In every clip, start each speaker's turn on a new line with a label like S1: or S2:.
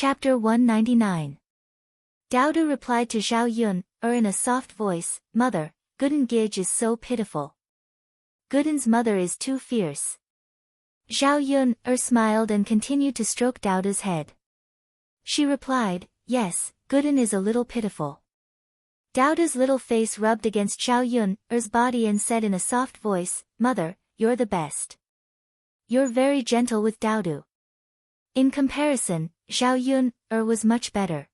S1: Chapter 199. Daodu replied to Zhao Yun, in a soft voice, "Mother, Gooden Gige is so pitiful. Gooden's mother is too fierce." Zhao Yun, smiled and continued to stroke Daodu's head. She replied, "Yes, Gooden is a little pitiful." Daodu's little face rubbed against Zhao Yun's body and said in a soft voice, "Mother, you're the best. You're very gentle with Daodu." In comparison, Zhao Yun was much better.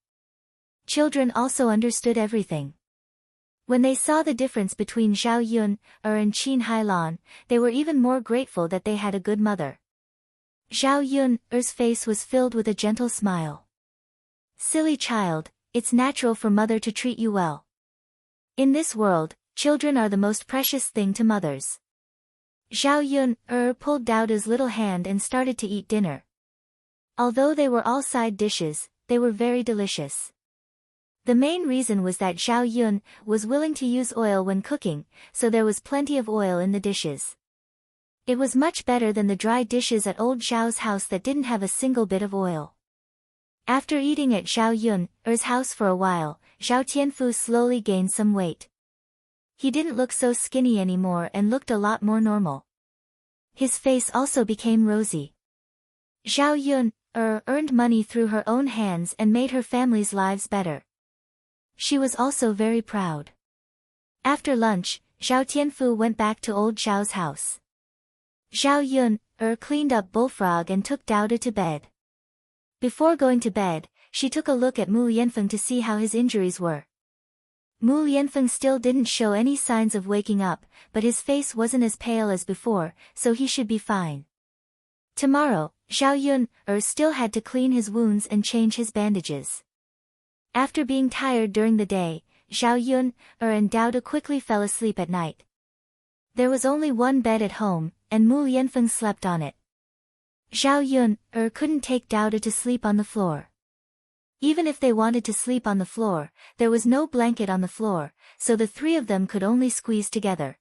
S1: Children also understood everything. When they saw the difference between Zhao Yun and Qin Hailan, they were even more grateful that they had a good mother. Zhao Yun's face was filled with a gentle smile. "Silly child, it's natural for mother to treat you well. In this world, children are the most precious thing to mothers." Zhao Yun pulled Daodu's little hand and started to eat dinner. Although they were all side dishes, they were very delicious. The main reason was that Zhao Yun was willing to use oil when cooking, so there was plenty of oil in the dishes. It was much better than the dry dishes at old Zhao's house that didn't have a single bit of oil. After eating at Zhao Yun's house for a while, Zhao Tianfu slowly gained some weight. He didn't look so skinny anymore and looked a lot more normal. His face also became rosy. Zhao Yun earned money through her own hands and made her family's lives better. She was also very proud. After lunch, Zhao Tianfu went back to old Zhao's house. Zhao Yun cleaned up Bullfrog and took Daodu to bed. Before going to bed, she took a look at Mu Lianfeng to see how his injuries were. Mu Lianfeng still didn't show any signs of waking up, but his face wasn't as pale as before, so he should be fine. Tomorrow, Zhao Yun still had to clean his wounds and change his bandages. After being tired during the day, Zhao Yun and Daodu quickly fell asleep at night. There was only one bed at home, and Mu Lianfeng slept on it. Zhao Yun couldn't take Daodu to sleep on the floor. Even if they wanted to sleep on the floor, there was no blanket on the floor, so the three of them could only squeeze together.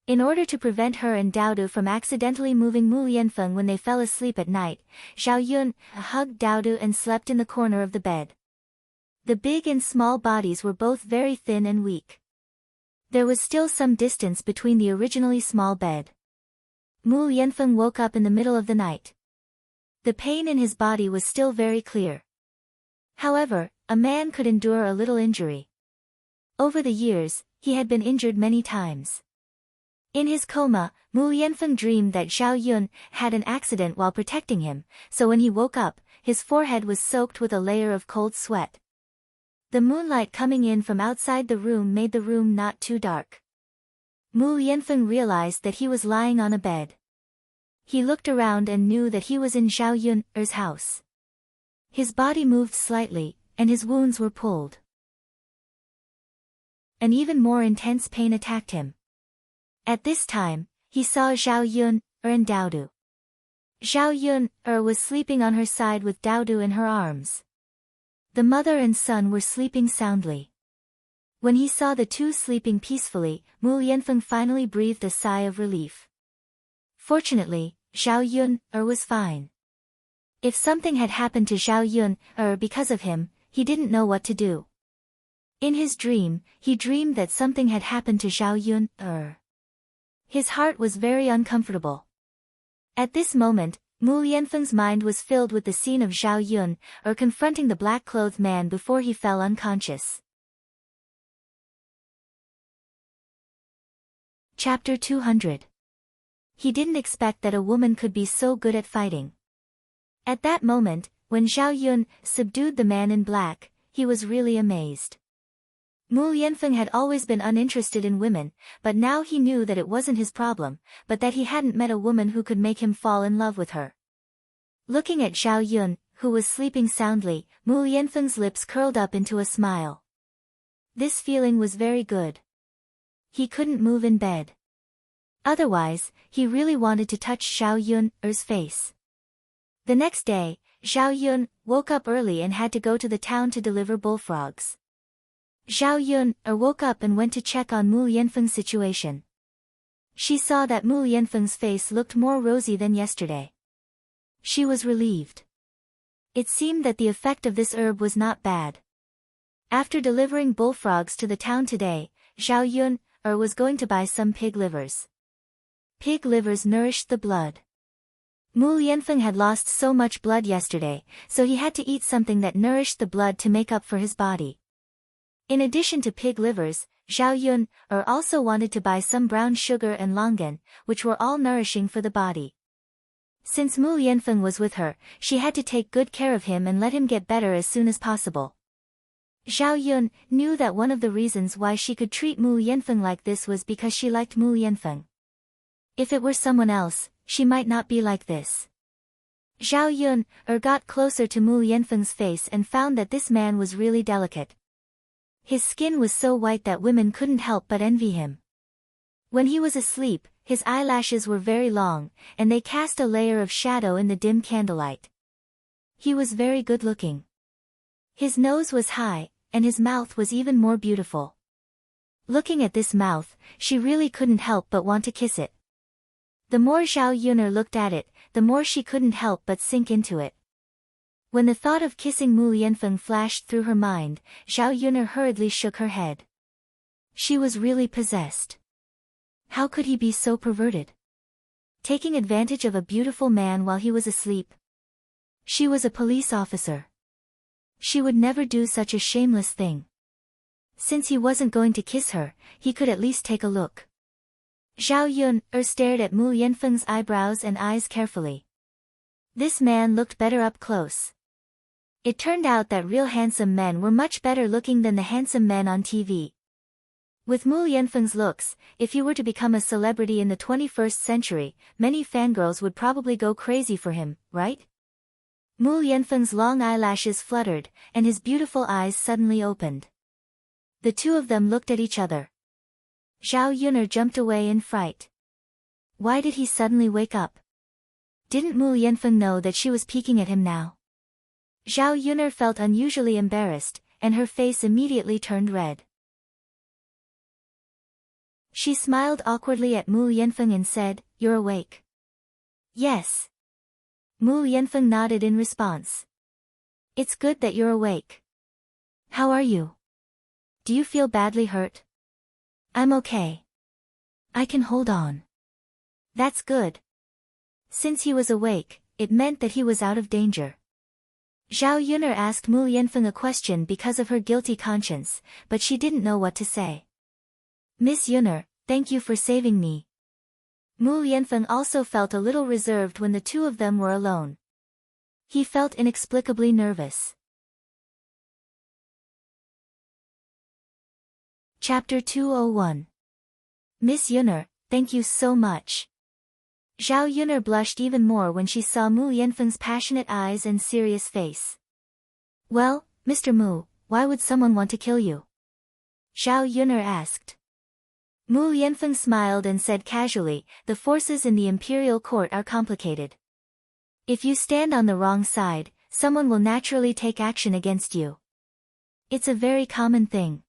S1: In order to prevent her and Daodu from accidentally moving Mu Lianfeng when they fell asleep at night, Zhao Yun hugged Daodu and slept in the corner of the bed. The big and small bodies were both very thin and weak. There was still some distance between the originally small bed. Mu Lianfeng woke up in the middle of the night. The pain in his body was still very clear. However, a man could endure a little injury. Over the years, he had been injured many times. In his coma, Mu Lianfeng dreamed that Zhao Yun had an accident while protecting him, so when he woke up, his forehead was soaked with a layer of cold sweat. The moonlight coming in from outside the room made the room not too dark. Mu Lianfeng realized that he was lying on a bed. He looked around and knew that he was in Zhao Yun's house. His body moved slightly, and his wounds were pulled. An even more intense pain attacked him. At this time, he saw Zhao Yun and Daodu. Zhao Yun was sleeping on her side with Daodu in her arms. The mother and son were sleeping soundly. When he saw the two sleeping peacefully, Mu Lianfeng finally breathed a sigh of relief. Fortunately, Zhao Yun was fine. If something had happened to Zhao Yun because of him, he didn't know what to do. In his dream, he dreamed that something had happened to Zhao Yun. His heart was very uncomfortable. At this moment, Mu Lianfeng's mind was filled with the scene of Zhao Yun confronting the black-clothed man before he fell unconscious. Chapter 200. He didn't expect that a woman could be so good at fighting. At that moment, when Zhao Yun subdued the man in black, he was really amazed. Mu Lianfeng had always been uninterested in women, but now he knew that it wasn't his problem, but that he hadn't met a woman who could make him fall in love with her. Looking at Zhao Yun, who was sleeping soundly, Mu Lianfeng's lips curled up into a smile. This feeling was very good. He couldn't move in bed. Otherwise, he really wanted to touch Zhao Yun's face. The next day, Zhao Yun woke up early and had to go to the town to deliver bullfrogs. Zhao Yun woke up and went to check on Mu Lianfeng's situation. She saw that Mu Lianfeng's face looked more rosy than yesterday. She was relieved. It seemed that the effect of this herb was not bad. After delivering bullfrogs to the town today, Zhao Yun was going to buy some pig livers. Pig livers nourished the blood. Mu Lianfeng had lost so much blood yesterday, so he had to eat something that nourished the blood to make up for his body. In addition to pig livers, Zhao Yun also wanted to buy some brown sugar and longan, which were all nourishing for the body. Since Mu Lianfeng was with her, she had to take good care of him and let him get better as soon as possible. Zhao Yun knew that one of the reasons why she could treat Mu Lianfeng like this was because she liked Mu Lianfeng. If it were someone else, she might not be like this. Zhao Yun got closer to Mu Lianfeng's face and found that this man was really delicate. His skin was so white that women couldn't help but envy him. When he was asleep, his eyelashes were very long, and they cast a layer of shadow in the dim candlelight. He was very good-looking. His nose was high, and his mouth was even more beautiful. Looking at this mouth, she really couldn't help but want to kiss it. The more Zhao Yuner looked at it, the more she couldn't help but sink into it. When the thought of kissing Mu Lianfeng flashed through her mind, Zhao Yuner hurriedly shook her head. She was really possessed. How could he be so perverted? Taking advantage of a beautiful man while he was asleep. She was a police officer. She would never do such a shameless thing. Since he wasn't going to kiss her, he could at least take a look. Zhao Yun stared at Mu Lianfeng's eyebrows and eyes carefully. This man looked better up close. It turned out that real handsome men were much better looking than the handsome men on TV. With Mu Lianfeng's looks, if he were to become a celebrity in the 21st century, many fangirls would probably go crazy for him, right? Mu Lianfeng's long eyelashes fluttered, and his beautiful eyes suddenly opened. The two of them looked at each other. Zhao Yuner jumped away in fright. Why did he suddenly wake up? Didn't Mu Lianfeng know that she was peeking at him now? Zhao Yuner felt unusually embarrassed, and her face immediately turned red. She smiled awkwardly at Mu Lianfeng and said, "You're awake." "Yes." Mu Lianfeng nodded in response. "It's good that you're awake. How are you? Do you feel badly hurt?" "I'm okay. I can hold on." "That's good." Since he was awake, it meant that he was out of danger. Zhao Yuner asked Mu Lianfeng a question because of her guilty conscience, but she didn't know what to say. "Miss Yuner, thank you for saving me." Mu Lianfeng also felt a little reserved when the two of them were alone. He felt inexplicably nervous. Chapter 201. Miss Yuner, thank you so much. Zhao Yuner blushed even more when she saw Mu Lianfeng's passionate eyes and serious face. "Well, Mr. Mu, why would someone want to kill you?" Zhao Yuner asked. Mu Lianfeng smiled and said casually, "The forces in the imperial court are complicated. If you stand on the wrong side, someone will naturally take action against you. It's a very common thing.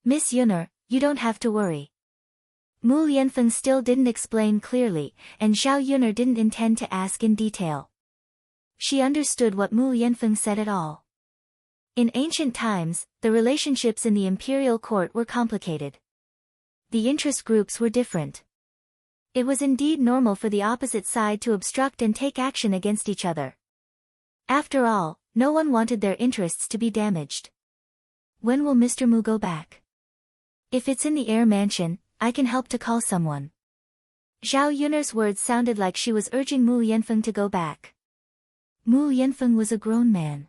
S1: Miss Yuner, you don't have to worry." Mu Lianfeng still didn't explain clearly, and Zhao Yuner didn't intend to ask in detail. She understood what Mu Lianfeng said at all. In ancient times, the relationships in the imperial court were complicated. The interest groups were different. It was indeed normal for the opposite side to obstruct and take action against each other. After all, no one wanted their interests to be damaged. "When will Mr. Mu go back?" "If it's in the air mansion, I can help to call someone." Zhao Yuner's words sounded like she was urging Mu Lianfeng to go back. Mu Lianfeng was a grown man.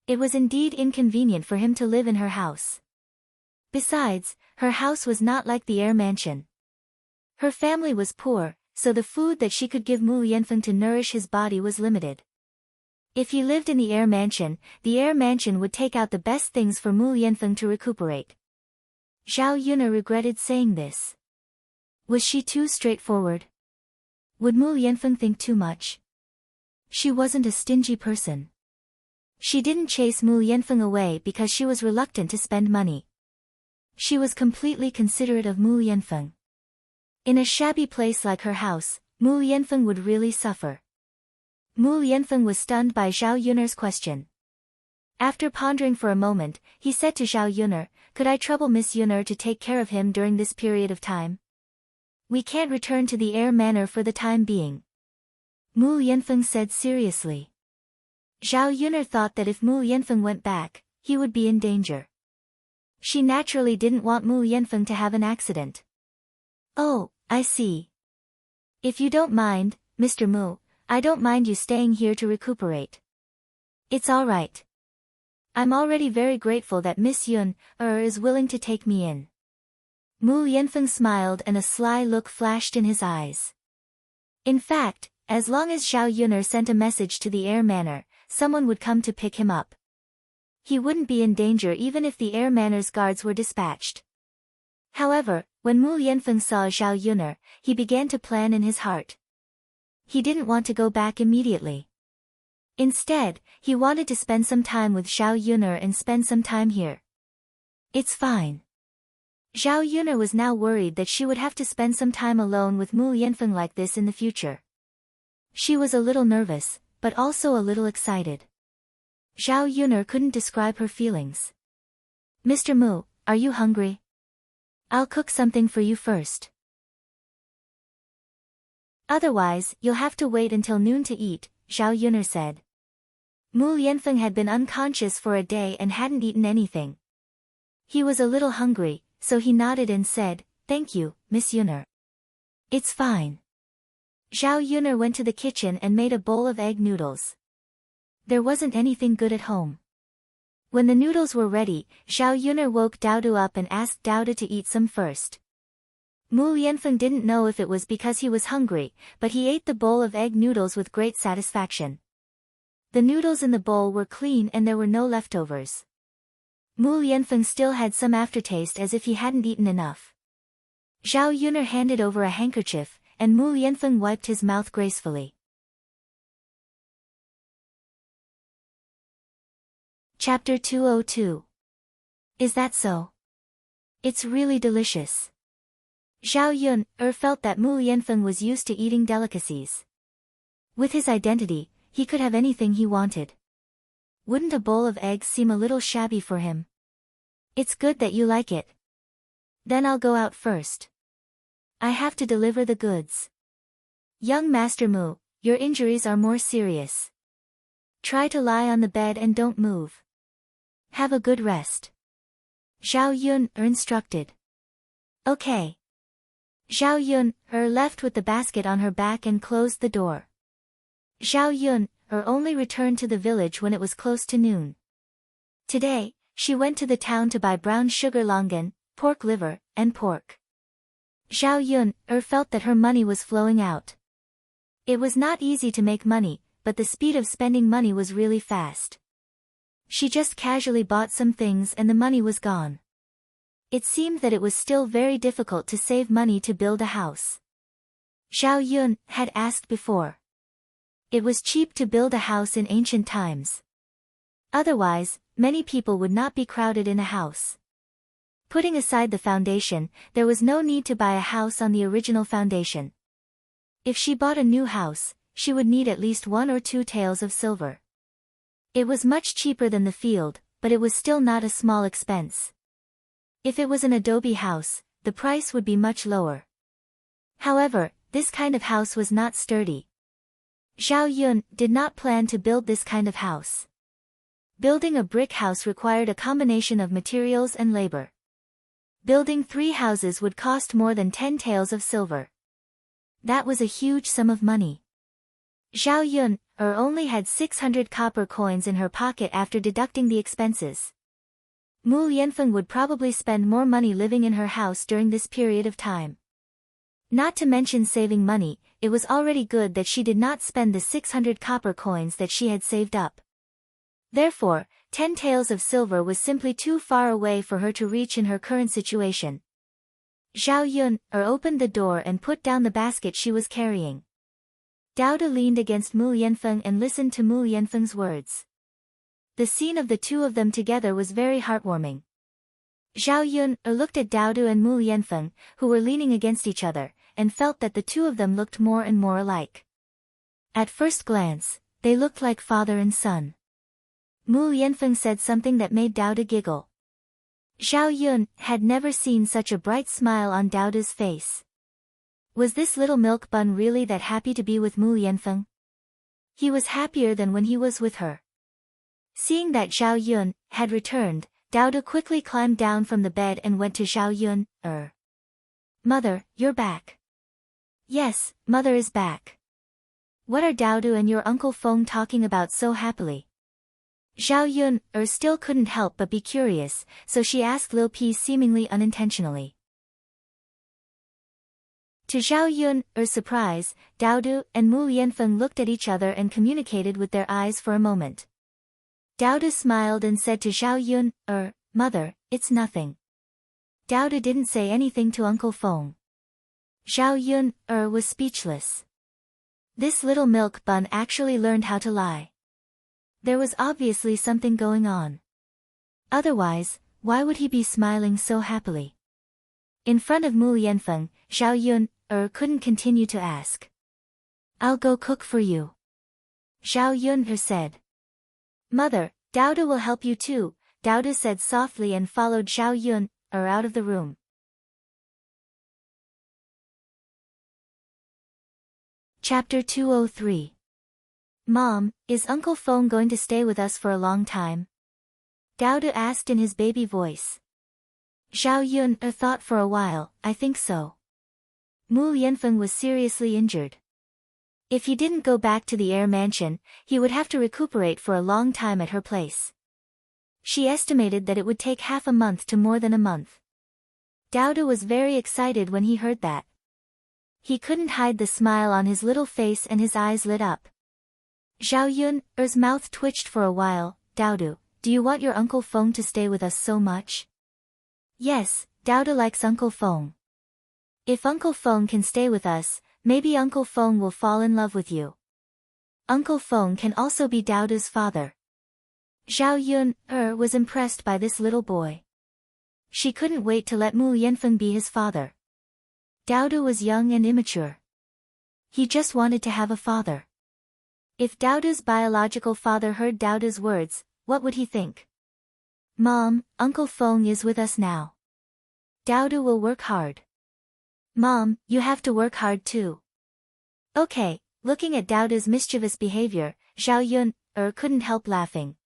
S1: It was indeed inconvenient for him to live in her house. Besides, her house was not like the air mansion. Her family was poor, so the food that she could give Mu Lianfeng to nourish his body was limited. If he lived in the air mansion would take out the best things for Mu Lianfeng to recuperate. Zhao Yuner regretted saying this. Was she too straightforward? Would Mu Lianfeng think too much? She wasn't a stingy person. She didn't chase Mu Lianfeng away because she was reluctant to spend money. She was completely considerate of Mu Lianfeng. In a shabby place like her house, Mu Lianfeng would really suffer. Mu Lianfeng was stunned by Zhao Yun'er's question. After pondering for a moment, he said to Zhao Yun'er, "Could I trouble Miss Yun'er to take care of him during this period of time? We can't return to the air manor for the time being." Mu Lianfeng said seriously. Zhao Yun'er thought that if Mu Lianfeng went back, he would be in danger. She naturally didn't want Mu Lianfeng to have an accident. "Oh, I see. If you don't mind, Mr. Mu, I don't mind you staying here to recuperate. It's all right. I'm already very grateful that Miss Yun-er is willing to take me in." Mu Lianfeng smiled and a sly look flashed in his eyes. In fact, as long as Zhao Yun'er sent a message to the air manor, someone would come to pick him up. He wouldn't be in danger even if the air manor's guards were dispatched. However, when Mu Lianfeng saw Zhao Yun'er, he began to plan in his heart. He didn't want to go back immediately. Instead, he wanted to spend some time with Zhao Yun'er and spend some time here. It's fine. Zhao Yun'er was now worried that she would have to spend some time alone with Mu Lianfeng like this in the future. She was a little nervous, but also a little excited. Zhao Yun'er couldn't describe her feelings. "Mr. Mu, are you hungry? I'll cook something for you first. Otherwise, you'll have to wait until noon to eat," Zhao Yun'er said. Mu Lianfeng had been unconscious for a day and hadn't eaten anything. He was a little hungry, so he nodded and said, "Thank you, Miss Yun'er. It's fine." Zhao Yun'er went to the kitchen and made a bowl of egg noodles. There wasn't anything good at home. When the noodles were ready, Zhao Yun'er woke Daodu up and asked Daodu to eat some first. Mu Lianfeng didn't know if it was because he was hungry, but he ate the bowl of egg noodles with great satisfaction. The noodles in the bowl were clean and there were no leftovers. Mu Lianfeng still had some aftertaste as if he hadn't eaten enough. Zhao Yun'er handed over a handkerchief, and Mu Lianfeng wiped his mouth gracefully. Chapter 202. Is that so? It's really delicious. Zhao Yun'er felt that Mu Lianfeng was used to eating delicacies. With his identity, he could have anything he wanted. Wouldn't a bowl of eggs seem a little shabby for him? It's good that you like it. Then I'll go out first. I have to deliver the goods. Young Master Mu, your injuries are more serious. Try to lie on the bed and don't move. Have a good rest. Zhao Yun'er instructed. Okay. Zhao Yun'er left with the basket on her back and closed the door. Zhao Yun'er only returned to the village when it was close to noon. Today, she went to the town to buy brown sugar longan, pork liver, and pork. Zhao Yun'er felt that her money was flowing out. It was not easy to make money, but the speed of spending money was really fast. She just casually bought some things and the money was gone. It seemed that it was still very difficult to save money to build a house. Zhao Yun had asked before. It was cheap to build a house in ancient times. Otherwise, many people would not be crowded in a house. Putting aside the foundation, there was no need to buy a house on the original foundation. If she bought a new house, she would need at least 1 or 2 taels of silver. It was much cheaper than the field, but it was still not a small expense. If it was an adobe house, the price would be much lower. However, this kind of house was not sturdy. Zhao Yun did not plan to build this kind of house. Building a brick house required a combination of materials and labor. Building 3 houses would cost more than 10 taels of silver. That was a huge sum of money. Zhao Yun only had 600 copper coins in her pocket after deducting the expenses. Mu Lianfeng would probably spend more money living in her house during this period of time. Not to mention saving money, it was already good that she did not spend the 600 copper coins that she had saved up. Therefore, 10 taels of silver was simply too far away for her to reach in her current situation. Zhao Yun opened the door and put down the basket she was carrying. Daoda leaned against Mu Lianfeng and listened to Mu Lianfeng's words. The scene of the two of them together was very heartwarming. Zhao Yun looked at Daoda and Mu Lianfeng, who were leaning against each other, and felt that the two of them looked more and more alike. At first glance, They looked like father and son. Mu Yanfeng said something that made Dao giggle. Zhao Yun had never seen such a bright smile on Dao's face. Was this little milk bun really that happy to be with Mu Yanfeng? He was happier than when he was with her. Seeing that Zhao Yun had returned, Dao quickly climbed down from the bed and went to Zhao Yun. Mother, you're back. Yes, mother is back. What are Dao and your Uncle Feng talking about so happily? Zhao Yun still couldn't help but be curious, so she asked Lil P seemingly unintentionally. To Zhao Yun's surprise, Dao and Mu Yanfeng looked at each other and communicated with their eyes for a moment. Dao smiled and said to Zhao Yun, Mother, it's nothing. Dao didn't say anything to Uncle Feng. Zhao Yun was speechless. This little milk bun actually learned how to lie. There was obviously something going on. Otherwise, why would he be smiling so happily? In front of Mu Yanfeng, Zhao Yun couldn't continue to ask. I'll go cook for you. Zhao Yun said. Mother, Dao will help you too, Dao said softly and followed Zhao Yun out of the room. Chapter 203. Mom, is Uncle Feng going to stay with us for a long time? Dao asked in his baby voice. Zhao Yun thought for a while. I think so. Mu Yanfeng was seriously injured. If he didn't go back to the air mansion, he would have to recuperate for a long time at her place. She estimated that it would take half a month to more than a month. Dao was very excited when he heard that. He couldn't hide the smile on his little face and his eyes lit up. Zhao Yun's mouth twitched for a while. Dao, do you want your Uncle Feng to stay with us so much? Yes, Dao likes Uncle Feng. If Uncle Feng can stay with us, maybe Uncle Feng will fall in love with you. Uncle Feng can also be Dao's father. Zhao Yun was impressed by this little boy. She couldn't wait to let Mu Yanfeng be his father. Dao was young and immature. He just wanted to have a father. If Dao's biological father heard Dao's words, what would he think? Mom, Uncle Feng is with us now. Dao will work hard. Mom, you have to work hard too. Okay, looking at Dao's mischievous behavior, Zhao Yun couldn't help laughing.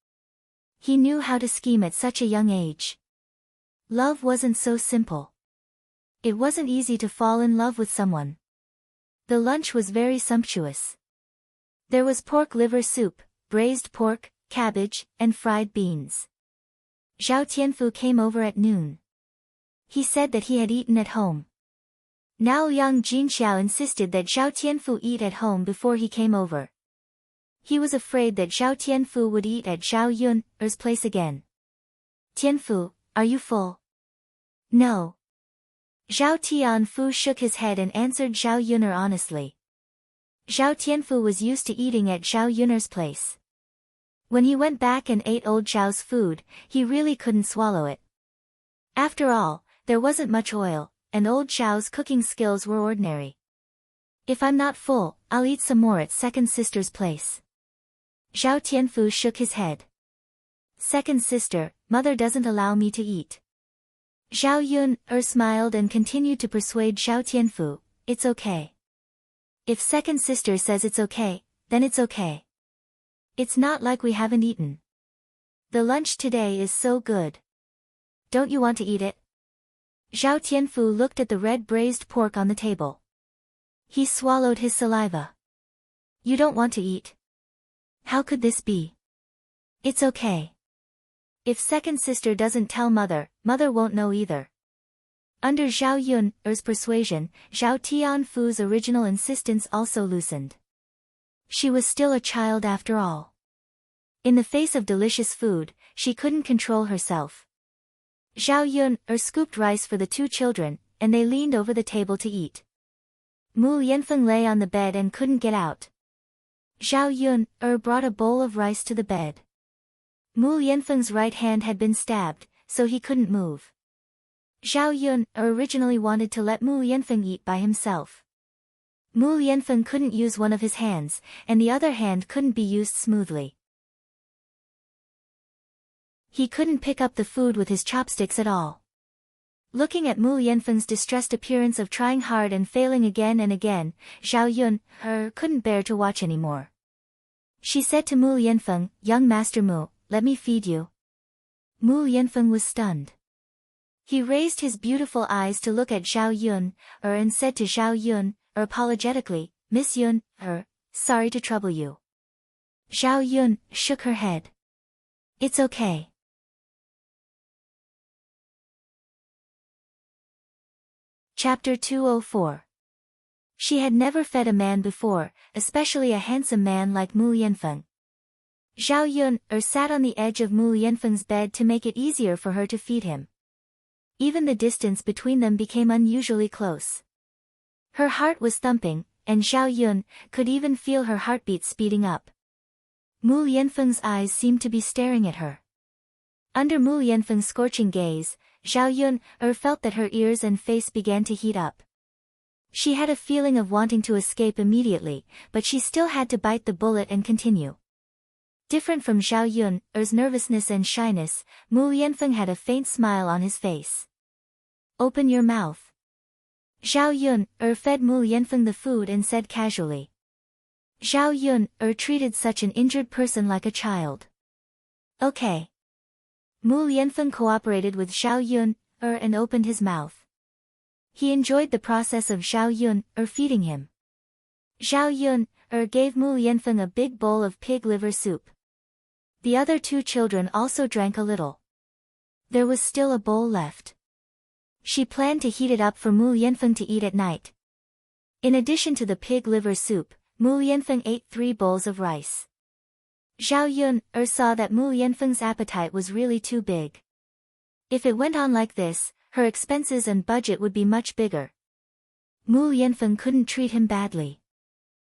S1: He knew how to scheme at such a young age. Love wasn't so simple. It wasn't easy to fall in love with someone. The lunch was very sumptuous. There was pork liver soup, braised pork, cabbage, and fried beans. Zhao Tianfu came over at noon. He said that he had eaten at home. Now Yang Jinxiao insisted that Zhao Tianfu eat at home before he came over. He was afraid that Zhao Tianfu would eat at Zhao Yun's place again. Tianfu, are you full? No. Zhao Tianfu shook his head and answered Zhao Yun'er honestly. Zhao Tianfu was used to eating at Zhao Yun'er's place. When he went back and ate old Zhao's food, he really couldn't swallow it. After all, there wasn't much oil, and old Zhao's cooking skills were ordinary. If I'm not full, I'll eat some more at second sister's place. Zhao Tianfu shook his head. Second sister, mother doesn't allow me to eat. Zhao Yun smiled and continued to persuade Zhao Tianfu, it's okay. If second sister says it's okay, then it's okay. It's not like we haven't eaten. The lunch today is so good. Don't you want to eat it? Zhao Tianfu looked at the red braised pork on the table. He swallowed his saliva. You don't want to eat? How could this be? It's okay. If second sister doesn't tell mother, mother won't know either. Under Zhao Yun's persuasion, Zhao Tianfu's original insistence also loosened. She was still a child after all. In the face of delicious food, she couldn't control herself. Zhao Yun scooped rice for the two children, and they leaned over the table to eat. Mu Yanfeng lay on the bed and couldn't get out. Zhao Yun brought a bowl of rice to the bed. Mu Yanfeng's right hand had been stabbed, so he couldn't move. Zhao Yun originally wanted to let Mu Yanfeng eat by himself. Mu Lianfeng couldn't use one of his hands, and the other hand couldn't be used smoothly. He couldn't pick up the food with his chopsticks at all. Looking at Mu Lianfeng's distressed appearance of trying hard and failing again and again, Zhao Yun couldn't bear to watch anymore. She said to Mu Lianfeng, "Young Master Mu, let me feed you." Mu Lianfeng was stunned. He raised his beautiful eyes to look at Zhao Yun, and said to Zhao Yun, apologetically, "Miss Yun, sorry to trouble you." Zhao Yun shook her head. "It's okay." Chapter 204. She had never fed a man before, especially a handsome man like Mu Lianfeng. Zhao Yun sat on the edge of Mu Lianfeng's bed to make it easier for her to feed him. Even the distance between them became unusually close. Her heart was thumping, and Zhao Yun could even feel her heartbeat speeding up. Mu Lianfeng's eyes seemed to be staring at her. Under Mu Lianfeng's scorching gaze, Zhao Yun felt that her ears and face began to heat up. She had a feeling of wanting to escape immediately, but she still had to bite the bullet and continue. Different from Zhao Yun's nervousness and shyness, Mu Lianfeng had a faint smile on his face. "Open your mouth." Zhao Yun fed Mu Lianfeng the food and said casually. Zhao Yun treated such an injured person like a child. "Okay." Mu Lianfeng cooperated with Zhao Yun and opened his mouth. He enjoyed the process of Zhao Yun feeding him. Zhao Yun gave Mu Lianfeng a big bowl of pig liver soup. The other two children also drank a little. There was still a bowl left. She planned to heat it up for Mu Lianfeng to eat at night. In addition to the pig liver soup, Mu Lianfeng ate 3 bowls of rice. Zhao Yun saw that Mu Lianfeng's appetite was really too big. If it went on like this, her expenses and budget would be much bigger. Mu Lianfeng couldn't treat him badly.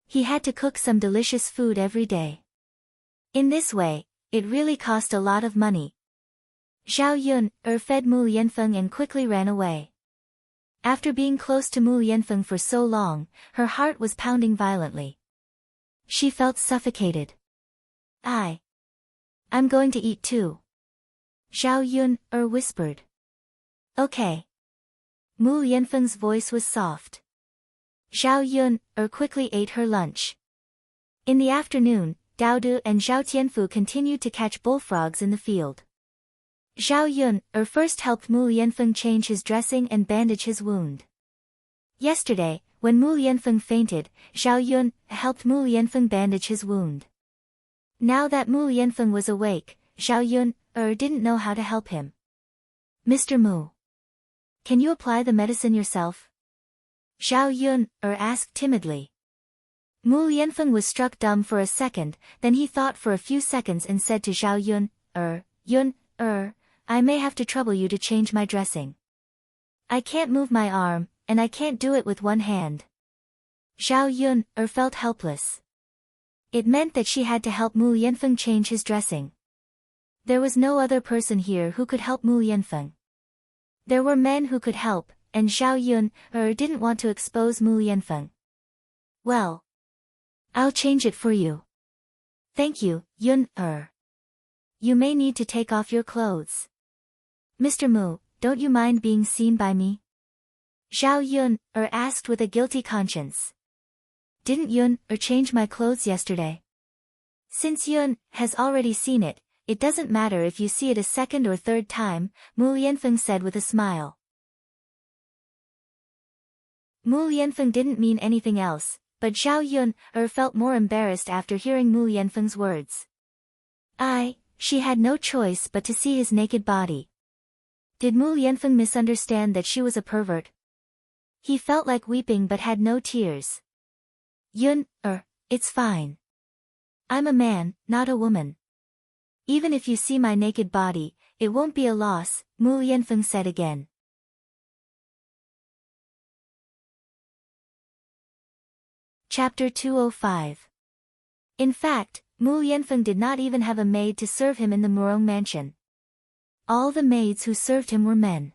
S1: He had to cook some delicious food every day. In this way, it really cost a lot of money. Zhao Yun fed Mu Lianfeng and quickly ran away. After being close to Mu Lianfeng for so long, her heart was pounding violently. She felt suffocated. I'm going to eat too." Zhao Yun whispered. "Okay." Mu Lianfeng's voice was soft. Zhao Yun quickly ate her lunch. In the afternoon, Dao Du and Zhao Tianfu continued to catch bullfrogs in the field. Zhao Yun first helped Mu Lianfeng change his dressing and bandage his wound. Yesterday, when Mu Lianfeng fainted, Zhao Yun helped Mu Lianfeng bandage his wound. Now that Mu Lianfeng was awake, Zhao Yun didn't know how to help him. "Mr. Mu, can you apply the medicine yourself?" Zhao Yun asked timidly. Mu Lianfeng was struck dumb for a second, then he thought for a few seconds and said to Zhao Yun, Yun, I may have to trouble you to change my dressing. I can't move my arm, and I can't do it with one hand." Zhao Yun felt helpless. It meant that she had to help Mu Lianfeng change his dressing. There was no other person here who could help Mu Lianfeng. There were men who could help, and Zhao Yun didn't want to expose Mu Lianfeng. "Well, I'll change it for you." "Thank you, Yun. You may need to take off your clothes." "Mr. Mu, don't you mind being seen by me?" Zhao Yun asked with a guilty conscience. "Didn't Yun change my clothes yesterday?" "Since Yun has already seen it, it doesn't matter if you see it a second or third time," Mu Lianfeng said with a smile. Mu Lianfeng didn't mean anything else, but Zhao Yun felt more embarrassed after hearing Mu Lianfeng's words. She had no choice but to see his naked body. Did Mu Lianfeng misunderstand that she was a pervert? He felt like weeping but had no tears. "Yun, it's fine. I'm a man, not a woman. Even if you see my naked body, it won't be a loss," Mu Lianfeng said again. Chapter 205. In fact, Mu Lianfeng did not even have a maid to serve him in the Murong mansion. All the maids who served him were men.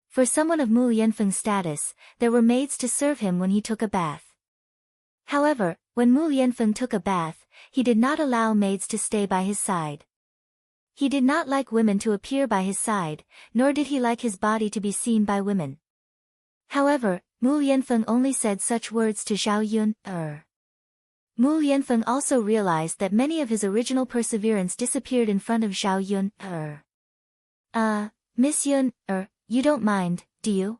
S1: For someone of Mu Lianfeng's status, there were maids to serve him when he took a bath. However, when Mu Lianfeng took a bath, he did not allow maids to stay by his side. He did not like women to appear by his side, nor did he like his body to be seen by women. However, Mu Lianfeng only said such words to Zhao Yun. Mu Lianfeng also realized that many of his original perseverance disappeared in front of Zhao Yun. Miss Yun, you don't mind, do you?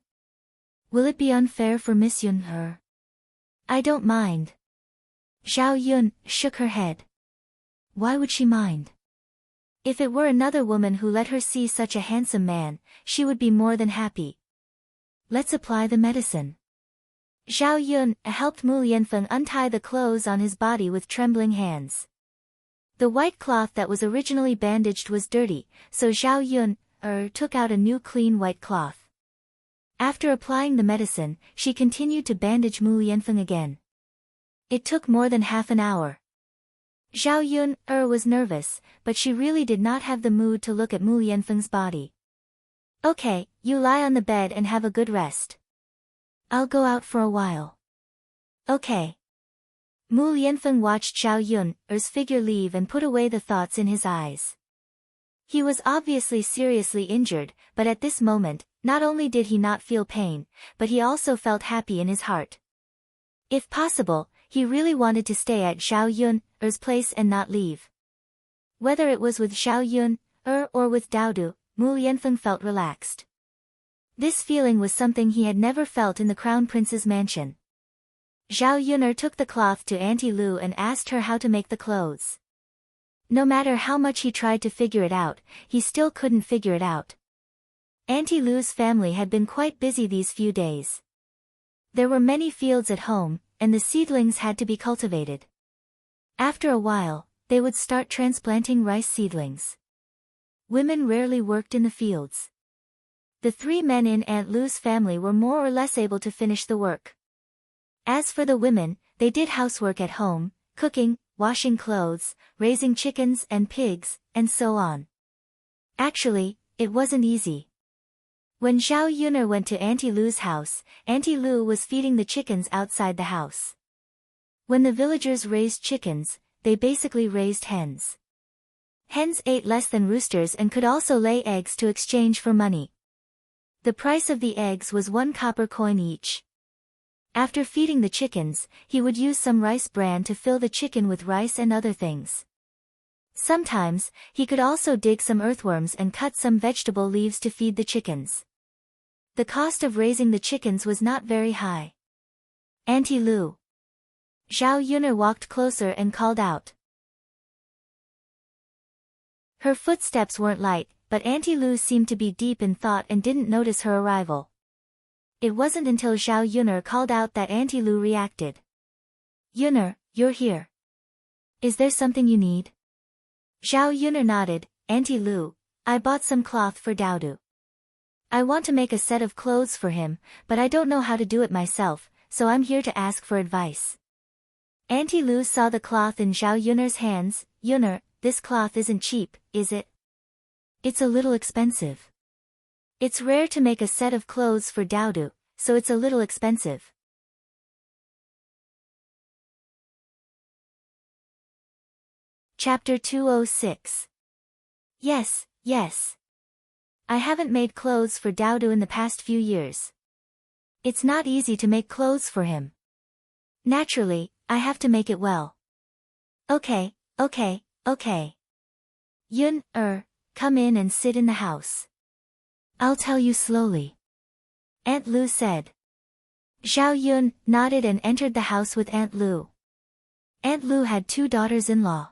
S1: Will it be unfair for Miss Yun? I don't mind. Zhao Yun shook her head. Why would she mind? If it were another woman who let her see such a handsome man, she would be more than happy. Let's apply the medicine. Zhao Yun helped Mu Lianfeng untie the clothes on his body with trembling hands. The white cloth that was originally bandaged was dirty, so Zhao Yun took out a new clean white cloth. After applying the medicine, she continued to bandage Mu Lianfeng again. It took more than half an hour. Zhao Yun was nervous, but she really did not have the mood to look at Mu Lianfeng's body. Okay, you lie on the bed and have a good rest. I'll go out for a while. Okay. Mu Lianfeng watched Zhao Yun's figure leave and put away the thoughts in his eyes. He was obviously seriously injured, but at this moment, not only did he not feel pain, but he also felt happy in his heart. If possible, he really wanted to stay at Zhao Yun's place and not leave. Whether it was with Zhao Yun or with Daodu, Mu Lianfeng felt relaxed. This feeling was something he had never felt in the Crown Prince's mansion. Zhao Yun took the cloth to Auntie Lu and asked her how to make the clothes. No matter how much he tried to figure it out, he still couldn't figure it out. Auntie Lu's family had been quite busy these few days. There were many fields at home, and the seedlings had to be cultivated. After a while, they would start transplanting rice seedlings. Women rarely worked in the fields. The 3 men in Aunt Lu's family were more or less able to finish the work. As for the women, they did housework at home, cooking, washing clothes, raising chickens and pigs, and so on. Actually, it wasn't easy. When Zhao Yun went to Auntie Lu's house, Auntie Lu was feeding the chickens outside the house. When the villagers raised chickens, they basically raised hens. Hens ate less than roosters and could also lay eggs to exchange for money. The price of the eggs was 1 copper coin each. After feeding the chickens, he would use some rice bran to fill the chicken with rice and other things. Sometimes, he could also dig some earthworms and cut some vegetable leaves to feed the chickens. The cost of raising the chickens was not very high. Auntie Lu. Zhao Yun walked closer and called out. Her footsteps weren't light, but Auntie Lu seemed to be deep in thought and didn't notice her arrival. It wasn't until Zhao Yun called out that Auntie Lu reacted. Yun, you're here. Is there something you need? Zhao Yun nodded. Auntie Lu, I bought some cloth for Daodu. I want to make a set of clothes for him, but I don't know how to do it myself, so I'm here to ask for advice. Auntie Lu saw the cloth in Zhao Yun's hands. Yun, this cloth isn't cheap, is it? It's a little expensive. It's rare to make a set of clothes for Daodu, so it's a little expensive. Chapter 206. Yes. I haven't made clothes for Daodu in the past few years. It's not easy to make clothes for him. Naturally, I have to make it well. Okay. Yun, come in and sit in the house. I'll tell you slowly. Aunt Lu said. Zhao Yun nodded and entered the house with Aunt Lu. Aunt Lu had 2 daughters-in-law.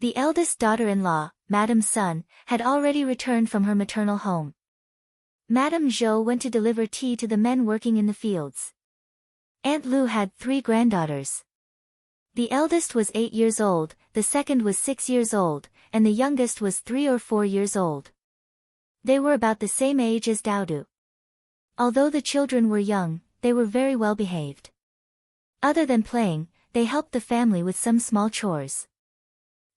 S1: The eldest daughter-in-law, Madame Sun, had already returned from her maternal home. Madame Zhou went to deliver tea to the men working in the fields. Aunt Lu had 3 granddaughters. The eldest was 8 years old, the second was 6 years old, and the youngest was 3 or 4 years old. They were about the same age as Daodu. Although the children were young, they were very well behaved. Other than playing, they helped the family with some small chores.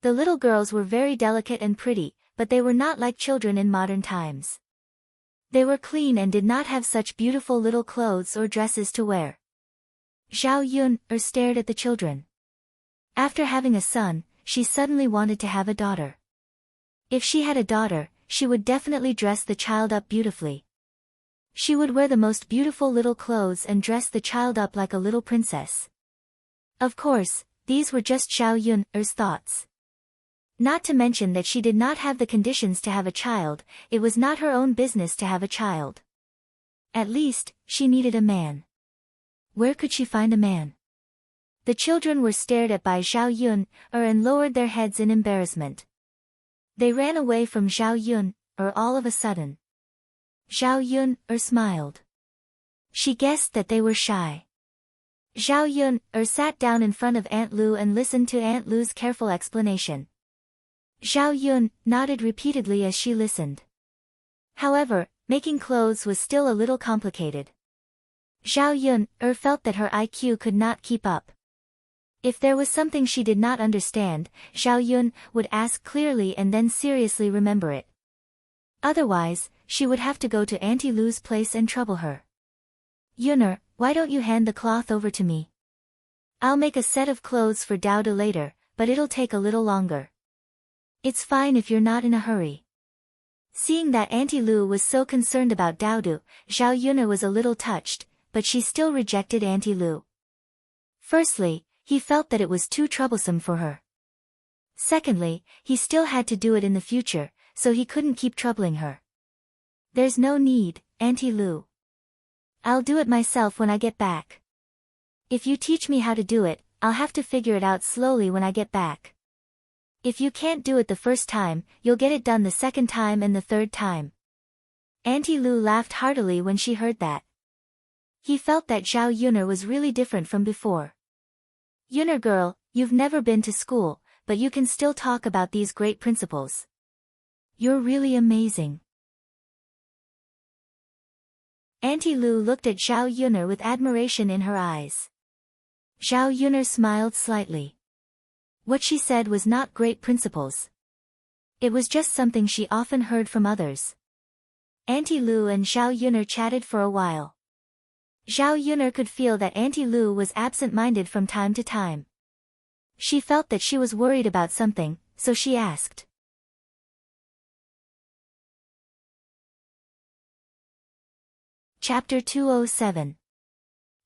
S1: The little girls were very delicate and pretty, but they were not like children in modern times. They were clean and did not have such beautiful little clothes or dresses to wear. Zhao Yun stared at the children. After having a son, she suddenly wanted to have a daughter. If she had a daughter, she would definitely dress the child up beautifully. She would wear the most beautiful little clothes and dress the child up like a little princess. Of course, these were just Zhao Yun's thoughts. Not to mention that she did not have the conditions to have a child, it was not her own business to have a child. At least, she needed a man. Where could she find a man? The children were stared at by Zhao Yun and lowered their heads in embarrassment. They ran away from Zhao Yun all of a sudden. Zhao Yun smiled. She guessed that they were shy. Zhao Yun sat down in front of Aunt Lu and listened to Aunt Lu's careful explanation. Zhao Yun nodded repeatedly as she listened. However, making clothes was still a little complicated. Zhao Yun felt that her IQ could not keep up. If there was something she did not understand, Zhao Yun would ask clearly and then seriously remember it. Otherwise, she would have to go to Auntie Lu's place and trouble her. Yuner, why don't you hand the cloth over to me? I'll make a set of clothes for Dowda later, but it'll take a little longer. It's fine if you're not in a hurry. Seeing that Auntie Lu was so concerned about Dowdu, Zhao Yuner was a little touched, but she still rejected Auntie Lu. Firstly, he felt that it was too troublesome for her. Secondly, he still had to do it in the future, so he couldn't keep troubling her. There's no need, Auntie Lu. I'll do it myself when I get back. If you teach me how to do it, I'll have to figure it out slowly when I get back. If you can't do it the first time, you'll get it done the second time and the third time. Auntie Lu laughed heartily when she heard that. He felt that Zhao Yuner was really different from before. Yuner girl, you've never been to school, but you can still talk about these great principles. You're really amazing. Auntie Lu looked at Zhao Yuner with admiration in her eyes. Zhao Yuner smiled slightly. What she said was not great principles. It was just something she often heard from others. Auntie Lu and Zhao Yuner chatted for a while. Zhao Yuner could feel that Auntie Lu was absent-minded from time to time. She felt that she was worried about something, so she asked. Chapter 207.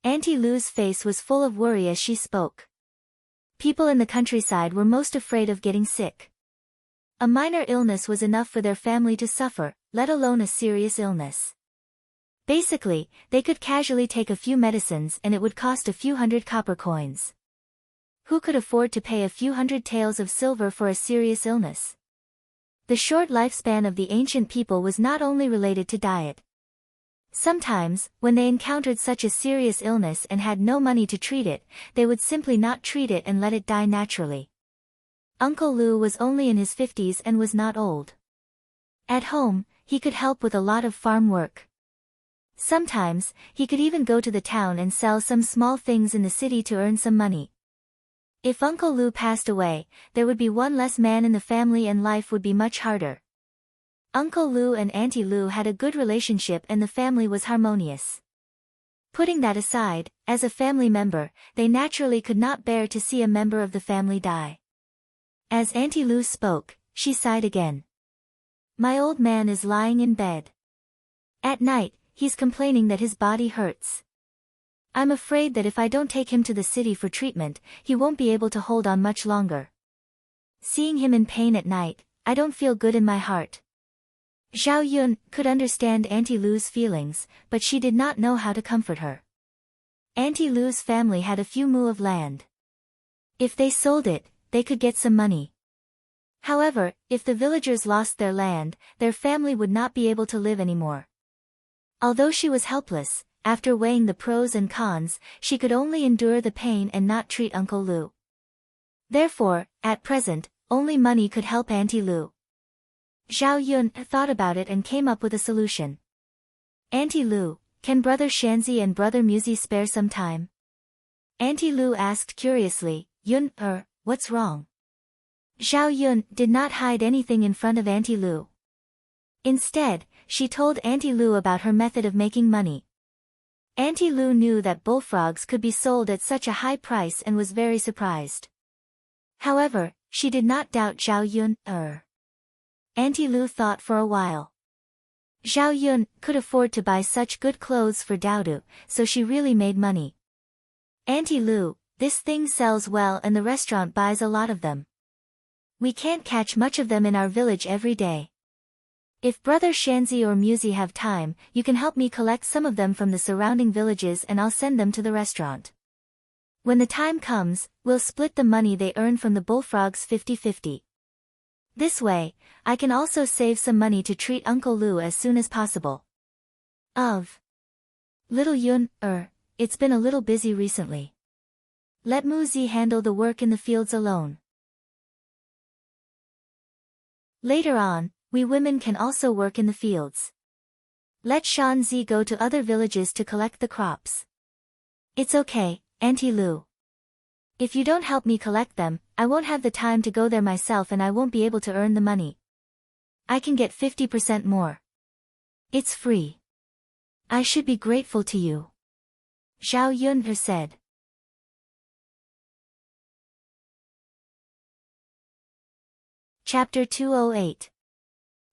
S1: Auntie Lu's face was full of worry as she spoke. People in the countryside were most afraid of getting sick. A minor illness was enough for their family to suffer, let alone a serious illness. Basically, they could casually take a few medicines and it would cost a few hundred copper coins. Who could afford to pay a few hundred taels of silver for a serious illness? The short lifespan of the ancient people was not only related to diet. Sometimes, when they encountered such a serious illness and had no money to treat it, they would simply not treat it and let it die naturally. Uncle Lu was only in his 50s and was not old. At home, he could help with a lot of farm work. Sometimes, he could even go to the town and sell some small things in the city to earn some money. If Uncle Lu passed away, there would be one less man in the family and life would be much harder. Uncle Lu and Auntie Lu had a good relationship and the family was harmonious. Putting that aside, as a family member, they naturally could not bear to see a member of the family die. As Auntie Lu spoke, she sighed again. My old man is lying in bed. At night, he's complaining that his body hurts. I'm afraid that if I don't take him to the city for treatment, he won't be able to hold on much longer. Seeing him in pain at night, I don't feel good in my heart. Zhao Yun could understand Auntie Lu's feelings, but she did not know how to comfort her. Auntie Lu's family had a few mu of land. If they sold it, they could get some money. However, if the villagers lost their land, their family would not be able to live anymore. Although she was helpless, after weighing the pros and cons, she could only endure the pain and not treat Uncle Lu. Therefore, at present, only money could help Auntie Lu. Zhao Yun thought about it and came up with a solution. Auntie Lu, can Brother Shanzi and Brother Muzi spare some time? Auntie Lu asked curiously, Yun, what's wrong? Zhao Yun did not hide anything in front of Auntie Lu. Instead, she told Auntie Lu about her method of making money. Auntie Lu knew that bullfrogs could be sold at such a high price and was very surprised. However, she did not doubt Zhao Yun. Auntie Lu thought for a while. Zhao Yun could afford to buy such good clothes for Daodu, so she really made money. Auntie Lu, this thing sells well and the restaurant buys a lot of them. We can't catch much of them in our village every day. If Brother Shanzi or Muzi have time, you can help me collect some of them from the surrounding villages and I'll send them to the restaurant. When the time comes, we'll split the money they earn from the bullfrogs 50-50. This way, I can also save some money to treat Uncle Lu as soon as possible. Little Yun, it's been a little busy recently. Let Muzi handle the work in the fields alone. Later on, we women can also work in the fields. Let Shanzi go to other villages to collect the crops. It's okay, Auntie Lu. If you don't help me collect them, I won't have the time to go there myself and I won't be able to earn the money. I can get 50% more. It's free. I should be grateful to you. Zhao Yun said. Chapter 208.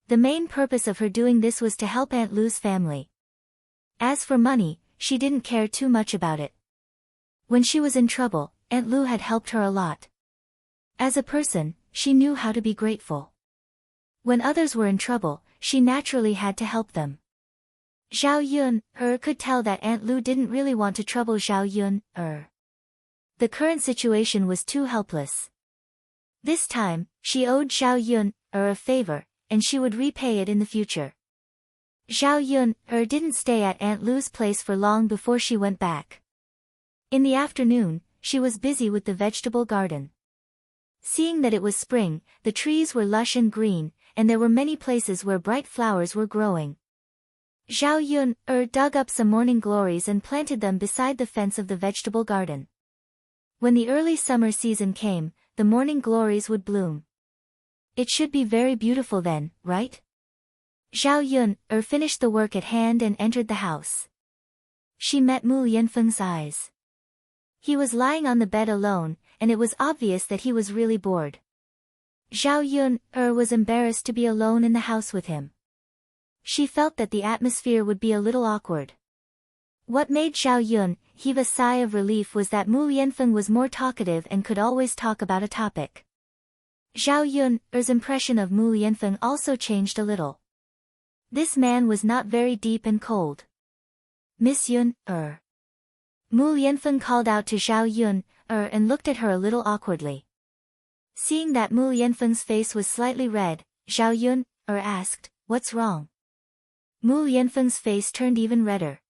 S1: The main purpose of her doing this was to help Aunt Lu's family. As for money, she didn't care too much about it. When she was in trouble, Aunt Lu had helped her a lot. As a person, she knew how to be grateful. When others were in trouble, she naturally had to help them. Zhao Yun, could tell that Aunt Lu didn't really want to trouble Zhao Yun, The current situation was too helpless. This time, she owed Zhao Yun, a favor, and she would repay it in the future. Zhao Yun, didn't stay at Aunt Lu's place for long before she went back. In the afternoon, she was busy with the vegetable garden. Seeing that it was spring, the trees were lush and green, and there were many places where bright flowers were growing. Zhao Yun, dug up some morning glories and planted them beside the fence of the vegetable garden. When the early summer season came, the morning glories would bloom. It should be very beautiful then, right? Zhao Yun, finished the work at hand and entered the house. She met Mu Yanfeng's eyes. He was lying on the bed alone, and it was obvious that he was really bored. Zhao Yun, was embarrassed to be alone in the house with him. She felt that the atmosphere would be a little awkward. What made Zhao Yun heave a sigh of relief was that Mu Yanfeng was more talkative and could always talk about a topic. Zhao Yun's impression of Mu Yanfeng also changed a little. This man was not very deep and cold. Miss Yun, Mu Yanfeng called out to Zhao Yun, and looked at her a little awkwardly. Seeing that Mu Yanfeng's face was slightly red, Zhao Yun, asked, "What's wrong?" Mu Yanfeng's face turned even redder.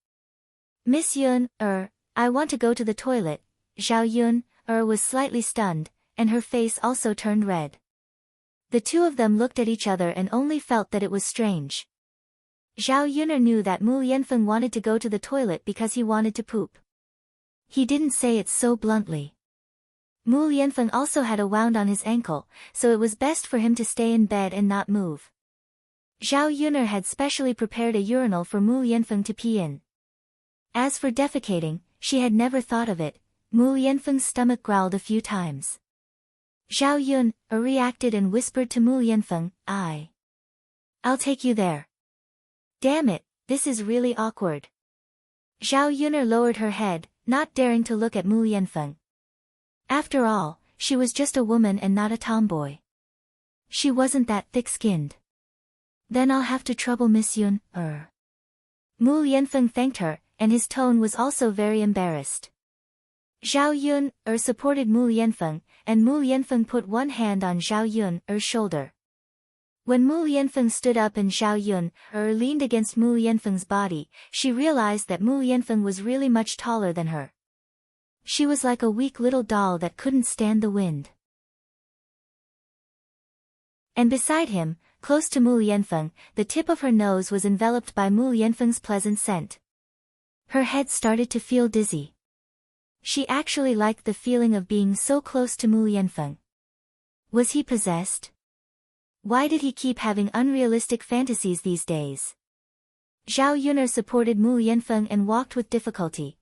S1: Miss Yun, I want to go to the toilet. Zhao Yun, was slightly stunned, and her face also turned red. The two of them looked at each other and only felt that it was strange. Zhao Yun knew that Mu Yanfeng wanted to go to the toilet because he wanted to poop. He didn't say it so bluntly. Mu Yanfeng also had a wound on his ankle, so it was best for him to stay in bed and not move. Zhao Yun had specially prepared a urinal for Mu Yanfeng to pee in. As for defecating, she had never thought of it. Mu Yanfeng's stomach growled a few times. Zhao Yun reacted and whispered to Mu Yanfeng, I'll take you there. Damn it, this is really awkward. Zhao Yun lowered her head, not daring to look at Mu Yanfeng. After all, she was just a woman and not a tomboy. She wasn't that thick-skinned. Then I'll have to trouble Miss Yun, Mu Yanfeng thanked her, and his tone was also very embarrassed. Zhao Yun supported Mu Yanfeng, and Mu Yanfeng put one hand on Zhao Yun's shoulder. When Mu Yanfeng stood up and Zhao Yun leaned against Mu Yanfeng's body, she realized that Mu Yanfeng was really much taller than her. She was like a weak little doll that couldn't stand the wind. And beside him, close to Mu Yanfeng, the tip of her nose was enveloped by Mu Yanfeng's pleasant scent. Her head started to feel dizzy. She actually liked the feeling of being so close to Mu Yanfeng. Was he possessed? Why did he keep having unrealistic fantasies these days? Zhao Yun'er supported Mu Yanfeng and walked with difficulty.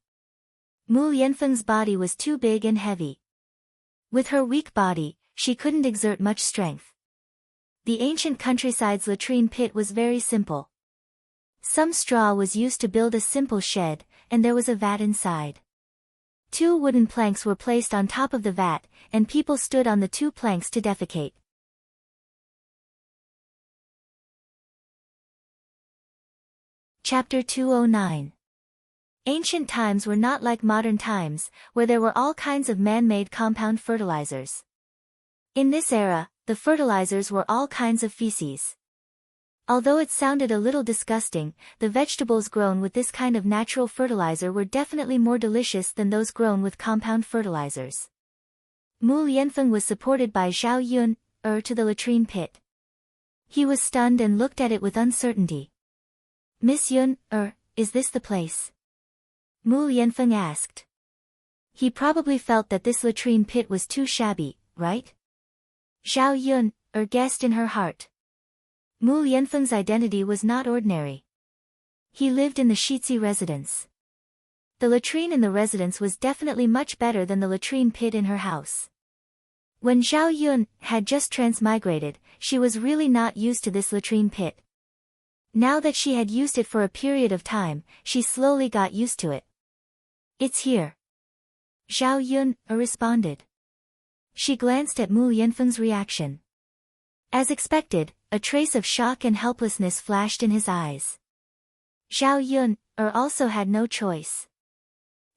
S1: Mu Yanfeng's body was too big and heavy. With her weak body, she couldn't exert much strength. The ancient countryside's latrine pit was very simple. Some straw was used to build a simple shed, and there was a vat inside. 2 wooden planks were placed on top of the vat, and people stood on the 2 planks to defecate. Chapter 209. Ancient times were not like modern times, where there were all kinds of man-made compound fertilizers. In this era, the fertilizers were all kinds of feces. Although it sounded a little disgusting, the vegetables grown with this kind of natural fertilizer were definitely more delicious than those grown with compound fertilizers. Mu Yanfeng was supported by Zhao Yun'er to the latrine pit. He was stunned and looked at it with uncertainty. Miss Yun'er, is this the place? Mu Yanfeng asked. He probably felt that this latrine pit was too shabby, right? Zhao Yun'er guessed in her heart. Mu Yanfeng's identity was not ordinary. He lived in the Shizi residence. The latrine in the residence was definitely much better than the latrine pit in her house. When Zhao Yun had just transmigrated, she was really not used to this latrine pit. Now that she had used it for a period of time, she slowly got used to it. It's here. Zhao Yun responded. She glanced at Mu Yanfeng's reaction. As expected, a trace of shock and helplessness flashed in his eyes. Zhao Yun also had no choice.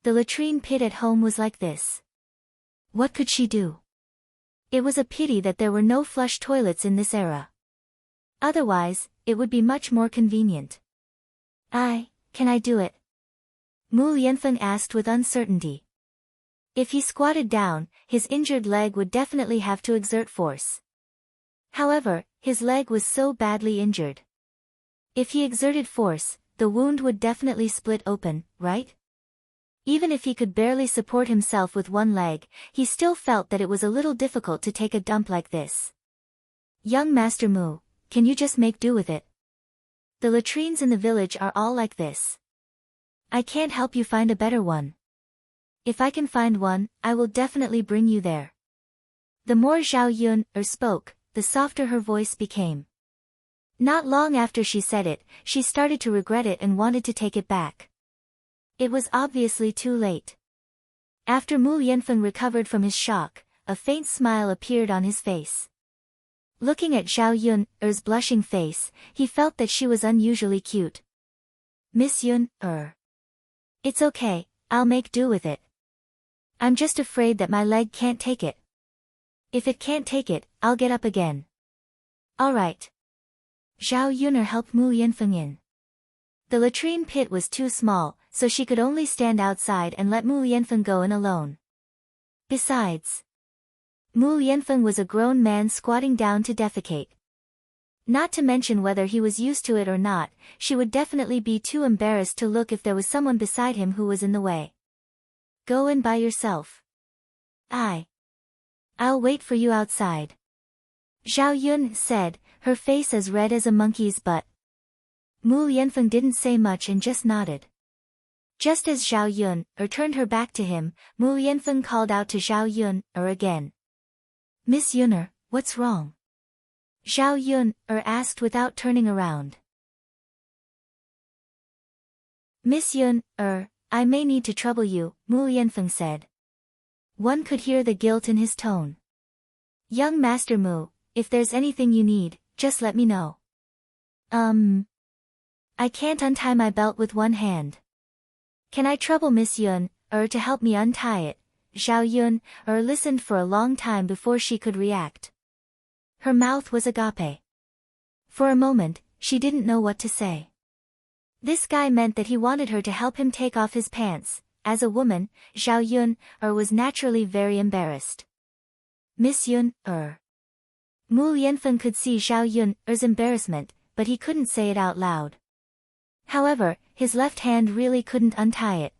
S1: The latrine pit at home was like this. What could she do? It was a pity that there were no flush toilets in this era. Otherwise, it would be much more convenient. Can I do it? Mu Yanfeng asked with uncertainty. If he squatted down, his injured leg would definitely have to exert force. However, his leg was so badly injured. If he exerted force, the wound would definitely split open, right? Even if he could barely support himself with one leg, he still felt that it was a little difficult to take a dump like this. Young Master Mu, can you just make do with it? The latrines in the village are all like this. I can't help you find a better one. If I can find one, I will definitely bring you there. The more Zhao Yun spoke, the softer her voice became. Not long after she said it, she started to regret it and wanted to take it back. It was obviously too late. After Mu Yanfeng recovered from his shock, a faint smile appeared on his face. Looking at Zhao Yun's blushing face, he felt that she was unusually cute. Miss Yun. It's okay, I'll make do with it. I'm just afraid that my leg can't take it. If it can't take it, I'll get up again. Alright. Zhao Yun helped Mu Yanfeng in. The latrine pit was too small, so she could only stand outside and let Mu Yanfeng go in alone. Besides, Mu Yanfeng was a grown man squatting down to defecate. Not to mention whether he was used to it or not, she would definitely be too embarrassed to look if there was someone beside him who was in the way. Go in by yourself. I'll wait for you outside. Zhao Yun said, her face as red as a monkey's butt. Mu Yanfeng didn't say much and just nodded. Just as Zhao Yun turned her back to him, Mu Yanfeng called out to Zhao Yun again. Miss Yun'er, what's wrong? Zhao Yun asked without turning around. Miss Yun'er, I may need to trouble you, Mu Yanfeng said. One could hear the guilt in his tone. Young Master Mu, if there's anything you need, just let me know. I can't untie my belt with one hand. Can I trouble Miss Yun'er to help me untie it? Zhao Yun'er listened for a long time before she could react. Her mouth was agape. For a moment, she didn't know what to say. This guy meant that he wanted her to help him take off his pants. As a woman, Zhao Yun'er was naturally very embarrassed. Miss Yun'er. Mu Yanfeng could see Zhao Yun'er's embarrassment, but he couldn't say it out loud. However, his left hand really couldn't untie it.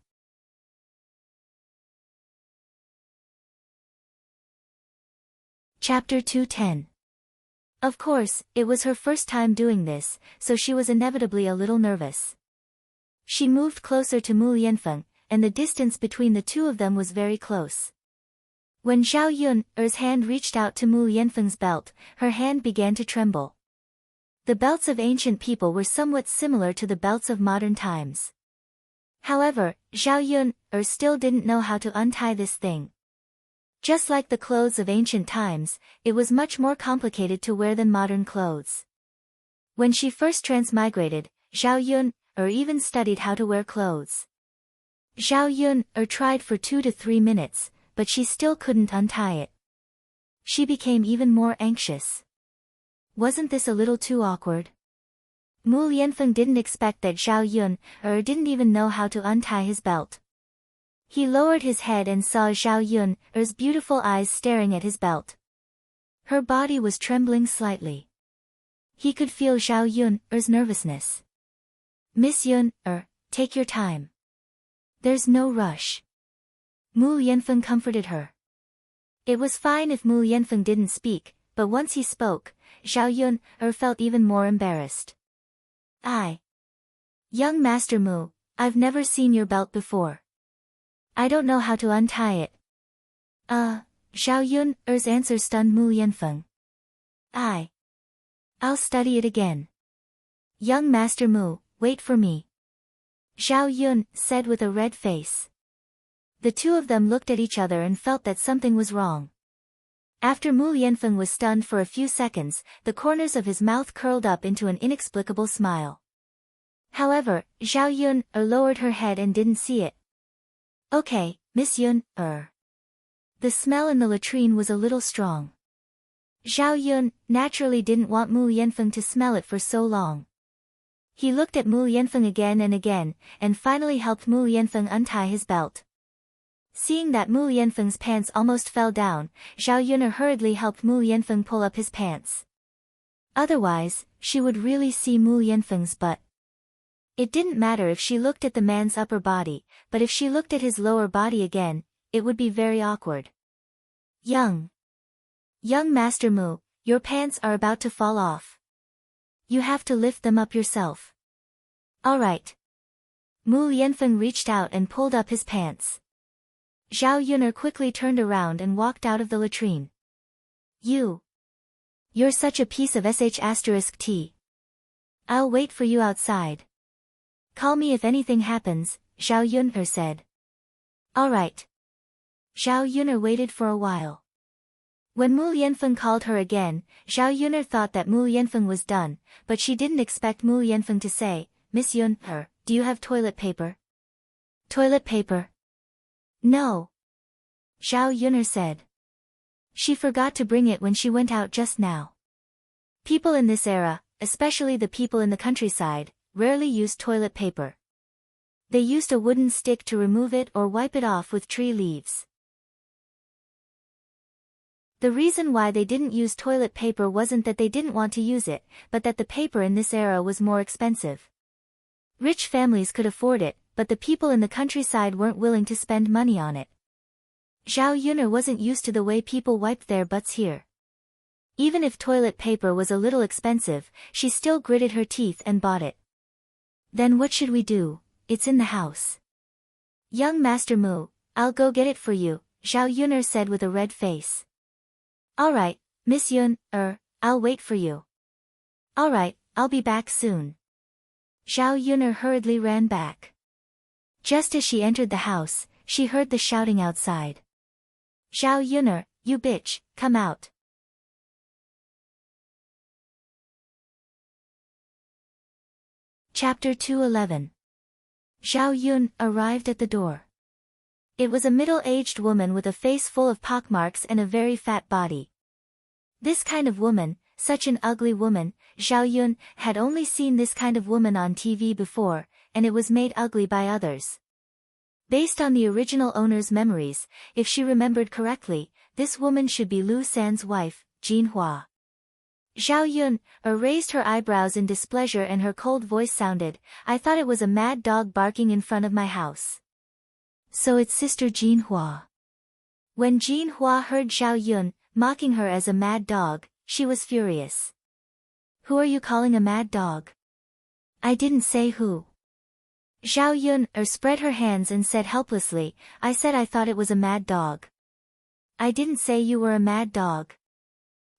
S1: Chapter 210. Of course, it was her first time doing this, so she was inevitably a little nervous. She moved closer to Mu Lianfeng, and the distance between the two of them was very close. When Zhao Yun's hand reached out to Mu Lianfeng's belt, her hand began to tremble. The belts of ancient people were somewhat similar to the belts of modern times. However, Zhao Yun still didn't know how to untie this thing. Just like the clothes of ancient times, it was much more complicated to wear than modern clothes. When she first transmigrated, Zhao Yun even studied how to wear clothes. Zhao Yun tried for 2 to 3 minutes, but she still couldn't untie it. She became even more anxious. Wasn't this a little too awkward? Mu Lianfeng didn't expect that Zhao Yun didn't even know how to untie his belt. He lowered his head and saw Zhao Yun's beautiful eyes staring at his belt. Her body was trembling slightly. He could feel Zhao Yun's nervousness. Miss Yun, take your time. There's no rush. Mu Lianfeng comforted her. It was fine if Mu Lianfeng didn't speak, but once he spoke, Zhao Yun felt even more embarrassed. Young Master Mu, I've never seen your belt before. I don't know how to untie it. Zhao Yun's answer stunned Mu Lianfeng. I'll study it again. Young Master Mu, wait for me. Zhao Yun said with a red face. The two of them looked at each other and felt that something was wrong. After Mu Lianfeng was stunned for a few seconds, the corners of his mouth curled up into an inexplicable smile. However, Zhao Yun lowered her head and didn't see it. Okay, Miss Yun, The smell in the latrine was a little strong. Zhao Yun naturally didn't want Mu Lianfeng to smell it for so long. He looked at Mu Lianfeng again, and finally helped Mu Lianfeng untie his belt. Seeing that Mu Lianfeng's pants almost fell down, Zhao Yun hurriedly helped Mu Lianfeng pull up his pants. Otherwise, she would really see Mu Lianfeng's butt. It didn't matter if she looked at the man's upper body, but if she looked at his lower body again, it would be very awkward. Young Master Mu, your pants are about to fall off. You have to lift them up yourself. Alright. Mu Lianfeng reached out and pulled up his pants. Zhao Yun quickly turned around and walked out of the latrine. You're such a piece of sh*t. I'll wait for you outside. Call me if anything happens, Zhao Yun said. Alright. Zhao Yun waited for a while. When Mu Lianfeng called her again, Zhao Yun thought that Mu Lianfeng was done, but she didn't expect Mu Lianfeng to say, Miss Yun, do you have toilet paper? Toilet paper? No. Zhao Yun said. She forgot to bring it when she went out just now. People in this era, especially the people in the countryside, rarely used toilet paper. They used a wooden stick to remove it or wipe it off with tree leaves. The reason why they didn't use toilet paper wasn't that they didn't want to use it, but that the paper in this era was more expensive. Rich families could afford it, but the people in the countryside weren't willing to spend money on it. Zhao Yun wasn't used to the way people wiped their butts here. Even if toilet paper was a little expensive, she still gritted her teeth and bought it. Then what should we do? It's in the house. Young Master Mu, I'll go get it for you, Zhao Yun said with a red face. Alright, Miss Yun, I'll wait for you. Alright, I'll be back soon. Zhao Yun hurriedly ran back. Just as she entered the house, she heard the shouting outside. Zhao Yun, you bitch, come out. Chapter 211. Zhao Yun arrived at the door. It was a middle-aged woman with a face full of pockmarks and a very fat body. This kind of woman, such an ugly woman, Zhao Yun had only seen this kind of woman on TV before, and it was made ugly by others. Based on the original owner's memories, if she remembered correctly, this woman should be Lu San's wife, Jinhua. Zhao Yun raised her eyebrows in displeasure and her cold voice sounded, I thought it was a mad dog barking in front of my house. So it's Sister Jinhua. When Jinhua heard Zhao Yun mocking her as a mad dog, She was furious. Who are you calling a mad dog? I didn't say who. Zhao Yun spread her hands and said helplessly, I said I thought it was a mad dog. I didn't say you were a mad dog.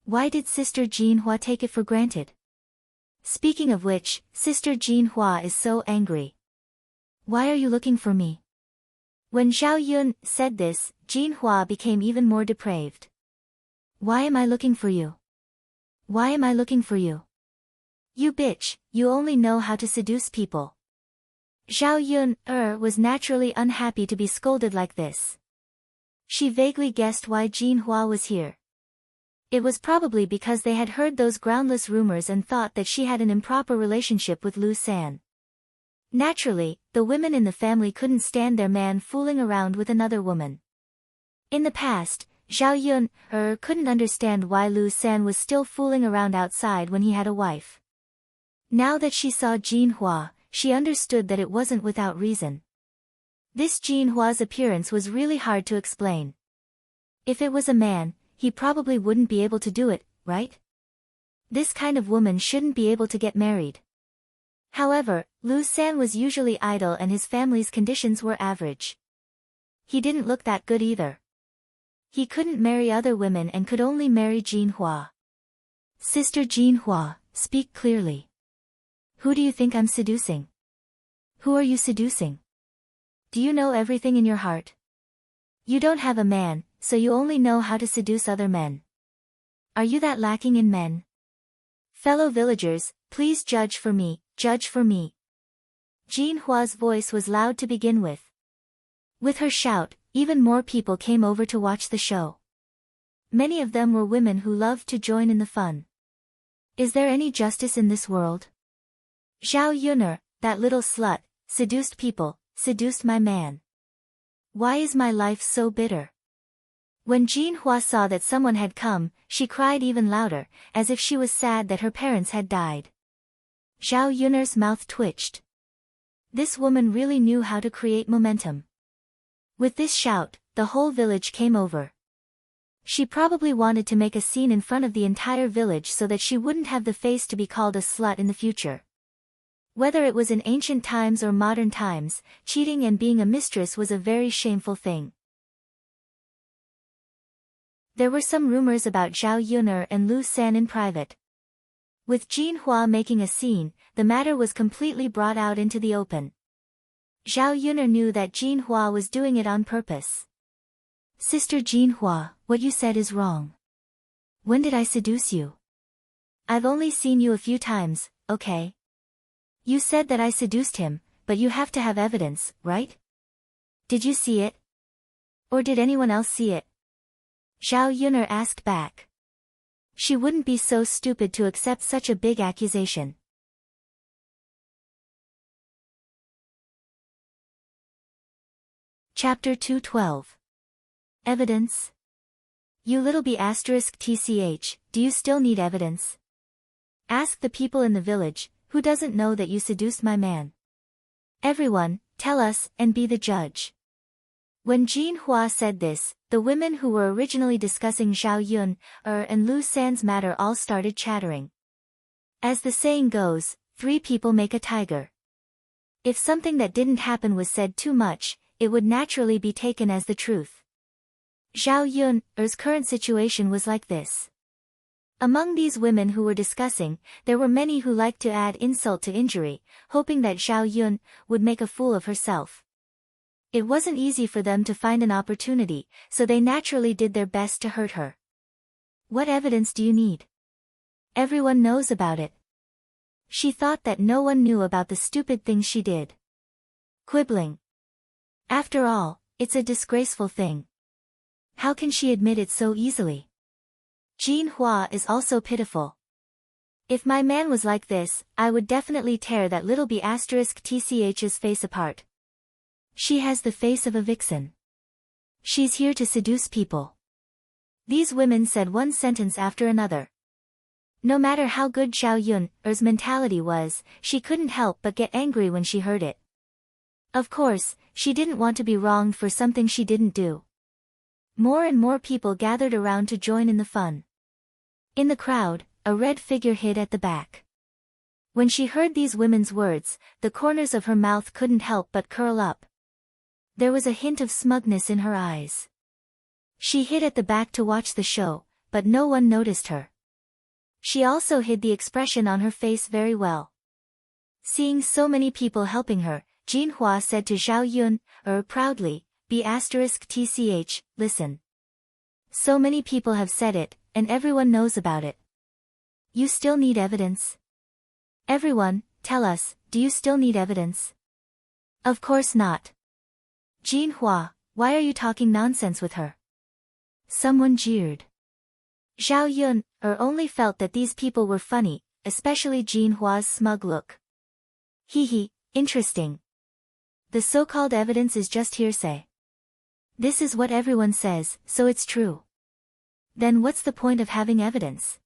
S1: Why did Sister Jinhua take it for granted? Speaking of which, Sister Jinhua is so angry. Why are you looking for me? When Zhao Yun said this, Jinhua became even more depraved. Why am I looking for you? Why am I looking for you? You bitch, you only know how to seduce people. Zhao Yun was naturally unhappy to be scolded like this. She vaguely guessed why Jinhua was here. It was probably because they had heard those groundless rumors and thought that she had an improper relationship with Lu San. Naturally, the women in the family couldn't stand their man fooling around with another woman. In the past, Zhao Yun couldn't understand why Lu San was still fooling around outside when he had a wife. Now that she saw Jinhua, she understood that it wasn't without reason. This Jinhua's appearance was really hard to explain. If it was a man, he probably wouldn't be able to do it, right? This kind of woman shouldn't be able to get married. However, Lu San was usually idle and his family's conditions were average. He didn't look that good either. He couldn't marry other women and could only marry Jinhua. Sister Jinhua, speak clearly. Who do you think I'm seducing? Who are you seducing? Do you know everything in your heart? You don't have a man, so you only know how to seduce other men. Are you that lacking in men? Fellow villagers, please judge for me, judge for me. Jinhua's voice was loud to begin with. With her shout, even more people came over to watch the show. Many of them were women who loved to join in the fun. Is there any justice in this world? Zhao Yun'er, that little slut, seduced people, seduced my man. Why is my life so bitter? When Jinhua saw that someone had come, she cried even louder, as if she was sad that her parents had died. Zhao Yun'er's mouth twitched. This woman really knew how to create momentum. With this shout, the whole village came over. She probably wanted to make a scene in front of the entire village so that she wouldn't have the face to be called a slut in the future. Whether it was in ancient times or modern times, cheating and being a mistress was a very shameful thing. There were some rumors about Zhao Yun'er and Lu San in private. With Jinhua making a scene, the matter was completely brought out into the open. Zhao Yun'er knew that Jinhua was doing it on purpose. Sister Jinhua, what you said is wrong. When did I seduce you? I've only seen you a few times, okay? You said that I seduced him, but you have to have evidence, right? Did you see it? Or did anyone else see it? Zhao Yun'er asked back. She wouldn't be so stupid to accept such a big accusation. Chapter 212. Evidence? You little b****, do you still need evidence? Ask the people in the village, who doesn't know that you seduced my man? Everyone, tell us, and be the judge. When Jinhua said this, the women who were originally discussing Zhao Yun'er and Lu San's matter all started chattering. As the saying goes, 3 people make a tiger. If something that didn't happen was said too much, it would naturally be taken as the truth. Zhao Yun'er's current situation was like this. Among these women who were discussing, there were many who liked to add insult to injury, hoping that Zhao Yun would make a fool of herself. It wasn't easy for them to find an opportunity, so they naturally did their best to hurt her. What evidence do you need? Everyone knows about it. She thought that no one knew about the stupid things she did. Quibbling. After all, it's a disgraceful thing. How can she admit it so easily? Jinhua is also pitiful. If my man was like this, I would definitely tear that little b****'s face apart. She has the face of a vixen. She's here to seduce people. These women said one sentence after another. No matter how good Zhao Yun'er's mentality was, she couldn't help but get angry when she heard it. Of course, she didn't want to be wronged for something she didn't do. More and more people gathered around to join in the fun. In the crowd, a red figure hid at the back. When she heard these women's words, the corners of her mouth couldn't help but curl up. There was a hint of smugness in her eyes. She hid at the back to watch the show, but no one noticed her. She also hid the expression on her face very well. Seeing so many people helping her, Jinhua said to Zhao Yun, proudly, B***tch, listen. So many people have said it, and everyone knows about it. You still need evidence? Everyone, tell us, do you still need evidence? Of course not. Jinhua, why are you talking nonsense with her? Someone jeered. Zhao Yun, only felt that these people were funny, especially Jinhua's smug look. Hee, interesting. The so-called evidence is just hearsay. This is what everyone says, so it's true. Then what's the point of having evidence?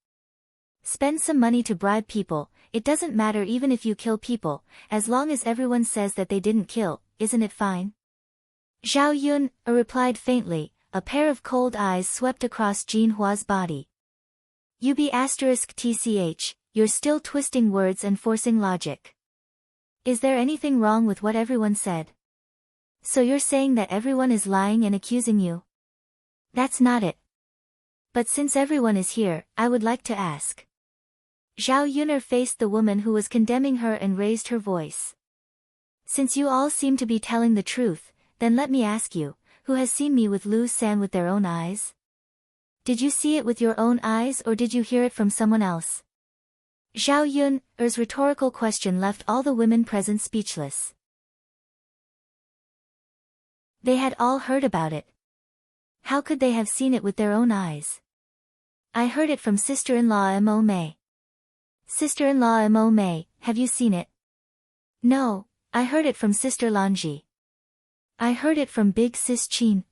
S1: Spend some money to bribe people, it doesn't matter even if you kill people, as long as everyone says that they didn't kill, isn't it fine? Zhao Yun, replied faintly, a pair of cold eyes swept across Jinhua's body. You B***tch, you're still twisting words and forcing logic. Is there anything wrong with what everyone said? So you're saying that everyone is lying and accusing you? That's not it. But since everyone is here, I would like to ask. Zhao Yun'er faced the woman who was condemning her and raised her voice. Since you all seem to be telling the truth, then let me ask you, who has seen me with Lu San with their own eyes? Did you see it with your own eyes or did you hear it from someone else? Zhao Yun'er's rhetorical question left all the women present speechless. They had all heard about it. How could they have seen it with their own eyes? I heard it from sister-in-law Mo Mei. Sister-in-law Mo Mei, have you seen it? No, I heard it from sister Lanji. I heard it from big sis Qin.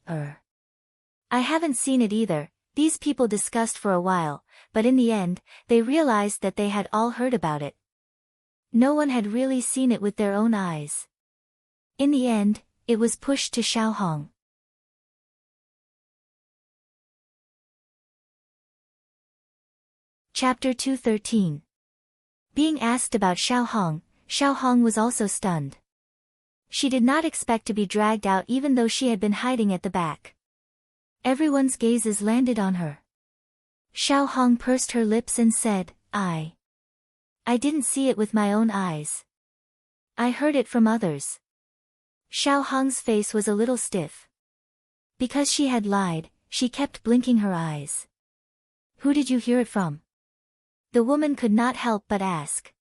S1: I haven't seen it either. These people discussed for a while, but in the end, they realized that they had all heard about it. No one had really seen it with their own eyes. In the end, it was pushed to Xiao Hong. Chapter 213. Being asked about Xiao Hong was also stunned. She did not expect to be dragged out even though she had been hiding at the back. Everyone's gazes landed on her. Xiao Hong pursed her lips and said, I didn't see it with my own eyes. I heard it from others. Xiao Hong's face was a little stiff. Because she had lied, she kept blinking her eyes. Who did you hear it from? The woman could not help but ask.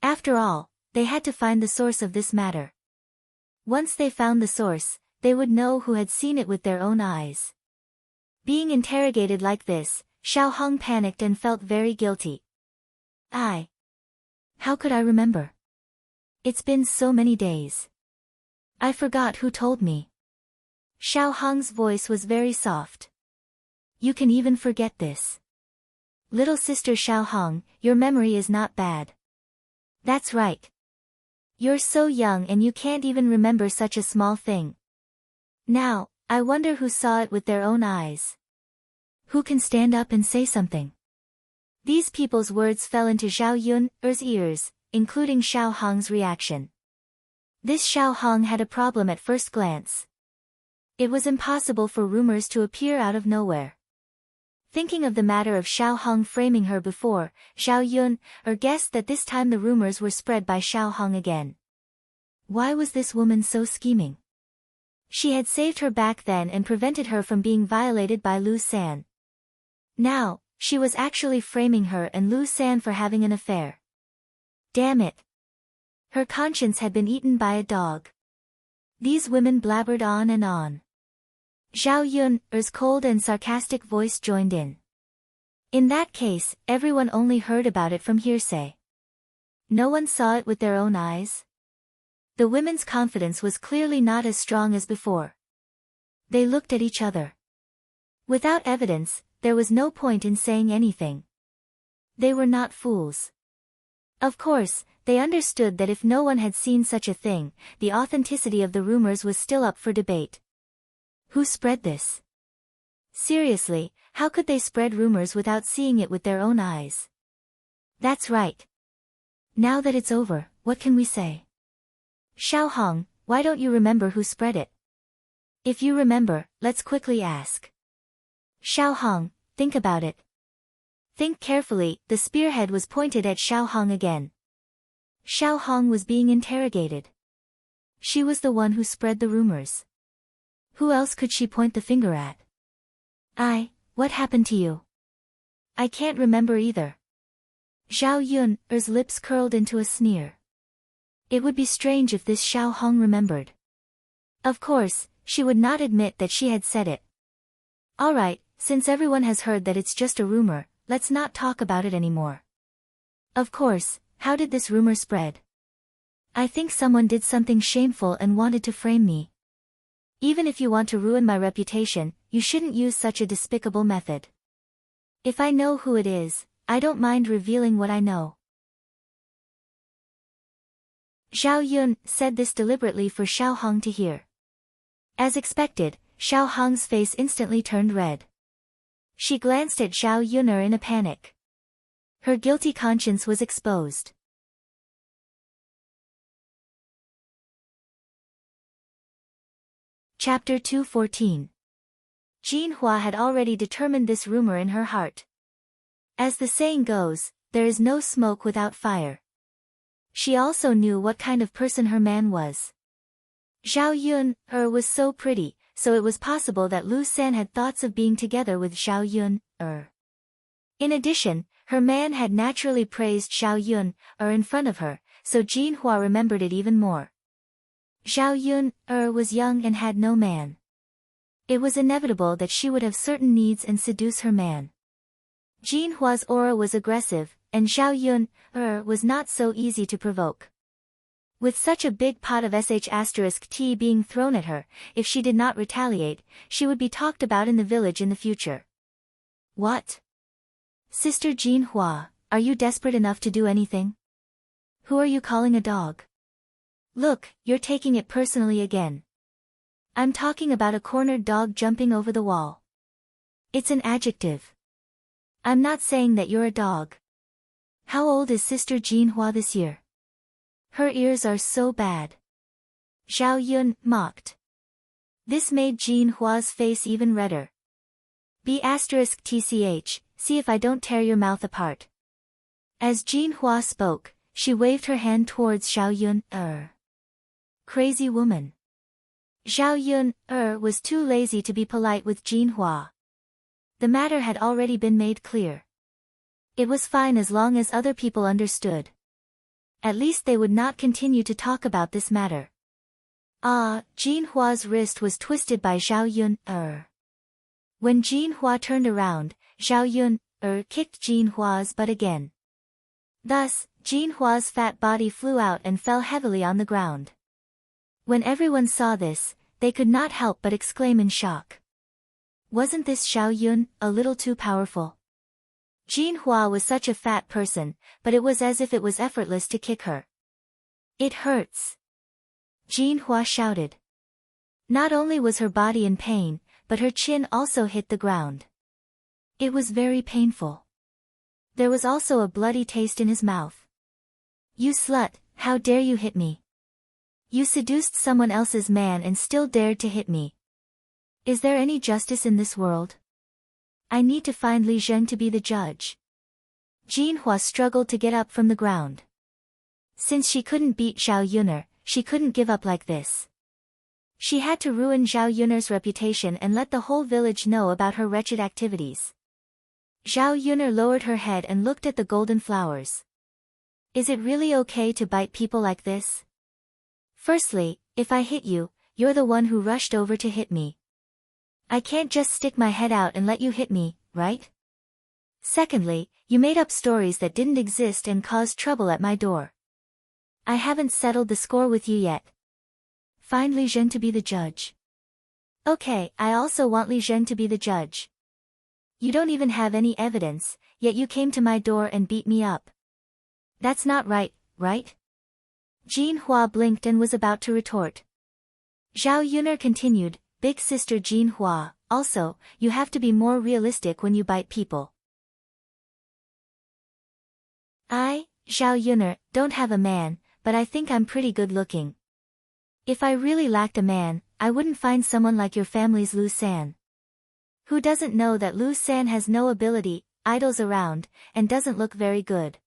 S1: After all, they had to find the source of this matter. Once they found the source, they would know who had seen it with their own eyes. Being interrogated like this, Xiao Hong panicked and felt very guilty. How could I remember? It's been so many days. I forgot who told me. Xiao Hong's voice was very soft. You can even forget this. Little sister Xiao Hong, your memory is not bad. That's right. You're so young and you can't even remember such a small thing. Now, I wonder who saw it with their own eyes. Who can stand up and say something? These people's words fell into Zhao Yun'er's ears, including Xiao Hong's reaction. This Xiao Hong had a problem at first glance. It was impossible for rumors to appear out of nowhere. Thinking of the matter of Xiao Hong framing her before, Zhao Yun'er guessed that this time the rumors were spread by Xiao Hong again. Why was this woman so scheming? She had saved her back then and prevented her from being violated by Lu San. Now, she was actually framing her and Lu San for having an affair. Damn it. Her conscience had been eaten by a dog. These women blabbered on and on. Zhao Yun'er's cold and sarcastic voice joined in. In that case, everyone only heard about it from hearsay. No one saw it with their own eyes? The women's confidence was clearly not as strong as before. They looked at each other. Without evidence, there was no point in saying anything. They were not fools. Of course, they understood that if no one had seen such a thing, the authenticity of the rumors was still up for debate. Who spread this? Seriously, how could they spread rumors without seeing it with their own eyes? That's right. Now that it's over, what can we say? Xiao Hong, why don't you remember who spread it? If you remember, let's quickly ask. Xiao Hong, think about it. Think carefully. The spearhead was pointed at Xiao Hong again. Xiao Hong was being interrogated. She was the one who spread the rumors. Who else could she point the finger at? What happened to you? I can't remember either. Zhao Yun's lips curled into a sneer. It would be strange if this Xiao Hong remembered. Of course, she would not admit that she had said it. Alright, since everyone has heard that it's just a rumor, let's not talk about it anymore. Of course, how did this rumor spread? I think someone did something shameful and wanted to frame me. Even if you want to ruin my reputation, you shouldn't use such a despicable method. If I know who it is, I don't mind revealing what I know. Zhao Yun said this deliberately for Xiao Hong to hear. As expected, Xiao Hong's face instantly turned red. She glanced at Zhao Yun in a panic. Her guilty conscience was exposed. Chapter 214. Jinhua had already determined this rumor in her heart. As the saying goes, there is no smoke without fire. She also knew what kind of person her man was. Zhao Yun was so pretty, so it was possible that Lu San had thoughts of being together with Zhao Yun. In addition, her man had naturally praised Zhao Yun in front of her, so Jinhua remembered it even more. Zhao Yun was young and had no man. It was inevitable that she would have certain needs and seduce her man. Jinhua's aura was aggressive, and Zhao Yun was not so easy to provoke. With such a big pot of sh*t being thrown at her, if she did not retaliate, she would be talked about in the village in the future. What? Sister Jinhua, are you desperate enough to do anything? Who are you calling a dog? Look, you're taking it personally again. I'm talking about a cornered dog jumping over the wall. It's an adjective. I'm not saying that you're a dog. How old is Sister Jinhua this year? Her ears are so bad. Zhao Yun mocked. This made Jinhua's face even redder. *tch, see if I don't tear your mouth apart. As Jinhua spoke, she waved her hand towards Zhao Yun. Crazy woman. Zhao Yun was too lazy to be polite with Jinhua. The matter had already been made clear. It was fine as long as other people understood. At least they would not continue to talk about this matter. Jinhua's wrist was twisted by Zhao Yun. When Jinhua turned around, Zhao Yun kicked Jinhua's butt again. Thus, Jinhua's fat body flew out and fell heavily on the ground. When everyone saw this, they could not help but exclaim in shock. Wasn't this Zhao Yun a little too powerful? Jinhua was such a fat person, but it was as if it was effortless to kick her. It hurts. Jinhua shouted. Not only was her body in pain, but her chin also hit the ground. It was very painful. There was also a bloody taste in his mouth. You slut, how dare you hit me? You seduced someone else's man and still dared to hit me. Is there any justice in this world? I need to find Li Zheng to be the judge. Jinhua struggled to get up from the ground. Since she couldn't beat Zhao Yun, she couldn't give up like this. She had to ruin Zhao Yun's reputation and let the whole village know about her wretched activities. Zhao Yun lowered her head and looked at the golden flowers. Is it really okay to bite people like this? Firstly, if I hit you, you're the one who rushed over to hit me. I can't just stick my head out and let you hit me, right? Secondly, you made up stories that didn't exist and caused trouble at my door. I haven't settled the score with you yet. Find Li Zheng to be the judge. Okay, I also want Li Zheng to be the judge. You don't even have any evidence, yet you came to my door and beat me up. That's not right, right? Jinhua blinked and was about to retort. Zhao Yun continued, Big Sister Jinhua, Also, you have to be more realistic when you bite people. I, Zhao Yuner, don't have a man, but I think I'm pretty good looking. If I really lacked a man, I wouldn't find someone like your family's Lu San. Who doesn't know that Lu San has no ability, idols around, and doesn't look very good?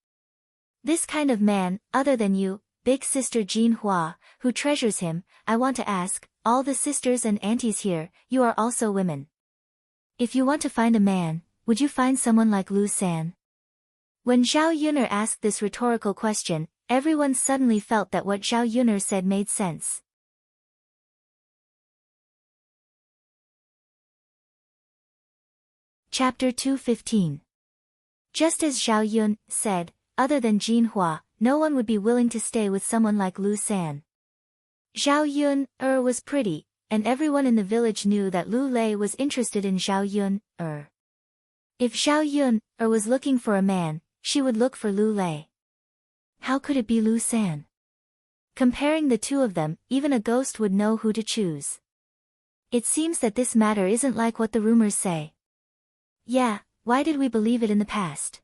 S1: This kind of man, other than you, big sister Jin Hua, who treasures him, I want to ask, all the sisters and aunties here, you are also women. If you want to find a man, would you find someone like Lu San? When Zhao Yuner asked this rhetorical question, everyone suddenly felt that what Zhao Yuner said made sense. Chapter 2:15. Just as Zhao Yun said, other than Jin Hua, no one would be willing to stay with someone like Lu San. Zhao Yun was pretty, and everyone in the village knew that Lu Lei was interested in Zhao Yun If Zhao Yun was looking for a man, she would look for Lu Lei. How could it be Lu San? Comparing the two of them, even a ghost would know who to choose. It seems that this matter isn't like what the rumors say. Yeah, why did we believe it in the past?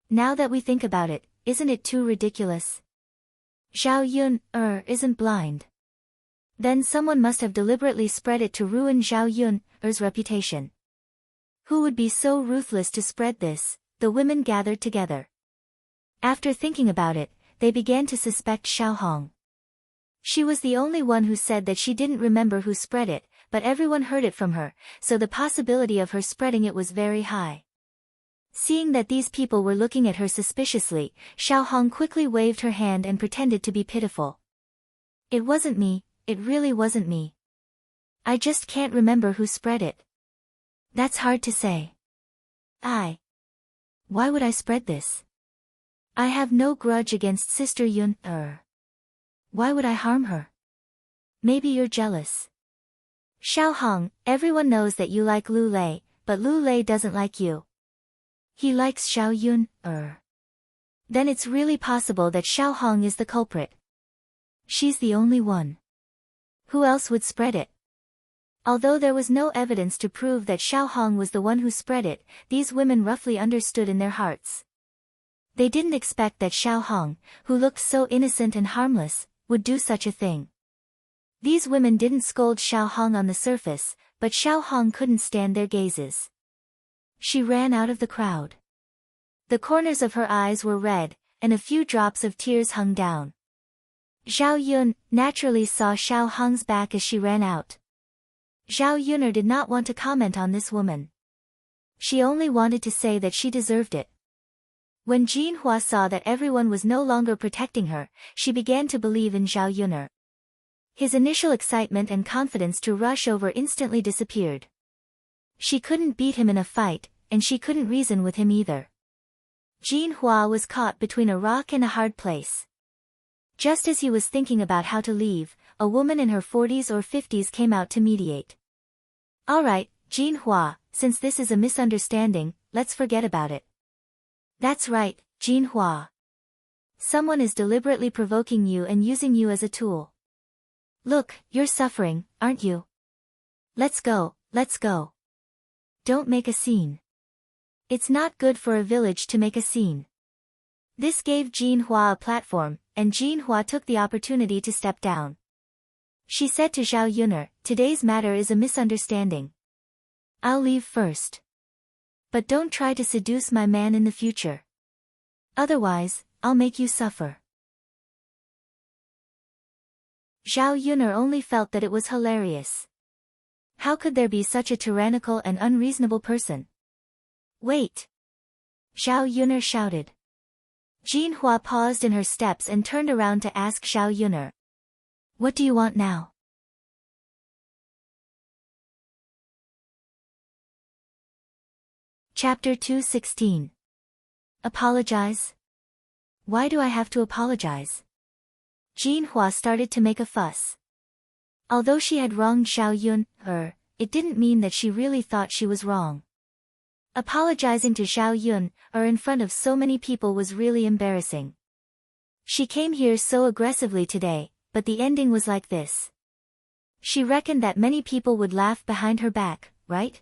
S1: Now that we think about it, isn't it too ridiculous? Zhao Yun isn't blind. Then someone must have deliberately spread it to ruin Zhao Yun's reputation. Who would be so ruthless to spread this? The women gathered together. After thinking about it, they began to suspect Xiao Hong. She was the only one who said that she didn't remember who spread it, but everyone heard it from her, so the possibility of her spreading it was very high. Seeing that these people were looking at her suspiciously, Xiao Hong quickly waved her hand and pretended to be pitiful. It wasn't me, it really wasn't me. I just can't remember who spread it. That's hard to say. Why would I spread this? I have no grudge against Sister Yun Why would I harm her? Maybe you're jealous. Xiao Hong, everyone knows that you like Lu Lei, but Lu Lei doesn't like you. He likes Xiao Yun Then it's really possible that Xiao Hong is the culprit. She's the only one. Who else would spread it? Although there was no evidence to prove that Xiao Hong was the one who spread it, these women roughly understood in their hearts. They didn't expect that Xiao Hong, who looked so innocent and harmless, would do such a thing. These women didn't scold Xiao Hong on the surface, but Xiao Hong couldn't stand their gazes. She ran out of the crowd. The corners of her eyes were red, and a few drops of tears hung down. Zhao Yun naturally saw Xiao Hong's back as she ran out. Zhao Yuner did not want to comment on this woman. She only wanted to say that she deserved it. When Jin Hua saw that everyone was no longer protecting her, she began to believe in Zhao Yuner. His initial excitement and confidence to rush over instantly disappeared. She couldn't beat him in a fight, and she couldn't reason with him either. Jin Hua was caught between a rock and a hard place. Just as he was thinking about how to leave, a woman in her 40s or 50s came out to mediate. Alright, Jin Hua, since this is a misunderstanding, let's forget about it. That's right, Jin Hua. Someone is deliberately provoking you and using you as a tool. Look, you're suffering, aren't you? Let's go, let's go. Don't make a scene. It's not good for a village to make a scene. This gave Jin Hua a platform, and Jin Hua took the opportunity to step down. She said to Zhao Yuner, today's matter is a misunderstanding. I'll leave first. But don't try to seduce my man in the future. Otherwise, I'll make you suffer. Zhao Yuner only felt that it was hilarious. How could there be such a tyrannical and unreasonable person? Wait! Zhao Yuner shouted. Jin Hua paused in her steps and turned around to ask Zhao Yuner. What do you want now? Chapter 2:16. Apologize? Why do I have to apologize? Jin Hua started to make a fuss. Although she had wronged Zhao Yun it didn't mean that she really thought she was wrong. Apologizing to Zhao Yun in front of so many people was really embarrassing. She came here so aggressively today, but the ending was like this. She reckoned that many people would laugh behind her back, right?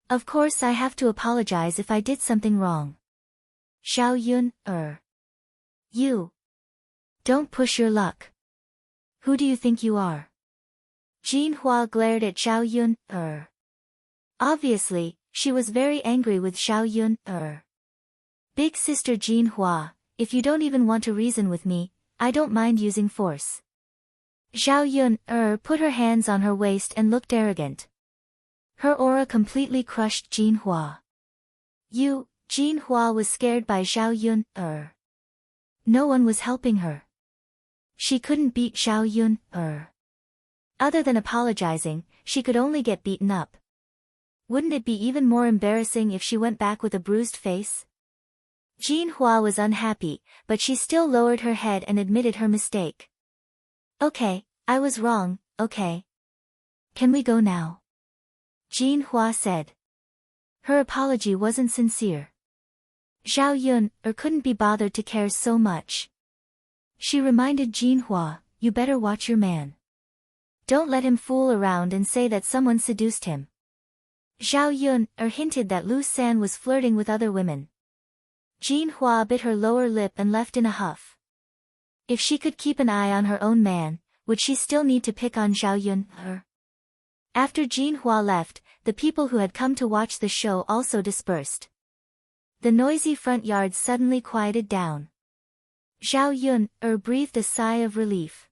S1: Of course I have to apologize if I did something wrong. Xiao Yun, You. Don't push your luck. Who do you think you are? Jinhua glared at Xiao Yun, Obviously, she was very angry with Xiao Yun, Big sister Jinhua, if you don't even want to reason with me, I don't mind using force. Xiao Yun, put her hands on her waist and looked arrogant. Her aura completely crushed Jinhua. Jinhua was scared by Xiao Yun, No one was helping her. She couldn't beat Xiao Yun, Other than apologizing, she could only get beaten up. Wouldn't it be even more embarrassing if she went back with a bruised face? Jinhua was unhappy, but she still lowered her head and admitted her mistake. Okay, I was wrong, okay. Can we go now? Jinhua said. Her apology wasn't sincere. Xiao Yun, couldn't be bothered to care so much. She reminded Jinhua, you better watch your man. Don't let him fool around and say that someone seduced him. Xiao Yun, hinted that Lu San was flirting with other women. Jinhua bit her lower lip and left in a huff. If she could keep an eye on her own man, would she still need to pick on Xiao Yun, After Jinhua left, the people who had come to watch the show also dispersed. The noisy front yard suddenly quieted down. Xiao Yun, breathed a sigh of relief.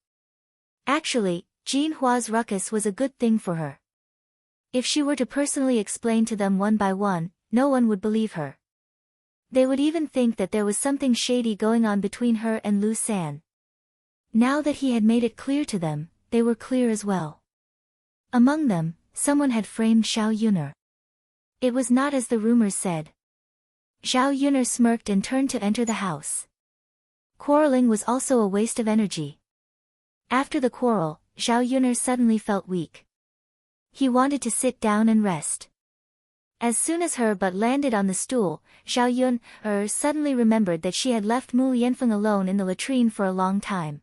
S1: Actually, Jinhua's ruckus was a good thing for her. If she were to personally explain to them one by one, no one would believe her. They would even think that there was something shady going on between her and Lu San. Now that he had made it clear to them, they were clear as well. Among them, someone had framed Xiao Yun'er. It was not as the rumors said. Xiao Yun'er smirked and turned to enter the house. Quarreling was also a waste of energy. After the quarrel, Xiao Yun'er suddenly felt weak. He wanted to sit down and rest. As soon as her butt landed on the stool, Xiao Yun, suddenly remembered that she had left Mu Yanfeng alone in the latrine for a long time.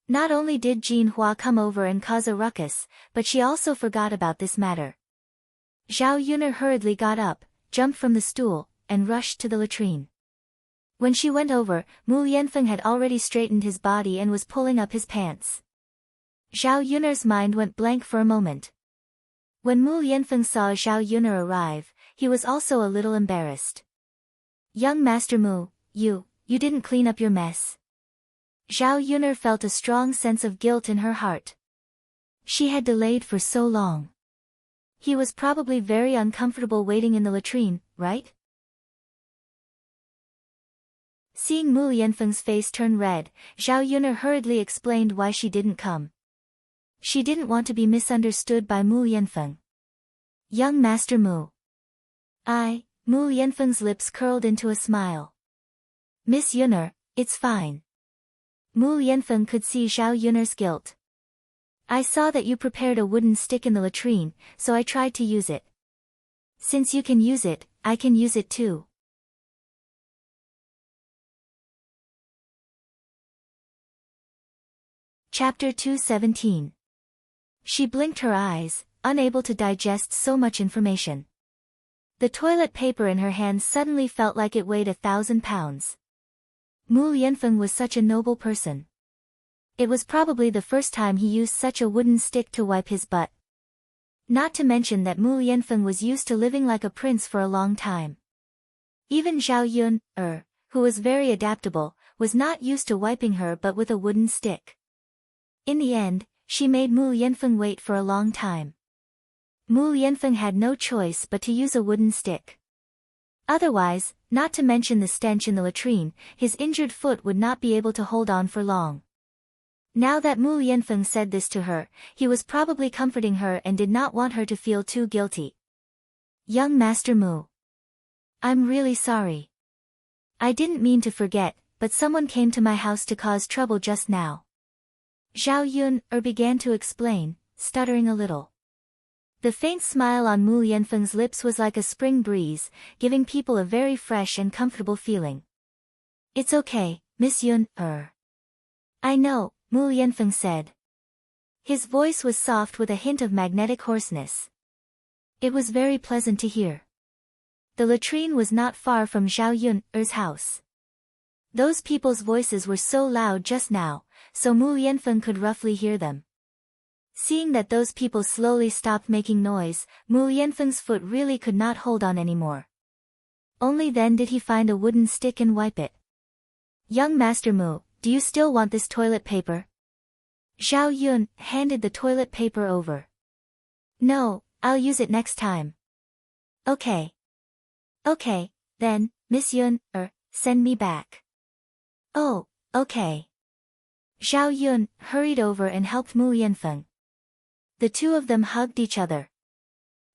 S1: Not only did Jinhua come over and cause a ruckus, but she also forgot about this matter. Xiao Yun'er hurriedly got up, jumped from the stool, and rushed to the latrine. When she went over, Mu Yanfeng had already straightened his body and was pulling up his pants. Xiao Yun'er's mind went blank for a moment. When Mu Yanfeng saw Xiao Yun'er arrive, he was also a little embarrassed. Young Master Mu, you didn't clean up your mess. Xiao Yun'er felt a strong sense of guilt in her heart. She had delayed for so long. He was probably very uncomfortable waiting in the latrine, right? Seeing Mu Yanfeng's face turn red, Xiao Yun'er hurriedly explained why she didn't come. She didn't want to be misunderstood by Mu Yanfeng. Young Master Mu. Mu Yanfeng's lips curled into a smile. Miss Yun'er, it's fine. Mu Yanfeng could see Xiao Yun'er's guilt. I saw that you prepared a wooden stick in the latrine, so I tried to use it. Since you can use it, I can use it too. Chapter 217. She blinked her eyes, unable to digest so much information. The toilet paper in her hand suddenly felt like it weighed 1,000 pounds. Mu Yanfeng was such a noble person. It was probably the first time he used such a wooden stick to wipe his butt. Not to mention that Mu Yanfeng was used to living like a prince for a long time. Even Xiao Yun, who was very adaptable, was not used to wiping her but with a wooden stick. In the end, she made Mu Yanfeng wait for a long time. Mu Yanfeng had no choice but to use a wooden stick. Otherwise, not to mention the stench in the latrine, his injured foot would not be able to hold on for long. Now that Mu Yanfeng said this to her, he was probably comforting her and did not want her to feel too guilty. Young Master Mu. I'm really sorry. I didn't mean to forget, but someone came to my house to cause trouble just now. Xiao Yun, began to explain, stuttering a little. The faint smile on Mu Yanfeng's lips was like a spring breeze, giving people a very fresh and comfortable feeling. It's okay, Miss Yun, I know, Mu Yanfeng said. His voice was soft with a hint of magnetic hoarseness. It was very pleasant to hear. The latrine was not far from Zhao Yun's house. Those people's voices were so loud just now, so Mu Yanfeng could roughly hear them. Seeing that those people slowly stopped making noise, Mu Yanfeng's foot really could not hold on anymore. Only then did he find a wooden stick and wipe it. Young Master Mu, do you still want this toilet paper? Zhao Yun handed the toilet paper over. No, I'll use it next time. Okay. Okay, then, Miss Yun, send me back. Oh, okay. Zhao Yun hurried over and helped Mu Yanfeng. The two of them hugged each other.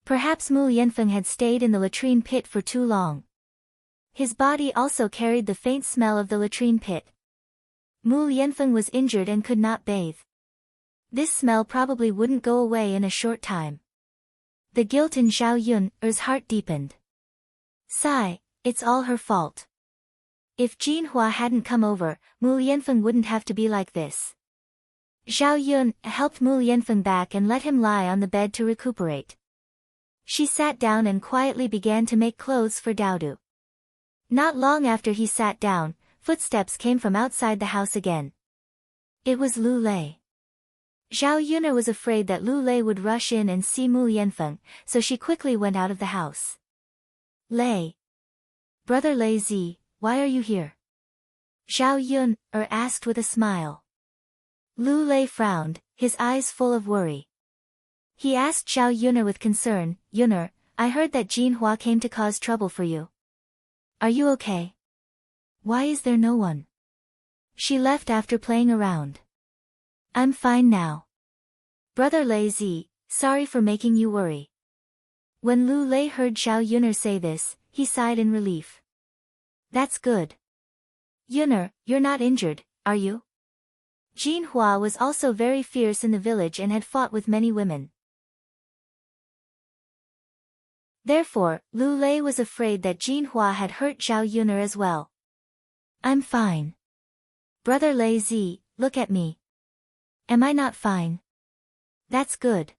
S1: Perhaps Mu Yanfeng had stayed in the latrine pit for too long. His body also carried the faint smell of the latrine pit. Mu Yanfeng was injured and could not bathe. This smell probably wouldn't go away in a short time. The guilt in Zhao Yun's heart deepened. Sigh, it's all her fault. If Jinhua hadn't come over, Mu Yanfeng wouldn't have to be like this. Zhao Yun helped Mu Yanfeng back and let him lie on the bed to recuperate. She sat down and quietly began to make clothes for Daodu. Not long after he sat down, footsteps came from outside the house again. It was Lu Lei. Zhao Yun was afraid that Lu Lei would rush in and see Mu Yanfeng, so she quickly went out of the house. Lei. Brother Lei Zi, why are you here? Zhao Yun asked with a smile. Lu Lei frowned, his eyes full of worry. He asked Zhao Yun with concern, Yun, I heard that Jinhua came to cause trouble for you. Are you okay? Why is there no one? She left after playing around. I'm fine now. Brother Lei Zi, sorry for making you worry. When Lu Lei heard Zhao Yun say this, he sighed in relief. That's good. Yun, you're not injured, are you? Jinhua was also very fierce in the village and had fought with many women. Therefore, Lu Lei was afraid that Jinhua had hurt Zhao Yun as well. I'm fine. Brother Lei Zi, look at me. Am I not fine? That's good.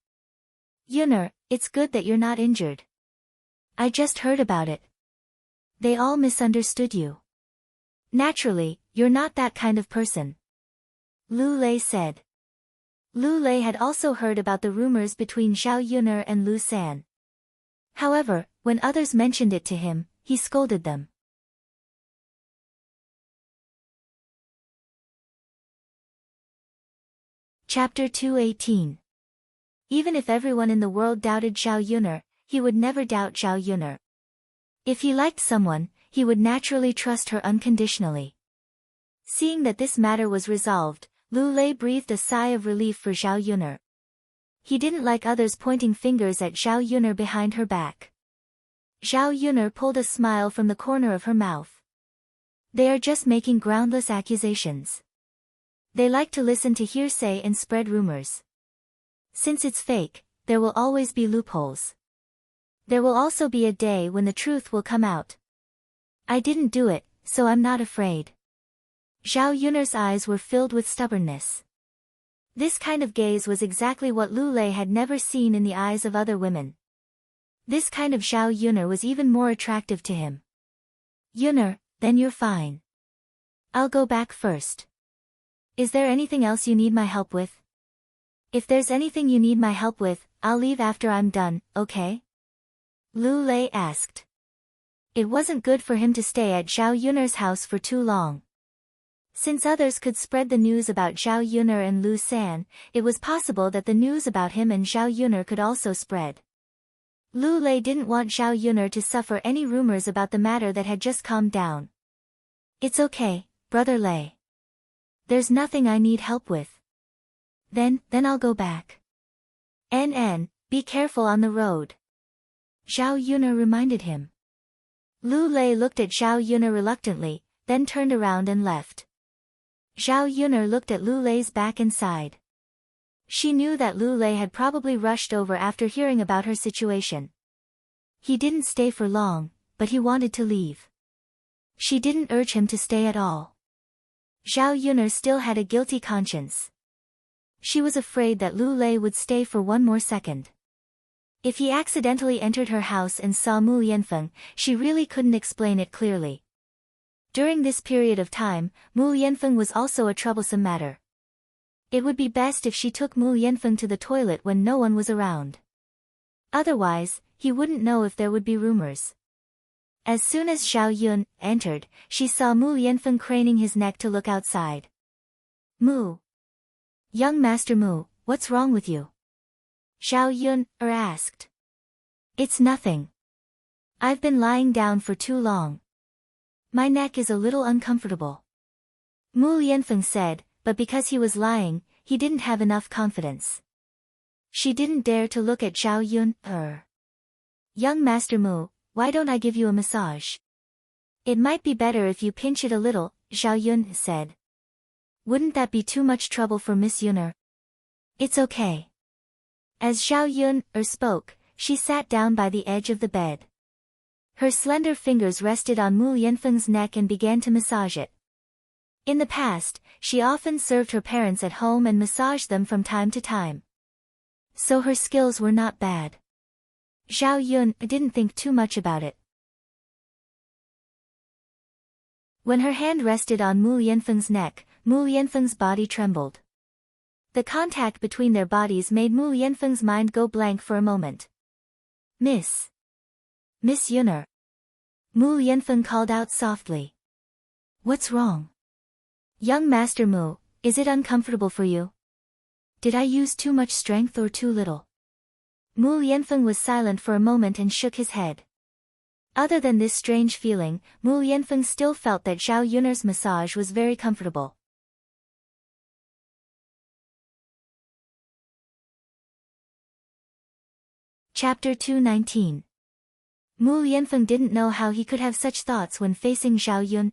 S1: Yun, it's good that you're not injured. I just heard about it. They all misunderstood you. Naturally, you're not that kind of person. Lu Lei said. Lu Lei had also heard about the rumors between Zhao Yun and Lu San. However, when others mentioned it to him, he scolded them. Chapter 218. Even if everyone in the world doubted Zhao Yun, he would never doubt Zhao Yun. If he liked someone, he would naturally trust her unconditionally. Seeing that this matter was resolved, Lu Lei breathed a sigh of relief for Zhao Yun. He didn't like others pointing fingers at Zhao Yun behind her back. Zhao Yun pulled a smile from the corner of her mouth. They are just making groundless accusations. They like to listen to hearsay and spread rumors. Since it's fake, there will always be loopholes. There will also be a day when the truth will come out. I didn't do it, so I'm not afraid. Zhao Yun's eyes were filled with stubbornness. This kind of gaze was exactly what Lu Lei had never seen in the eyes of other women. This kind of Zhao Yun was even more attractive to him. Yun, then you're fine. I'll go back first. Is there anything else you need my help with? If there's anything you need my help with, I'll leave after I'm done, okay? Lu Lei asked. It wasn't good for him to stay at Zhao Yun's house for too long. Since others could spread the news about Zhao Yun and Lu San, it was possible that the news about him and Zhao Yun could also spread. Lu Lei didn't want Zhao Yun to suffer any rumors about the matter that had just calmed down. It's okay, Brother Lei. There's nothing I need help with. Then I'll go back. Be careful on the road. Zhao Yun reminded him. Lu Lei looked at Zhao Yun reluctantly, then turned around and left. Zhao Yun looked at Lu Lei's back and sighed. She knew that Lu Lei had probably rushed over after hearing about her situation. He didn't stay for long, but he wanted to leave. She didn't urge him to stay at all. Zhao Yun still had a guilty conscience. She was afraid that Lu Lei would stay for one more second. If he accidentally entered her house and saw Mu Yanfeng, she really couldn't explain it clearly. During this period of time, Mu Yanfeng was also a troublesome matter. It would be best if she took Mu Yanfeng to the toilet when no one was around. Otherwise, he wouldn't know if there would be rumors. As soon as Xiao Yun entered, she saw Mu Yanfeng craning his neck to look outside. Mu. Young Master Mu, what's wrong with you? Xiao Yun asked. It's nothing. I've been lying down for too long. My neck is a little uncomfortable. Mu Yanfeng said, but because he was lying, he didn't have enough confidence. She didn't dare to look at Xiao Yun. Young Master Mu, why don't I give you a massage? It might be better if you pinch it a little, Xiao Yun said. Wouldn't that be too much trouble for Miss Yun? It's okay. As Xiao Yun spoke, she sat down by the edge of the bed. Her slender fingers rested on Mu Yanfeng's neck and began to massage it. In the past, she often served her parents at home and massaged them from time to time. So her skills were not bad. Xiao Yun didn't think too much about it. When her hand rested on Mu Yanfeng's neck, Mu Yanfeng's body trembled. The contact between their bodies made Mu Yanfeng's mind go blank for a moment. Miss Yun'er. Mu Yanfeng called out softly. What's wrong? Young Master Mu, is it uncomfortable for you? Did I use too much strength or too little? Mu Yanfeng was silent for a moment and shook his head. Other than this strange feeling, Mu Yanfeng still felt that Xiao Yun'er's massage was very comfortable. Chapter 219. Mu Yanfeng didn't know how he could have such thoughts when facing Xiao Yun.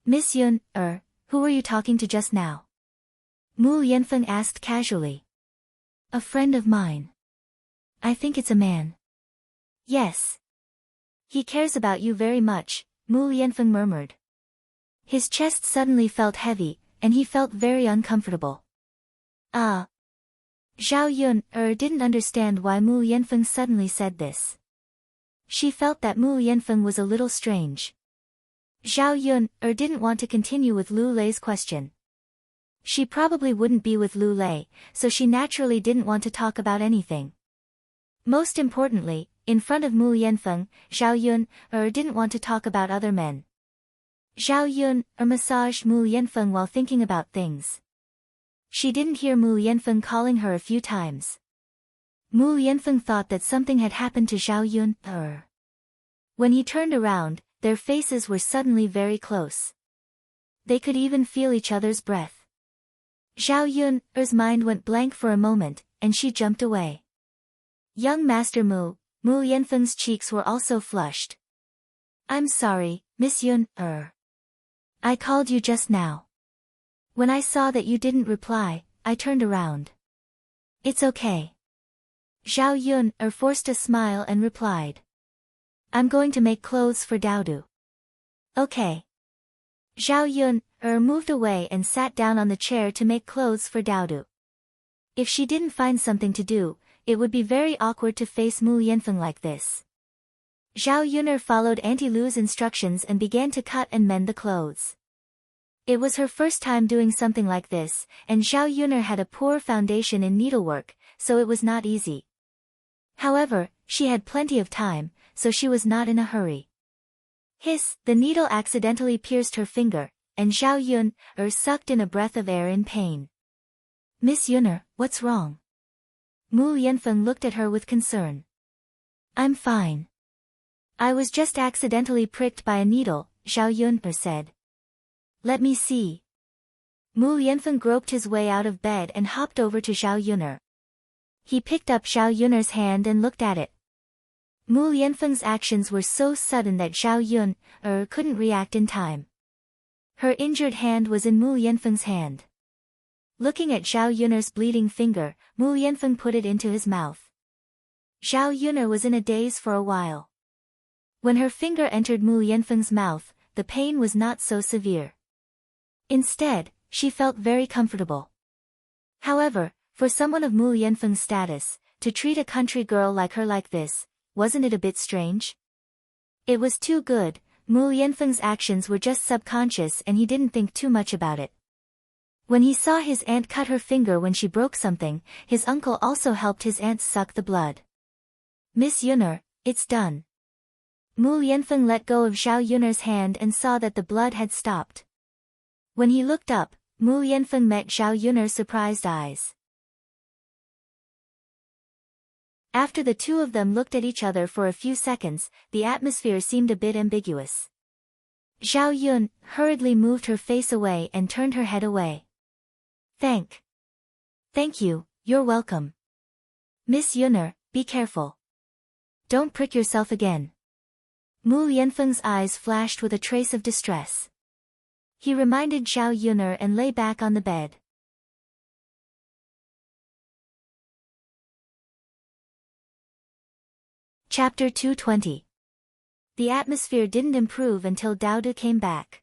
S1: Miss Yun, who were you talking to just now? Mu Yanfeng asked casually. A friend of mine. I think it's a man. Yes. He cares about you very much, Mu Yanfeng murmured. His chest suddenly felt heavy, and he felt very uncomfortable. Xiao Yun didn't understand why Mu Yanfeng suddenly said this. She felt that Mu Yanfeng was a little strange. Xiao Yun didn't want to continue with Lu Lei's question. She probably wouldn't be with Lu Lei, so she naturally didn't want to talk about anything. Most importantly, in front of Mu Yanfeng, Xiao Yun didn't want to talk about other men. Xiao Yun massaged Mu Yanfeng while thinking about things. She didn't hear Mu Yanfeng calling her a few times. Mu Yanfeng thought that something had happened to Xiao Yun. When he turned around, their faces were suddenly very close. They could even feel each other's breath. Xiao Yun's mind went blank for a moment, and she jumped away. Young Master Mu Yanfeng's cheeks were also flushed. I'm sorry, Miss Yun. I called you just now. When I saw that you didn't reply, I turned around. It's okay. Xiao Yun forced a smile and replied. I'm going to make clothes for Daodu. Okay. Xiao Yun moved away and sat down on the chair to make clothes for Daodu. If she didn't find something to do, it would be very awkward to face Mu Yanfeng like this. Xiao Yun'er followed Auntie Lu's instructions and began to cut and mend the clothes. It was her first time doing something like this, and Xiao Yun'er had a poor foundation in needlework, so it was not easy. However, she had plenty of time, so she was not in a hurry. Hiss! The needle accidentally pierced her finger, and Xiao Yun sucked in a breath of air in pain. Miss Yun'er, what's wrong? Mu Yanfeng looked at her with concern. I'm fine. I was just accidentally pricked by a needle, Xiao Yun said. Let me see. Mu Yanfeng groped his way out of bed and hopped over to Xiao Yun'er. He picked up Xiao Yun'er's hand and looked at it. Mu Yanfeng's actions were so sudden that Xiao Yun couldn't react in time. Her injured hand was in Mu Yanfeng's hand. Looking at Xiao Yun'er's bleeding finger, Mu Yanfeng put it into his mouth. Xiao Yun'er was in a daze for a while. When her finger entered Mu Yanfeng's mouth, the pain was not so severe. Instead, she felt very comfortable. However, for someone of Mu Yanfeng's status, to treat a country girl like her like this, wasn't it a bit strange? It was too good. Mu Yanfeng's actions were just subconscious and he didn't think too much about it. When he saw his aunt cut her finger when she broke something, his uncle also helped his aunt suck the blood. Miss Yuner, it's done. Mu Yanfeng let go of Zhao Yuner's hand and saw that the blood had stopped. When he looked up, Mu Yanfeng met Zhao Yuner's surprised eyes. After the two of them looked at each other for a few seconds, the atmosphere seemed a bit ambiguous. Zhao Yun hurriedly moved her face away and turned her head away. Thank you, you're welcome. Miss Yuner, be careful. Don't prick yourself again. Mu Yanfeng's eyes flashed with a trace of distress. He reminded Zhao Yuner and lay back on the bed. Chapter 220. The atmosphere didn't improve until Daodu came back.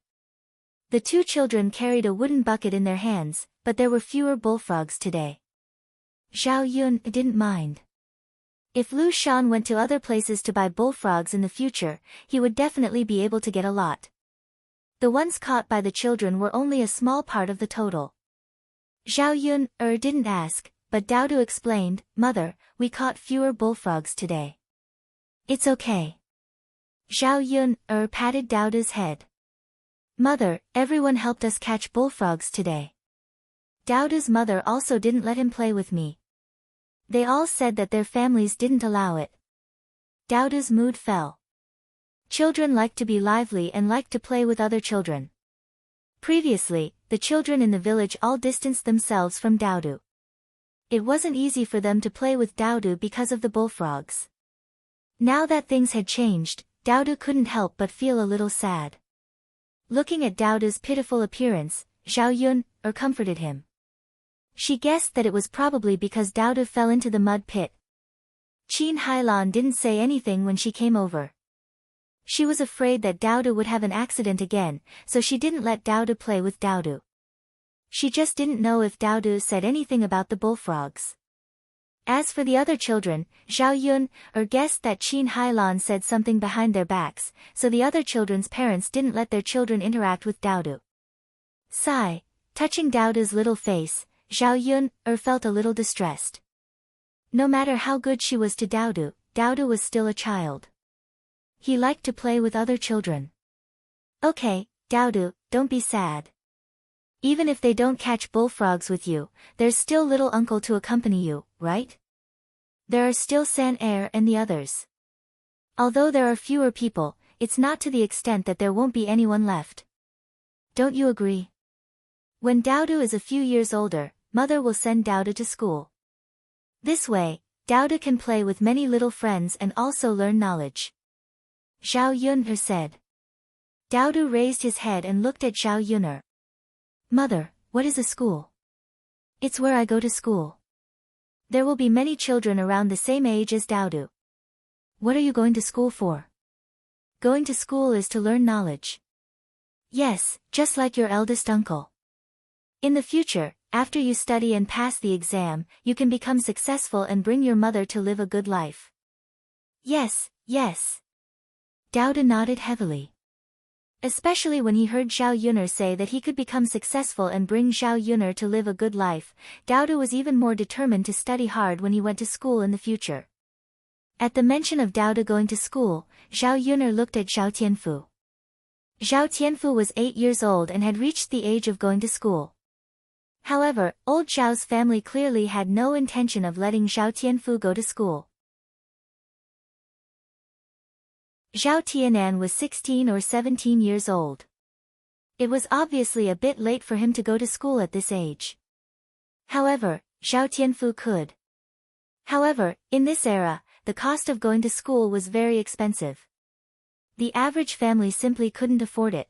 S1: The two children carried a wooden bucket in their hands, but there were fewer bullfrogs today. Zhao Yun didn't mind. If Lu Shan went to other places to buy bullfrogs in the future, he would definitely be able to get a lot. The ones caught by the children were only a small part of the total. Zhao Yun didn't ask, but Daodu explained, Mother, we caught fewer bullfrogs today. It's okay. Zhao Yun patted Daodu's head. Mother, everyone helped us catch bullfrogs today. Daodu's mother also didn't let him play with me. They all said that their families didn't allow it. Daodu's mood fell. Children like to be lively and like to play with other children. Previously, the children in the village all distanced themselves from Daodu. It wasn't easy for them to play with Daodu because of the bullfrogs. Now that things had changed, Daodu couldn't help but feel a little sad. Looking at Daodu's pitiful appearance, Zhao Yun comforted him. She guessed that it was probably because Daodu fell into the mud pit. Qin Hailan didn't say anything when she came over. She was afraid that Daodu would have an accident again, so she didn't let Daodu play with Daodu. She just didn't know if Daodu said anything about the bullfrogs. As for the other children, Zhao Yun guessed that Qin Hailan said something behind their backs, so the other children's parents didn't let their children interact with Daodu. Sigh, touching Daodu's little face, Zhao Yun felt a little distressed. No matter how good she was to Daodu, Daodu was still a child. He liked to play with other children. Okay, Daodu, don't be sad. Even if they don't catch bullfrogs with you, there's still little uncle to accompany you, right? There are still San Er and the others. Although there are fewer people, it's not to the extent that there won't be anyone left. Don't you agree? When Daodu is a few years older, Mother will send Daodu to school. This way, Daodu can play with many little friends and also learn knowledge. Zhao Yun said. Daodu raised his head and looked at Zhao Yuner. Mother, what is a school? It's where I go to school. There will be many children around the same age as Daodu. What are you going to school for? Going to school is to learn knowledge. Yes, just like your eldest uncle. In the future, after you study and pass the exam, you can become successful and bring your mother to live a good life. Yes. Daodu nodded heavily. Especially when he heard Zhao Yuner say that he could become successful and bring Zhao Yuner to live a good life, Daodu was even more determined to study hard when he went to school in the future. At the mention of Daodu going to school, Zhao Yuner looked at Zhao Tianfu. Zhao Tianfu was 8 years old and had reached the age of going to school. However, old Zhao's family clearly had no intention of letting Zhao Tianfu go to school. Zhao Tianan was 16 or 17 years old. It was obviously a bit late for him to go to school at this age. However, Zhao Tianfu could. However, in this era, the cost of going to school was very expensive. The average family simply couldn't afford it.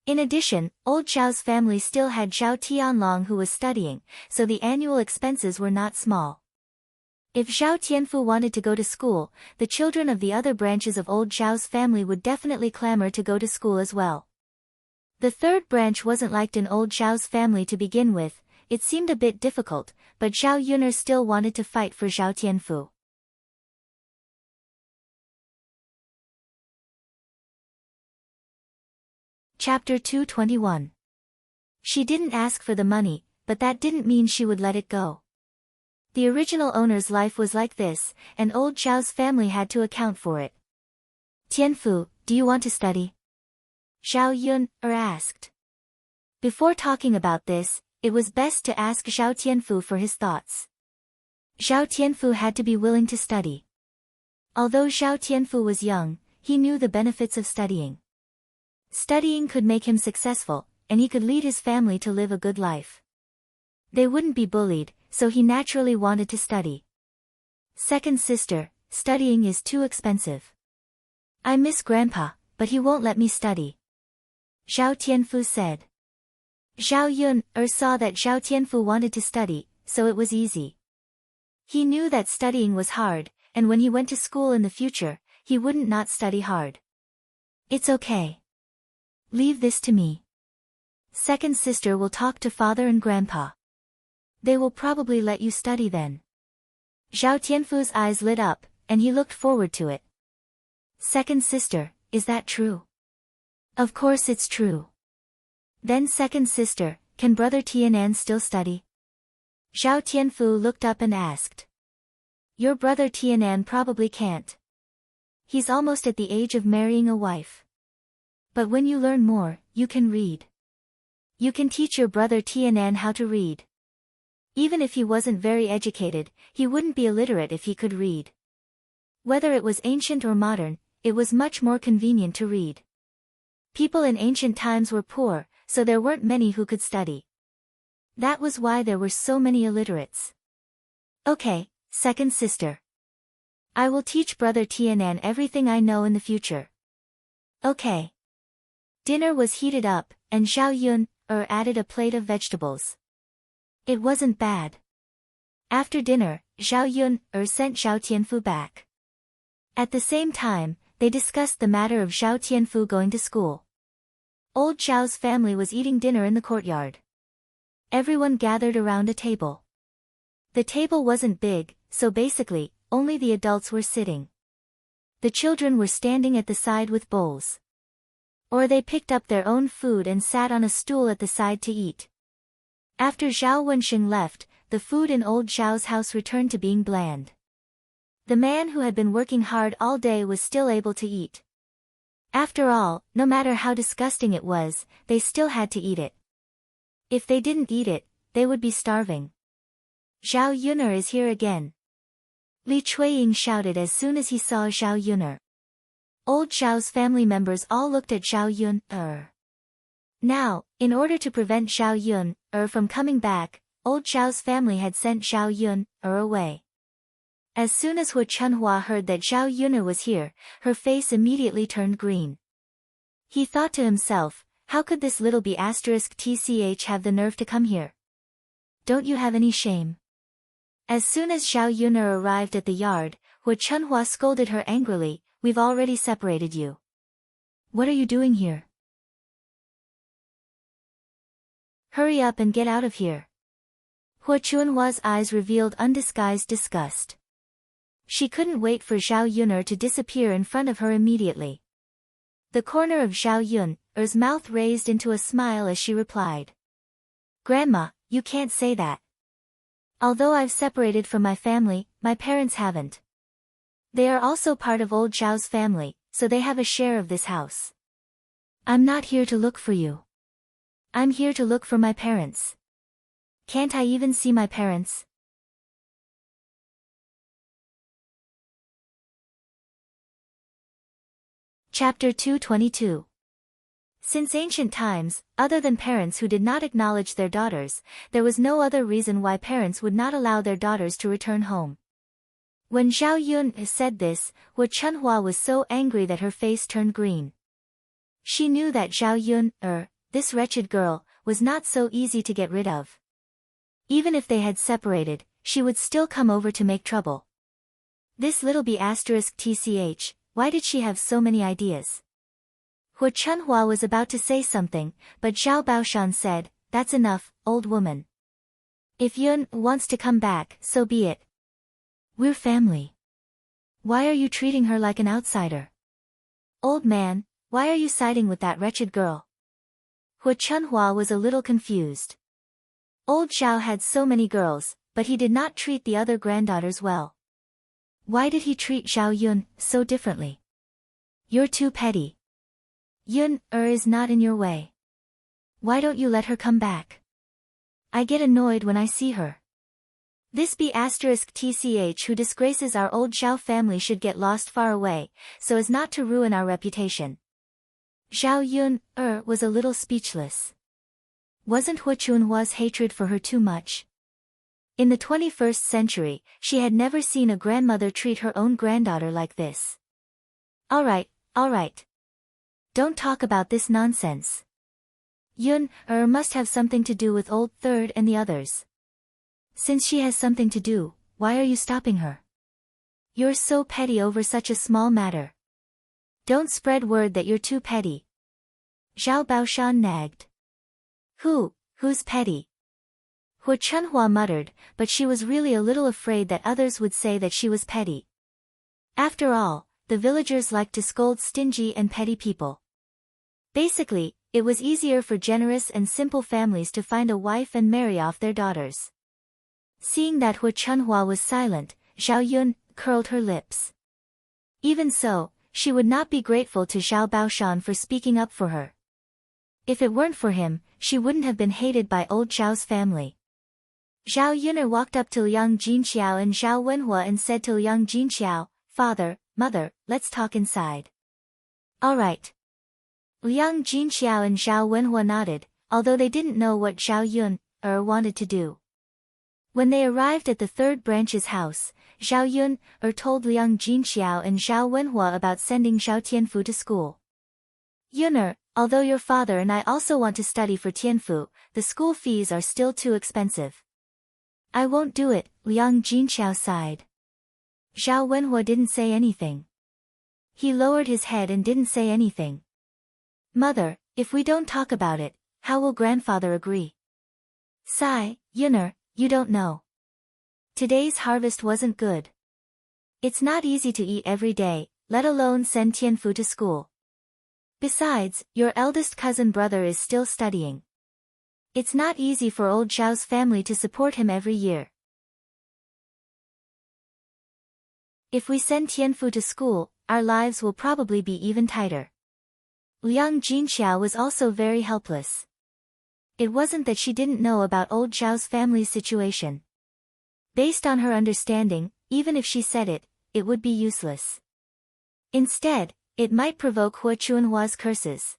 S1: In addition, old Zhao's family still had Zhao Tianlong who was studying, so the annual expenses were not small. If Zhao Tianfu wanted to go to school, the children of the other branches of old Zhao's family would definitely clamor to go to school as well. The third branch wasn't liked in old Zhao's family to begin with, It seemed a bit difficult, but Zhao Yun'er still wanted to fight for Zhao Tianfu. Chapter 221. She didn't ask for the money, but that didn't mean she would let it go. The original owner's life was like this, and old Zhao's family had to account for it. Tianfu, do you want to study? Zhao Yun'er asked. Before talking about this, it was best to ask Zhao Tianfu for his thoughts. Zhao Tianfu had to be willing to study. Although Zhao Tianfu was young, he knew the benefits of studying. Studying could make him successful, and he could lead his family to live a good life. They wouldn't be bullied, so he naturally wanted to study. Second sister, studying is too expensive. I miss Grandpa, but he won't let me study. Zhao Tianfu said. Zhao Yun'er saw that Zhao Tianfu wanted to study, so it was easy. He knew that studying was hard, and when he went to school in the future, he wouldn't not study hard. It's okay. Leave this to me. Second sister will talk to father and grandpa. They will probably let you study then. Zhao Tianfu's eyes lit up, and he looked forward to it. Second sister, is that true? Of course it's true. Then second sister, can brother Tianan still study? Zhao Tianfu looked up and asked. Your brother Tianan probably can't. He's almost at the age of marrying a wife. But when you learn more, you can read. You can teach your brother Tianan how to read. Even if he wasn't very educated, he wouldn't be illiterate if he could read. Whether it was ancient or modern, it was much more convenient to read. People in ancient times were poor, so there weren't many who could study. That was why there were so many illiterates. Okay, second sister. I will teach brother Tianan everything I know in the future. Okay. Dinner was heated up, and Zhao Yun'er added a plate of vegetables. It wasn't bad. After dinner, Zhao Yun'er sent Zhao Tianfu back. At the same time, they discussed the matter of Zhao Tianfu going to school. Old Zhao's family was eating dinner in the courtyard. Everyone gathered around a table. The table wasn't big, so basically, only the adults were sitting. The children were standing at the side with bowls. Or they picked up their own food and sat on a stool at the side to eat. After Zhao Wensheng left, the food in old Zhao's house returned to being bland. The man who had been working hard all day was still able to eat. After all, no matter how disgusting it was, they still had to eat it. If they didn't eat it, they would be starving. Zhao Yun'er is here again. Li Chuiying shouted as soon as he saw Zhao Yun'er. Old Zhao's family members all looked at Zhao Yun'er. Now, in order to prevent Zhao Yun'er from coming back, old Zhao's family had sent Zhao Yun'er away. As soon as Hu Chunhua heard that Zhao Yun'er was here, her face immediately turned green. He thought to himself, how could this little B***tch have the nerve to come here? Don't you have any shame? As soon as Zhao Yun'er arrived at the yard, Hu Chunhua scolded her angrily, we've already separated you. What are you doing here? Hurry up and get out of here. Hu Chunhua's eyes revealed undisguised disgust. She couldn't wait for Zhao Yun'er to disappear in front of her immediately. The corner of Zhao Yun'er's mouth raised into a smile as she replied. Grandma, you can't say that. Although I've separated from my family, my parents haven't. They are also part of old Zhao's family, so they have a share of this house. I'm not here to look for you. I'm here to look for my parents. Can't I even see my parents? Chapter 222. Since ancient times, other than parents who did not acknowledge their daughters, there was no other reason why parents would not allow their daughters to return home. When Zhao Yun'er said this, Hu Chunhua was so angry that her face turned green. She knew that Zhao Yun'er, this wretched girl, was not so easy to get rid of. Even if they had separated, she would still come over to make trouble. This little B***tch, why did she have so many ideas? Hu Chunhua was about to say something, but Zhao Baoshan said, that's enough, old woman. If Yun wants to come back, so be it. We're family. Why are you treating her like an outsider? Old man, why are you siding with that wretched girl? Hu Chunhua was a little confused. Old Zhao had so many girls, but he did not treat the other granddaughters well. Why did he treat Zhao Yun so differently? You're too petty. Yun is not in your way. Why don't you let her come back? I get annoyed when I see her. This B*TCH who disgraces our old Zhao family should get lost far away, so as not to ruin our reputation. Zhao Yun was a little speechless. Wasn't Hu Chunhua's hatred for her too much? In the 21st century, she had never seen a grandmother treat her own granddaughter like this. All right. Don't talk about this nonsense. Yun must have something to do with old Third and the others. Since she has something to do, why are you stopping her? You're so petty over such a small matter. Don't spread word that you're too petty. Zhao Baoshan nagged. Who's petty? Hu Chunhua muttered, but she was really a little afraid that others would say that she was petty. After all, the villagers liked to scold stingy and petty people. Basically, it was easier for generous and simple families to find a wife and marry off their daughters. Seeing that Hu Chunhua was silent, Zhao Yun curled her lips. Even so, she would not be grateful to Zhao Baoshan for speaking up for her. If it weren't for him, she wouldn't have been hated by old Zhao's family. Zhao Yun walked up to Liang Jinxiao and Zhao Wenhua and said to Liang Jinxiao, "Father, Mother, let's talk inside." All right. Liang Jinxiao and Zhao Wenhua nodded, although they didn't know what Zhao Yun wanted to do. When they arrived at the third branch's house, Zhao Yun told Liang Jinxiao and Zhao Wenhua about sending Zhao Tianfu to school. Yun although your father and I also want to study for Tianfu, the school fees are still too expensive. I won't do it, Liang Jinxiao sighed. Zhao Wenhua didn't say anything. He lowered his head and didn't say anything. Mother, if we don't talk about it, how will grandfather agree? Sigh, Yun you don't know. Today's harvest wasn't good. It's not easy to eat every day, let alone send Tianfu to school. Besides, your eldest cousin brother is still studying. It's not easy for old Zhao's family to support him every year. If we send Tianfu to school, our lives will probably be even tighter. Liang Jinxiao was also very helpless. It wasn't that she didn't know about old Zhao's family's situation. Based on her understanding, even if she said it, it would be useless. Instead, it might provoke Hu Chunhua's curses.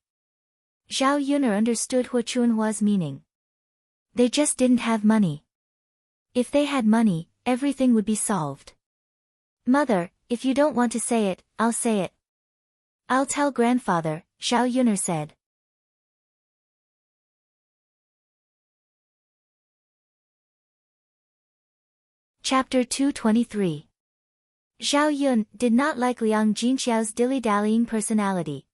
S1: Zhao Yun understood Hu Chunhua's meaning. They just didn't have money. If they had money, everything would be solved. Mother, if you don't want to say it, I'll say it. I'll tell grandfather, Zhao Yun said. Chapter 223. Zhao Yun did not like Liang Jinxiao's dilly-dallying personality.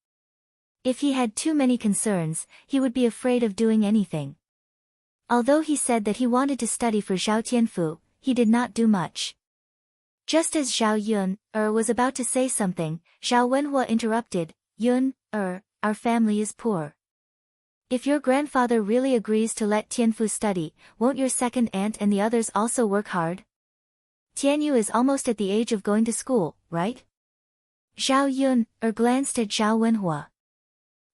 S1: If he had too many concerns, he would be afraid of doing anything. Although he said that he wanted to study for Zhao Tianfu, he did not do much. Just as Zhao Yun was about to say something, Zhao Wenhua interrupted, Yun our family is poor. If your grandfather really agrees to let Tianfu study, won't your second aunt and the others also work hard? Tianyu is almost at the age of going to school, right? Zhao Yun glanced at Zhao Wenhua.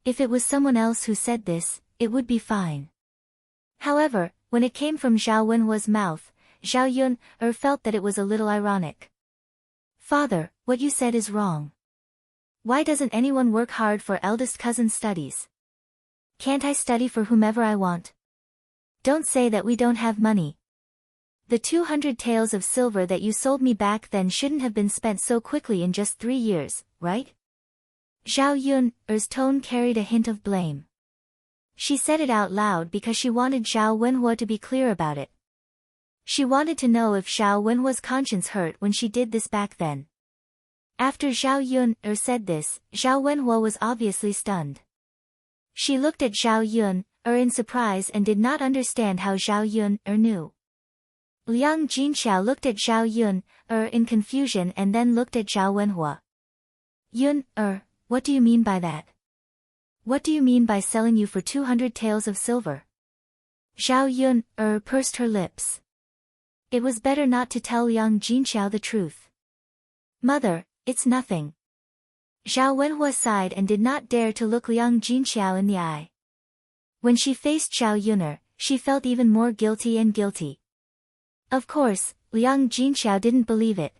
S1: If it was someone else who said this, it would be fine. However, when it came from Zhao Wenhua's mouth, Zhao Yun felt that it was a little ironic. Father, what you said is wrong. Why doesn't anyone work hard for eldest cousin's studies? Can't I study for whomever I want? Don't say that we don't have money. The 200 taels of silver that you sold me back then shouldn't have been spent so quickly in just 3 years, right? Zhao Yun's tone carried a hint of blame. She said it out loud because she wanted Zhao Wenhua to be clear about it. She wanted to know if Zhao Wenhua's conscience hurt when she did this back then. After Zhao Yun said this, Zhao Wenhua was obviously stunned. She looked at Zhao Yun in surprise and did not understand how Zhao Yun knew. Liang Jinxiao looked at Zhao Yun, in confusion and then looked at Zhao Wenhua. Yun, what do you mean by that? What do you mean by selling you for 200 taels of silver? Zhao Yun, pursed her lips. It was better not to tell Liang Jinxiao the truth. Mother, it's nothing. Zhao Wenhua sighed and did not dare to look Liang Jinxiao in the eye. When she faced Zhao Yuner, she felt even more guilty and guilty. Of course, Liang Jinxiao didn't believe it.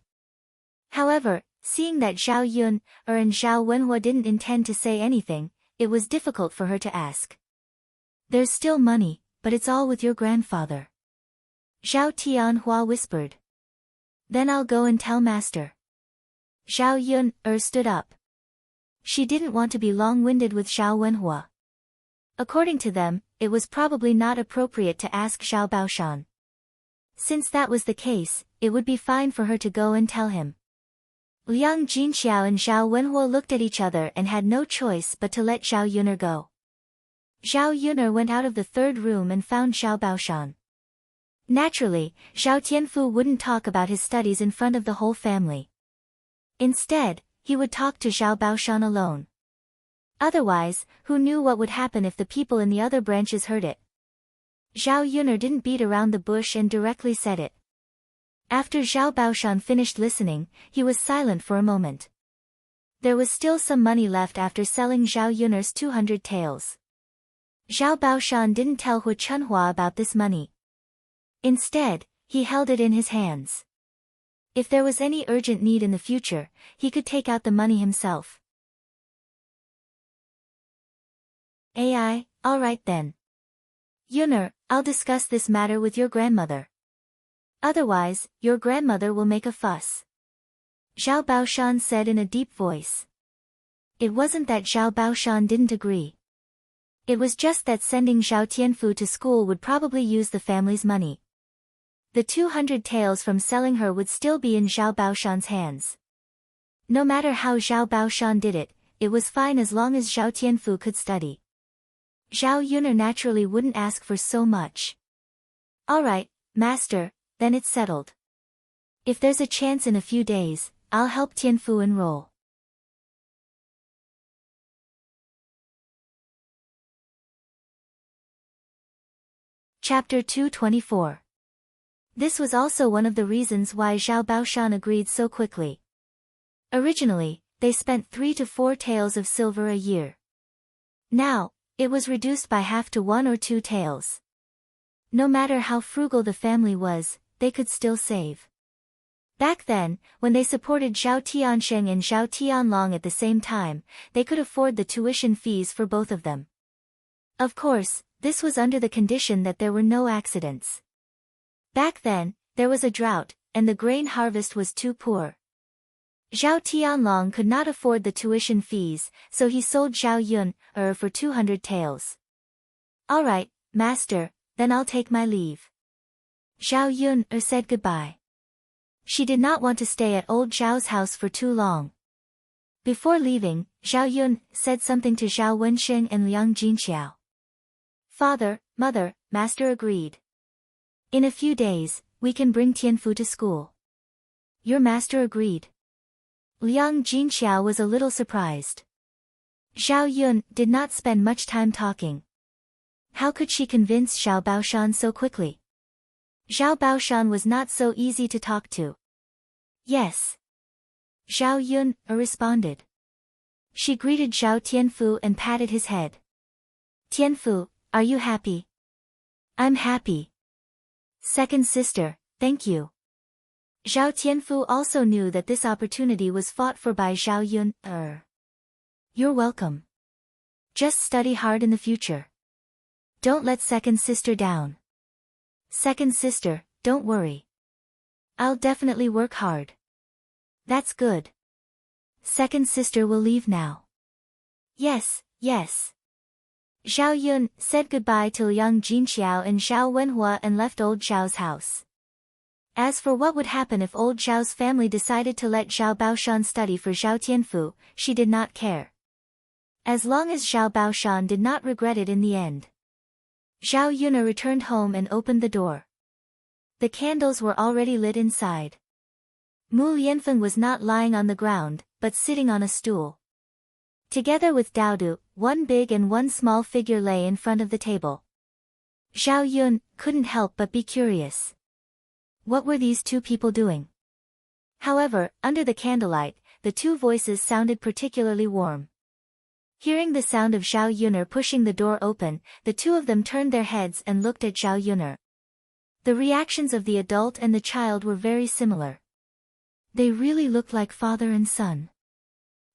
S1: However, seeing that Zhao Yun, and Zhao Wenhua didn't intend to say anything, it was difficult for her to ask. There's still money, but it's all with your grandfather. Zhao Tianhua whispered. Then I'll go and tell master. Zhao Yun, stood up. She didn't want to be long-winded with Zhao Wenhua. According to them, it was probably not appropriate to ask Zhao Baoshan. Since that was the case, it would be fine for her to go and tell him. Liang Jinxiao and Zhao Wenhua looked at each other and had no choice but to let Zhao Yuner go. Zhao Yuner went out of the third room and found Zhao Baoshan. Naturally, Zhao Tianfu wouldn't talk about his studies in front of the whole family. Instead, he would talk to Zhao Baoshan alone. Otherwise, who knew what would happen if the people in the other branches heard it? Zhao Yuner didn't beat around the bush and directly said it. After Zhao Baoshan finished listening, he was silent for a moment. There was still some money left after selling Zhao Yuner's 200 taels. Zhao Baoshan didn't tell Hu Chunhua about this money. Instead, he held it in his hands. If there was any urgent need in the future, he could take out the money himself. AI, alright then. Yuner, I'll discuss this matter with your grandmother. Otherwise, your grandmother will make a fuss. Zhao Baoshan said in a deep voice. It wasn't that Zhao Baoshan didn't agree. It was just that sending Zhao Tianfu to school would probably use the family's money. The 200 taels from selling her would still be in Zhao Baoshan's hands. No matter how Zhao Baoshan did it, it was fine as long as Zhao Tianfu could study. Zhao Yuner naturally wouldn't ask for so much. Alright, master, then it's settled. If there's a chance in a few days, I'll help Tianfu enroll. Chapter 224. This was also one of the reasons why Zhao Baoshan agreed so quickly. Originally, they spent 3 to 4 taels of silver a year. Now, it was reduced by half to 1 or 2 taels. No matter how frugal the family was, they could still save. Back then, when they supported Zhao Tiansheng and Zhao Tianlong at the same time, they could afford the tuition fees for both of them. Of course, this was under the condition that there were no accidents. Back then, there was a drought, and the grain harvest was too poor. Zhao Tianlong could not afford the tuition fees, so he sold Zhao Yun, for 200 taels. Alright, master, then I'll take my leave. Zhao Yun, said goodbye. She did not want to stay at old Zhao's house for too long. Before leaving, Zhao Yun said something to Zhao Wenxing and Liang Jinxiao. Father, mother, master agreed. In a few days, we can bring Tianfu to school. Your master agreed. Liang Jinxiao was a little surprised. Zhao Yun did not spend much time talking. How could she convince Zhao Baoshan so quickly? Zhao Baoshan was not so easy to talk to. Yes. Zhao Yun responded. She greeted Zhao Tianfu and patted his head. Tianfu, are you happy? I'm happy. Second sister, thank you. Zhao Tianfu also knew that this opportunity was fought for by Zhao Yun. You're welcome. Just study hard in the future. Don't let second sister down. Second sister, don't worry. I'll definitely work hard. That's good. Second sister will leave now. Yes, yes. Zhao Yun said goodbye to Liang Jinxiao and Zhao Wenhua and left old Zhao's house. As for what would happen if old Zhao's family decided to let Zhao Baoshan study for Zhao Tianfu, she did not care. As long as Zhao Baoshan did not regret it in the end. Zhao Yun returned home and opened the door. The candles were already lit inside. Mu Yanfeng was not lying on the ground, but sitting on a stool. Together with Daodu, one big and one small figure lay in front of the table. Zhao Yun couldn't help but be curious. What were these two people doing? However, under the candlelight, the two voices sounded particularly warm. Hearing the sound of Zhao Yun'er pushing the door open, the two of them turned their heads and looked at Zhao Yun'er. The reactions of the adult and the child were very similar. They really looked like father and son.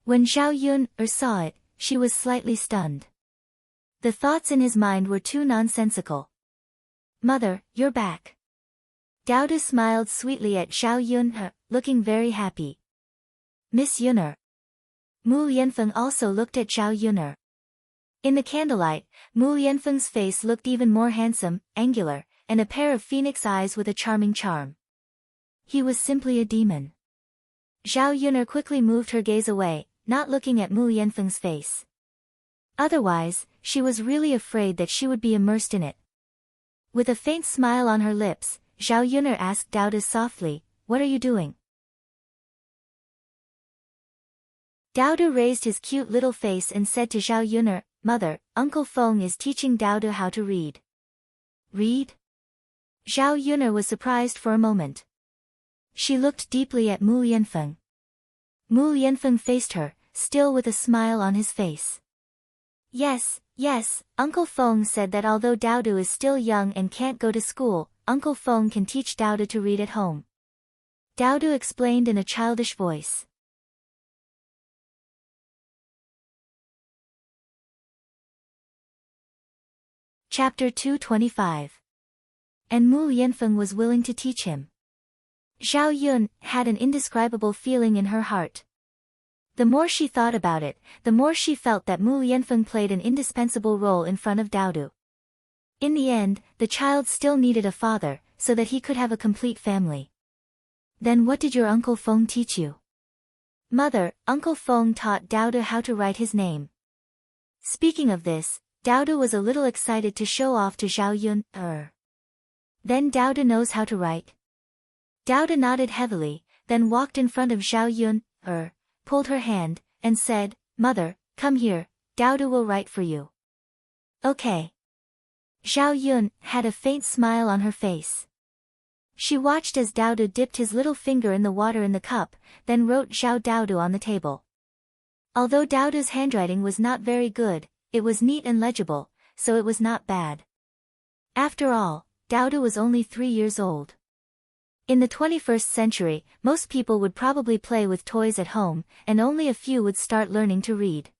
S1: When Zhao Yun'er saw it, she was slightly stunned. The thoughts in his mind were too nonsensical. Mother, you're back. Daodu smiled sweetly at Zhao Yun'er, looking very happy. Miss Yun'er. Mu Yanfeng also looked at Zhao Yun'er. In the candlelight, Mu Yanfeng's face looked even more handsome, angular, and a pair of phoenix eyes with a charming charm. He was simply a demon. Zhao Yun'er quickly moved her gaze away, not looking at Mu Yanfeng's face. Otherwise, she was really afraid that she would be immersed in it. With a faint smile on her lips, Zhao Yun'er asked Daodu softly, "What are you doing?" Daodu raised his cute little face and said to Zhao Yun'er, "Mother, Uncle Feng is teaching Daodu how to read." Read? Zhao Yun'er was surprised for a moment. She looked deeply at Mu Yanfeng. Mu Yanfeng faced her, still with a smile on his face. Yes, Uncle Feng said that although Daodu is still young and can't go to school, Uncle Feng can teach Daodu to read at home. Daodu explained in a childish voice. Chapter 225. And Mu Yanfeng was willing to teach him. Zhao Yun had an indescribable feeling in her heart. The more she thought about it, the more she felt that Mu Yanfeng played an indispensable role in front of Daodu. In the end, the child still needed a father, so that he could have a complete family. Then what did your Uncle Feng teach you? Mother, Uncle Feng taught Daodu how to write his name. Speaking of this, Daodu was a little excited to show off to Zhao Yun'er. Then Daodu knows how to write? Daodu nodded heavily, then walked in front of Zhao Yun'er, pulled her hand, and said, "Mother, come here, Daodu will write for you." Okay. Zhao Yun had a faint smile on her face. She watched as Daodu dipped his little finger in the water in the cup, then wrote Zhao Daodu on the table. Although Daodu's handwriting was not very good, it was neat and legible, so it was not bad. After all, Daodu was only 3 years old. In the 21st century, most people would probably play with toys at home, and only a few would start learning to read.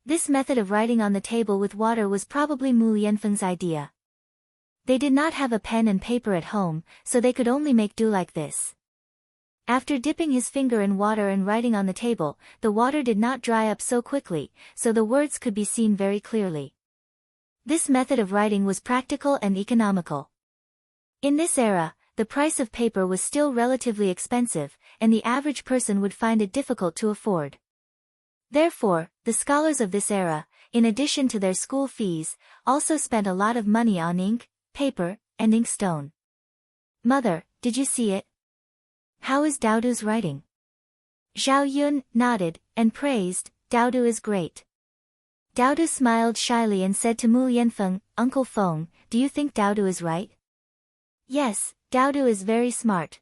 S1: This method of writing on the table with water was probably Mu Yanfeng's idea. They did not have a pen and paper at home, so they could only make do like this. After dipping his finger in water and writing on the table, the water did not dry up so quickly, so the words could be seen very clearly. This method of writing was practical and economical. In this era, the price of paper was still relatively expensive, and the average person would find it difficult to afford. Therefore, the scholars of this era, in addition to their school fees, also spent a lot of money on ink, paper, and inkstone. Mother, did you see it? How is Daodu's writing? Zhao Yun nodded, and praised, "Daodu is great." Daodu smiled shyly and said to Mu Yanfeng, "Uncle Feng, do you think Daodu is right?" "Yes, Daodu is very smart."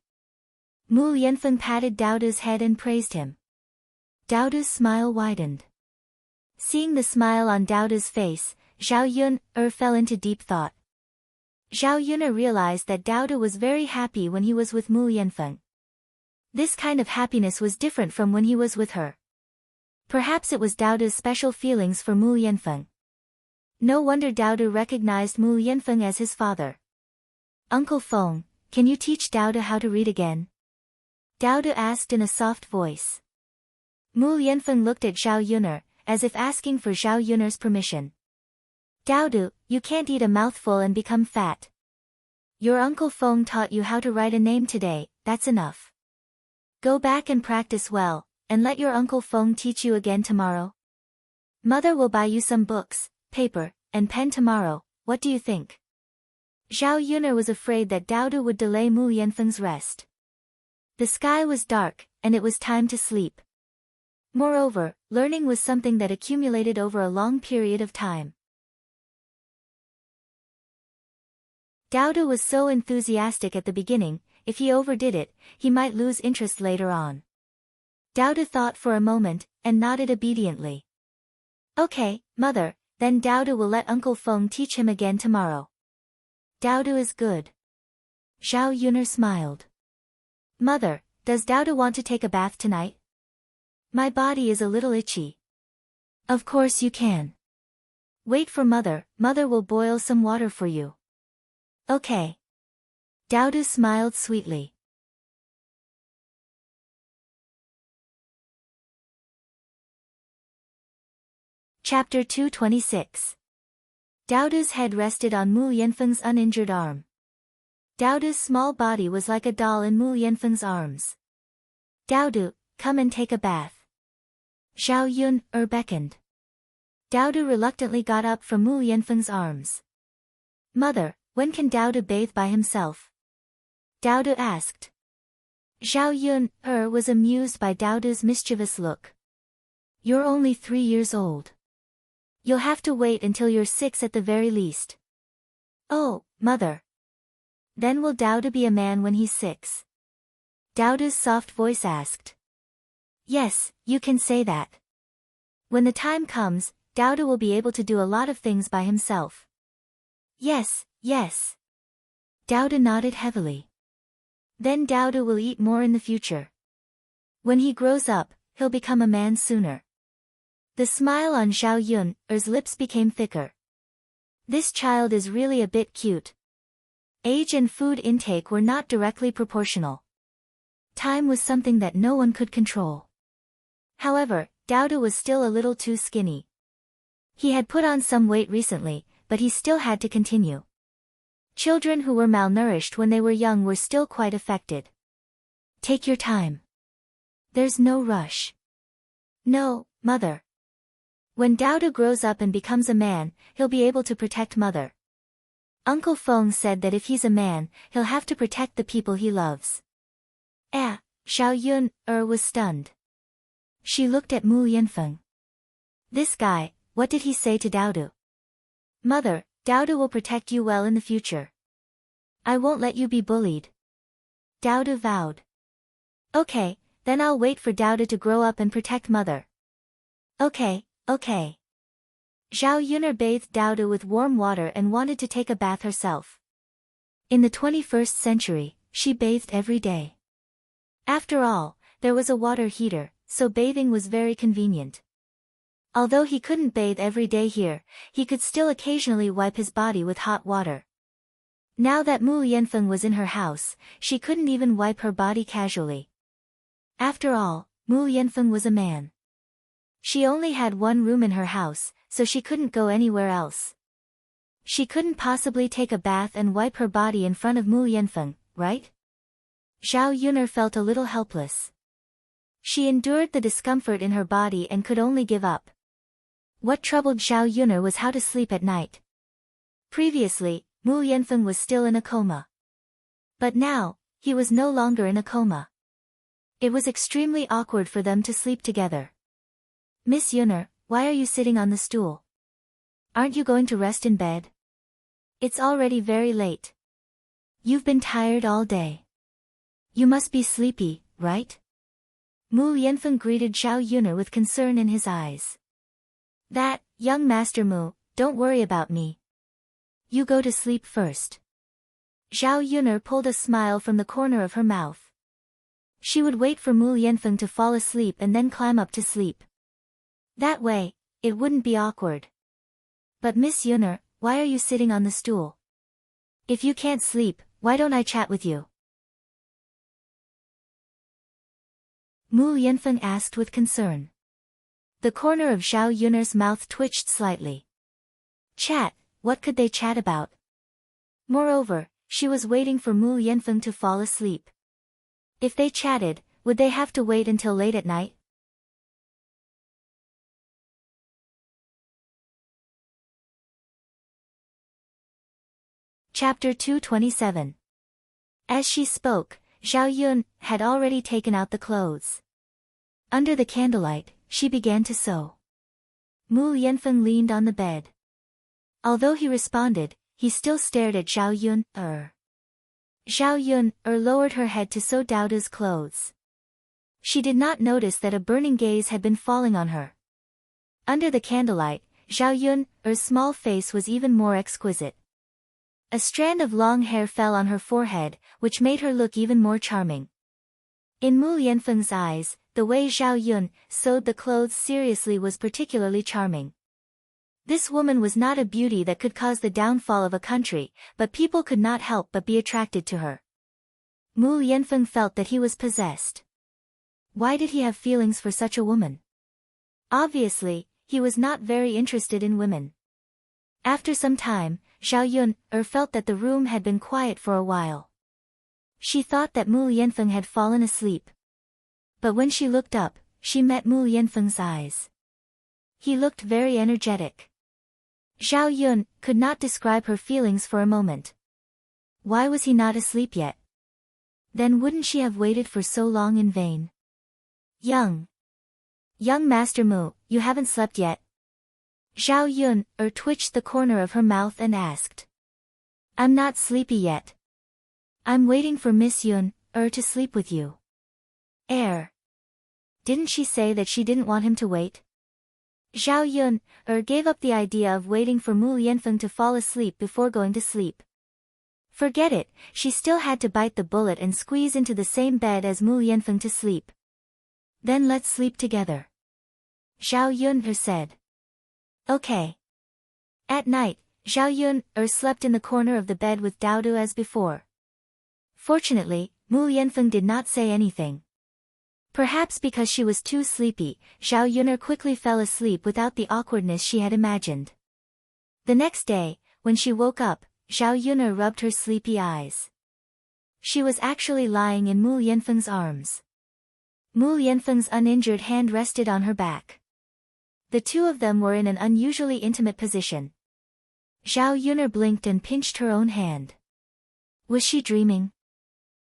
S1: Mu Yanfeng patted Daodu's head and praised him. Daodu's smile widened. Seeing the smile on Daodu's face, Zhao Yun'er fell into deep thought. Zhao Yun'er realized that Daodu was very happy when he was with Mu Yanfeng. This kind of happiness was different from when he was with her. Perhaps it was Daodu's special feelings for Mu Yanfeng. No wonder Daodu recognized Mu Yanfeng as his father. "Uncle Feng, can you teach Daodu how to read again?" Daodu asked in a soft voice. Mu Yanfeng looked at Zhao Yun'er, as if asking for Zhao Yun'er's permission. "Daodu, you can't eat a mouthful and become fat. Your Uncle Feng taught you how to write a name today, that's enough. Go back and practice well, and let your Uncle Feng teach you again tomorrow. Mother will buy you some books, paper, and pen tomorrow, what do you think?" Zhao Yuner was afraid that Dao would delay Mu Yanfeng's rest. The sky was dark, and it was time to sleep. Moreover, learning was something that accumulated over a long period of time. Dao was so enthusiastic at the beginning, if he overdid it, he might lose interest later on. Dao thought for a moment, and nodded obediently. Okay, mother, then Dao will let Uncle Feng teach him again tomorrow. Dao is good. Zhao Yuner smiled. Mother, does Dao want to take a bath tonight? My body is a little itchy. Of course you can. Wait for mother, mother will boil some water for you. Okay. Dao smiled sweetly. Chapter 226. Dao's head rested on Mu Yanfeng's uninjured arm. Dao's small body was like a doll in Mu Yanfeng's arms. Dao, come and take a bath. Zhao Yuner beckoned. Dao reluctantly got up from Mu Yanfeng's arms. Mother, when can Dao bathe by himself? Dao asked. Zhao Yuner was amused by Dao's mischievous look. You're only 3 years old. You'll have to wait until you're 6 at the very least. Oh, mother. Then will Dao be a man when he's 6? Dao's soft voice asked. Yes, you can say that. When the time comes, Dao will be able to do a lot of things by himself. Yes, yes. Dao nodded heavily. Then Dao will eat more in the future. When he grows up, he'll become a man sooner. The smile on Zhao Yuner's lips became thicker. This child is really a bit cute. Age and food intake were not directly proportional. Time was something that no one could control. However, Dao was still a little too skinny. He had put on some weight recently, but he still had to continue. Children who were malnourished when they were young were still quite affected. Take your time. There's no rush. No, mother. When Dao grows up and becomes a man, he'll be able to protect mother. Uncle Feng said that if he's a man, he'll have to protect the people he loves. Zhao Yuner was stunned. She looked at Mu Yanfeng. This guy, what did he say to Dao? Mother, Dao will protect you well in the future. I won't let you be bullied. Dao vowed. Okay, then I'll wait for Dao to grow up and protect mother. Okay. Okay. Zhao Yuner bathed Dao with warm water and wanted to take a bath herself. In the 21st century, she bathed every day. After all, there was a water heater, so bathing was very convenient. Although he couldn't bathe every day here, he could still occasionally wipe his body with hot water. Now that Mu Yanfeng was in her house, she couldn't even wipe her body casually. After all, Mu Yanfeng was a man. She only had one room in her house, so she couldn't go anywhere else. She couldn't possibly take a bath and wipe her body in front of Mu Yanfeng, right? Zhao Yuner felt a little helpless. She endured the discomfort in her body and could only give up. What troubled Zhao Yuner was how to sleep at night. Previously, Mu Yanfeng was still in a coma. But now, he was no longer in a coma. It was extremely awkward for them to sleep together. Miss Yuner, why are you sitting on the stool? Aren't you going to rest in bed? It's already very late. You've been tired all day. You must be sleepy, right? Mu Yanfeng greeted Zhao Yuner with concern in his eyes. That, young Master Mu, don't worry about me. You go to sleep first. Zhao Yuner pulled a smile from the corner of her mouth. She would wait for Mu Yanfeng to fall asleep and then climb up to sleep. That way, it wouldn't be awkward. But Miss Yuner, why are you sitting on the stool? If you can't sleep, why don't I chat with you? Mu Yanfeng asked with concern. The corner of Zhao Yuner's mouth twitched slightly. Chat, what could they chat about? Moreover, she was waiting for Mu Yanfeng to fall asleep. If they chatted, would they have to wait until late at night? Chapter 227. As she spoke, Zhao Yun had already taken out the clothes. Under the candlelight, she began to sew. Mu Yanfeng leaned on the bed. Although he responded, he still stared at Zhao Yun. Zhao Yun lowered her head to sew Daoda's clothes. She did not notice that a burning gaze had been falling on her. Under the candlelight, Zhao Yun's small face was even more exquisite. A strand of long hair fell on her forehead, which made her look even more charming. In Mu Yanfeng's eyes, the way Zhao Yun sewed the clothes seriously was particularly charming. This woman was not a beauty that could cause the downfall of a country, but people could not help but be attracted to her. Mu Yanfeng felt that he was possessed. Why did he have feelings for such a woman? Obviously, he was not very interested in women. After some time, Zhao Yun felt that the room had been quiet for a while. She thought that Mu Yanfeng had fallen asleep. But when she looked up, she met Mu Yanfeng's eyes. He looked very energetic. Zhao Yun could not describe her feelings for a moment. Why was he not asleep yet? Then wouldn't she have waited for so long in vain? Young Master Mu, you haven't slept yet? Zhao Yun twitched the corner of her mouth and asked. I'm not sleepy yet. I'm waiting for Miss Yun to sleep with you. Didn't she say that she didn't want him to wait? Zhao Yun gave up the idea of waiting for Mu Yanfeng to fall asleep before going to sleep. Forget it, she still had to bite the bullet and squeeze into the same bed as Mu Yanfeng to sleep. Then let's sleep together. Zhao Yun said. Okay. At night, Zhao Yun slept in the corner of the bed with Daodu as before. Fortunately, Mu Yanfeng did not say anything. Perhaps because she was too sleepy, Zhao Yun quickly fell asleep without the awkwardness she had imagined. The next day, when she woke up, Zhao Yun rubbed her sleepy eyes. She was actually lying in Mu Yanfeng's arms. Mu Yanfeng's uninjured hand rested on her back. The two of them were in an unusually intimate position. Zhao Yun blinked and pinched her own hand. Was she dreaming?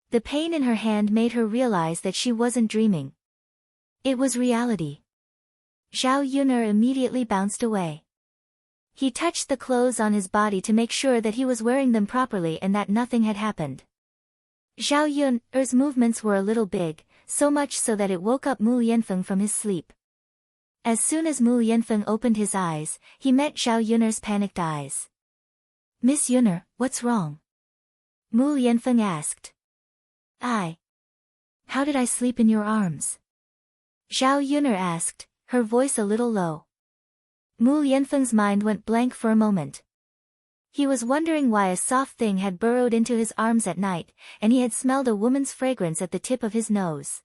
S1: The pain in her hand made her realize that she wasn't dreaming. It was reality. Zhao Yun immediately bounced away. He touched the clothes on his body to make sure that he was wearing them properly and that nothing had happened. Zhao Yun's movements were a little big, so much so that it woke up Mu Yanfeng from his sleep. As soon as Mu Yanfeng opened his eyes, he met Zhao Yun's panicked eyes. Miss Yun, what's wrong? Mu Yanfeng asked. How did I sleep in your arms? Zhao Yun asked, her voice a little low. Mu Yanfeng's mind went blank for a moment. He was wondering why a soft thing had burrowed into his arms at night, and he had smelled a woman's fragrance at the tip of his nose.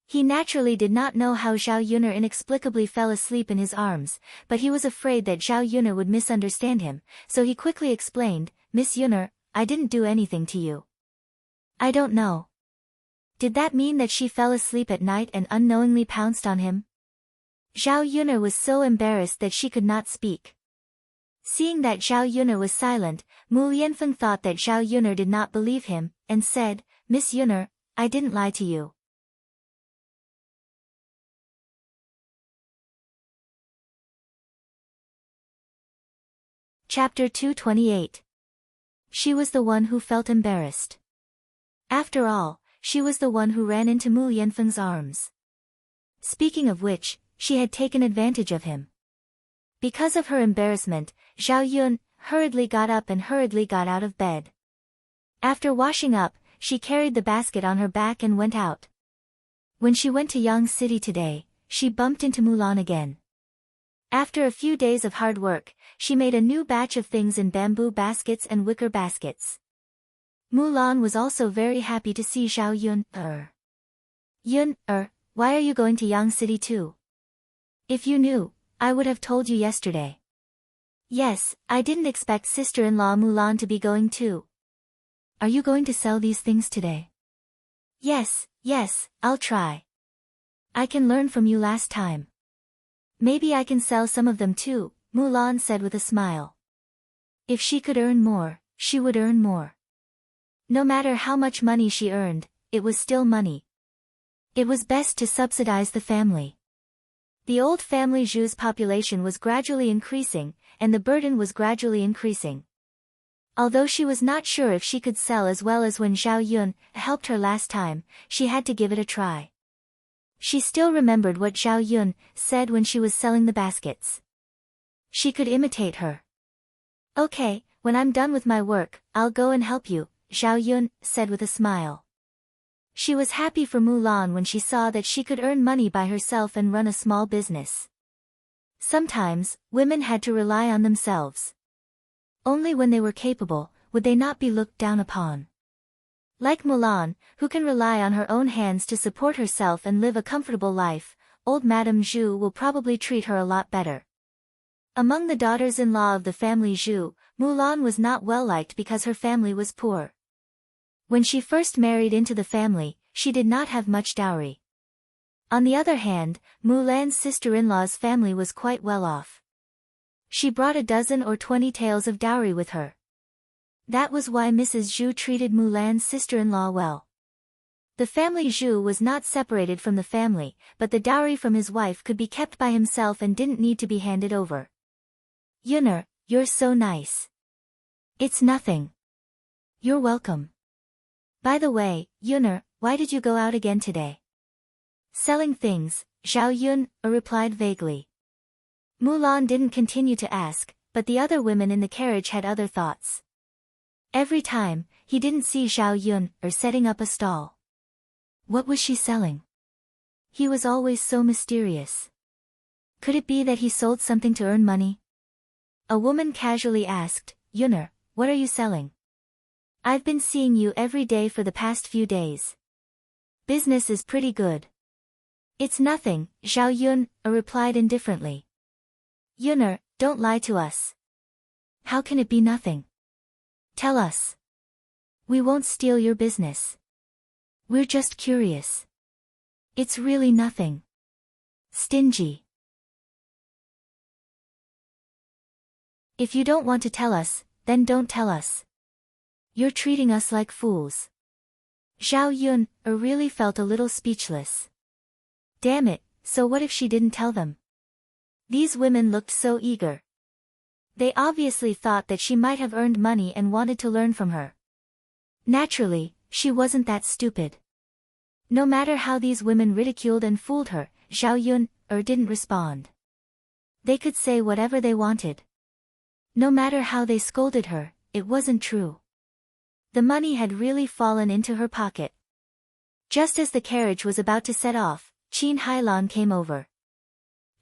S1: He naturally did not know how Zhao Yun inexplicably fell asleep in his arms, but he was afraid that Zhao Yun would misunderstand him, so he quickly explained, Miss Yun, I didn't do anything to you. I don't know. Did that mean that she fell asleep at night and unknowingly pounced on him? Zhao Yun was so embarrassed that she could not speak. Seeing that Zhao Yun was silent, Mu Yanfeng thought that Zhao Yun did not believe him, and said, Miss Yun, I didn't lie to you. Chapter 228. She was the one who felt embarrassed. After all, she was the one who ran into Mu Yanfeng's arms. Speaking of which, she had taken advantage of him. Because of her embarrassment, Zhao Yun hurriedly got up and hurriedly got out of bed. After washing up, she carried the basket on her back and went out. When she went to Yang City today, she bumped into Mulan again. After a few days of hard work, she made a new batch of things in bamboo baskets and wicker baskets. Mulan was also very happy to see Zhao Yun. Yun, why are you going to Yang City too? If you knew, I would have told you yesterday. Yes, I didn't expect sister-in-law Mulan to be going too. Are you going to sell these things today? Yes, I'll try. I can learn from you last time. Maybe I can sell some of them too, Mulan said with a smile. If she could earn more, she would earn more. No matter how much money she earned, it was still money. It was best to subsidize the family. The old family Zhu's population was gradually increasing, and the burden was gradually increasing. Although she was not sure if she could sell as well as when Zhao Yun helped her last time, she had to give it a try. She still remembered what Zhao Yun said when she was selling the baskets. She could imitate her. Okay, when I'm done with my work, I'll go and help you, Zhao Yun said with a smile. She was happy for Mulan when she saw that she could earn money by herself and run a small business. Sometimes, women had to rely on themselves. Only when they were capable, would they not be looked down upon. Like Mulan, who can rely on her own hands to support herself and live a comfortable life, old Madame Zhu will probably treat her a lot better. Among the daughters-in-law of the family Zhu, Mulan was not well liked because her family was poor. When she first married into the family, she did not have much dowry. On the other hand, Mulan's sister-in-law's family was quite well off. She brought a dozen or 20 taels of dowry with her. That was why Mrs. Zhu treated Mulan's sister-in-law well. The family Zhu was not separated from the family, but the dowry from his wife could be kept by himself and didn't need to be handed over. Yunner, you're so nice. It's nothing. You're welcome. By the way, Yunner, why did you go out again today? Selling things, Zhao Yun replied vaguely. Mulan didn't continue to ask, but the other women in the carriage had other thoughts. Every time, he didn't see Zhao Yun setting up a stall. What was she selling? He was always so mysterious. Could it be that he sold something to earn money? A woman casually asked, Yunner, what are you selling? I've been seeing you every day for the past few days. Business is pretty good. It's nothing, Zhao Yun replied indifferently. Yunner, don't lie to us. How can it be nothing? Tell us. We won't steal your business. We're just curious. It's really nothing. Stingy. If you don't want to tell us, then don't tell us. You're treating us like fools. Zhao Yun really felt a little speechless. Damn it, so what if she didn't tell them? These women looked so eager. They obviously thought that she might have earned money and wanted to learn from her. Naturally, she wasn't that stupid. No matter how these women ridiculed and fooled her, Zhao Yun didn't respond. They could say whatever they wanted. No matter how they scolded her, it wasn't true. The money had really fallen into her pocket. Just as the carriage was about to set off, Qin Hailan came over.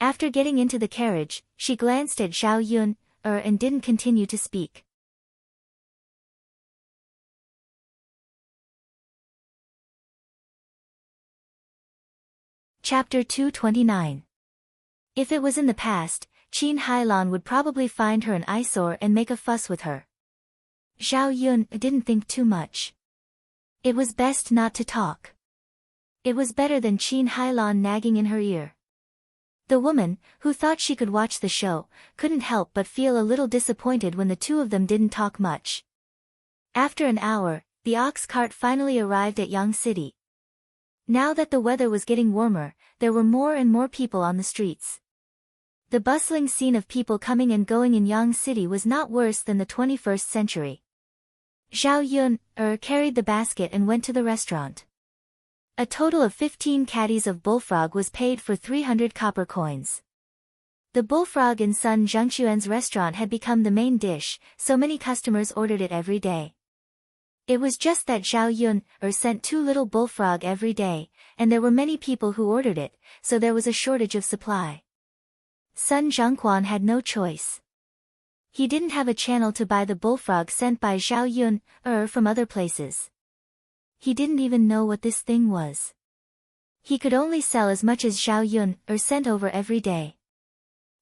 S1: After getting into the carriage, she glanced at Zhao Yun and didn't continue to speak. Chapter 229. If it was in the past, Qin Hailan would probably find her an eyesore and make a fuss with her. Zhao Yun didn't think too much. It was best not to talk. It was better than Qin Hailan nagging in her ear. The woman, who thought she could watch the show, couldn't help but feel a little disappointed when the two of them didn't talk much. After an hour, the ox cart finally arrived at Yang City. Now that the weather was getting warmer, there were more and more people on the streets. The bustling scene of people coming and going in Yang City was not worse than the 21st century. Zhao Yun carried the basket and went to the restaurant. A total of 15 caddies of bullfrog was paid for 300 copper coins. The bullfrog in Sun Zhengxuan's restaurant had become the main dish, so many customers ordered it every day. It was just that Zhao Yun sent 2 little bullfrog every day, and there were many people who ordered it, so there was a shortage of supply. Sun Zhengquan had no choice. He didn't have a channel to buy the bullfrog sent by Zhao Yun from other places. He didn't even know what this thing was. He could only sell as much as Zhao Yun sent over every day.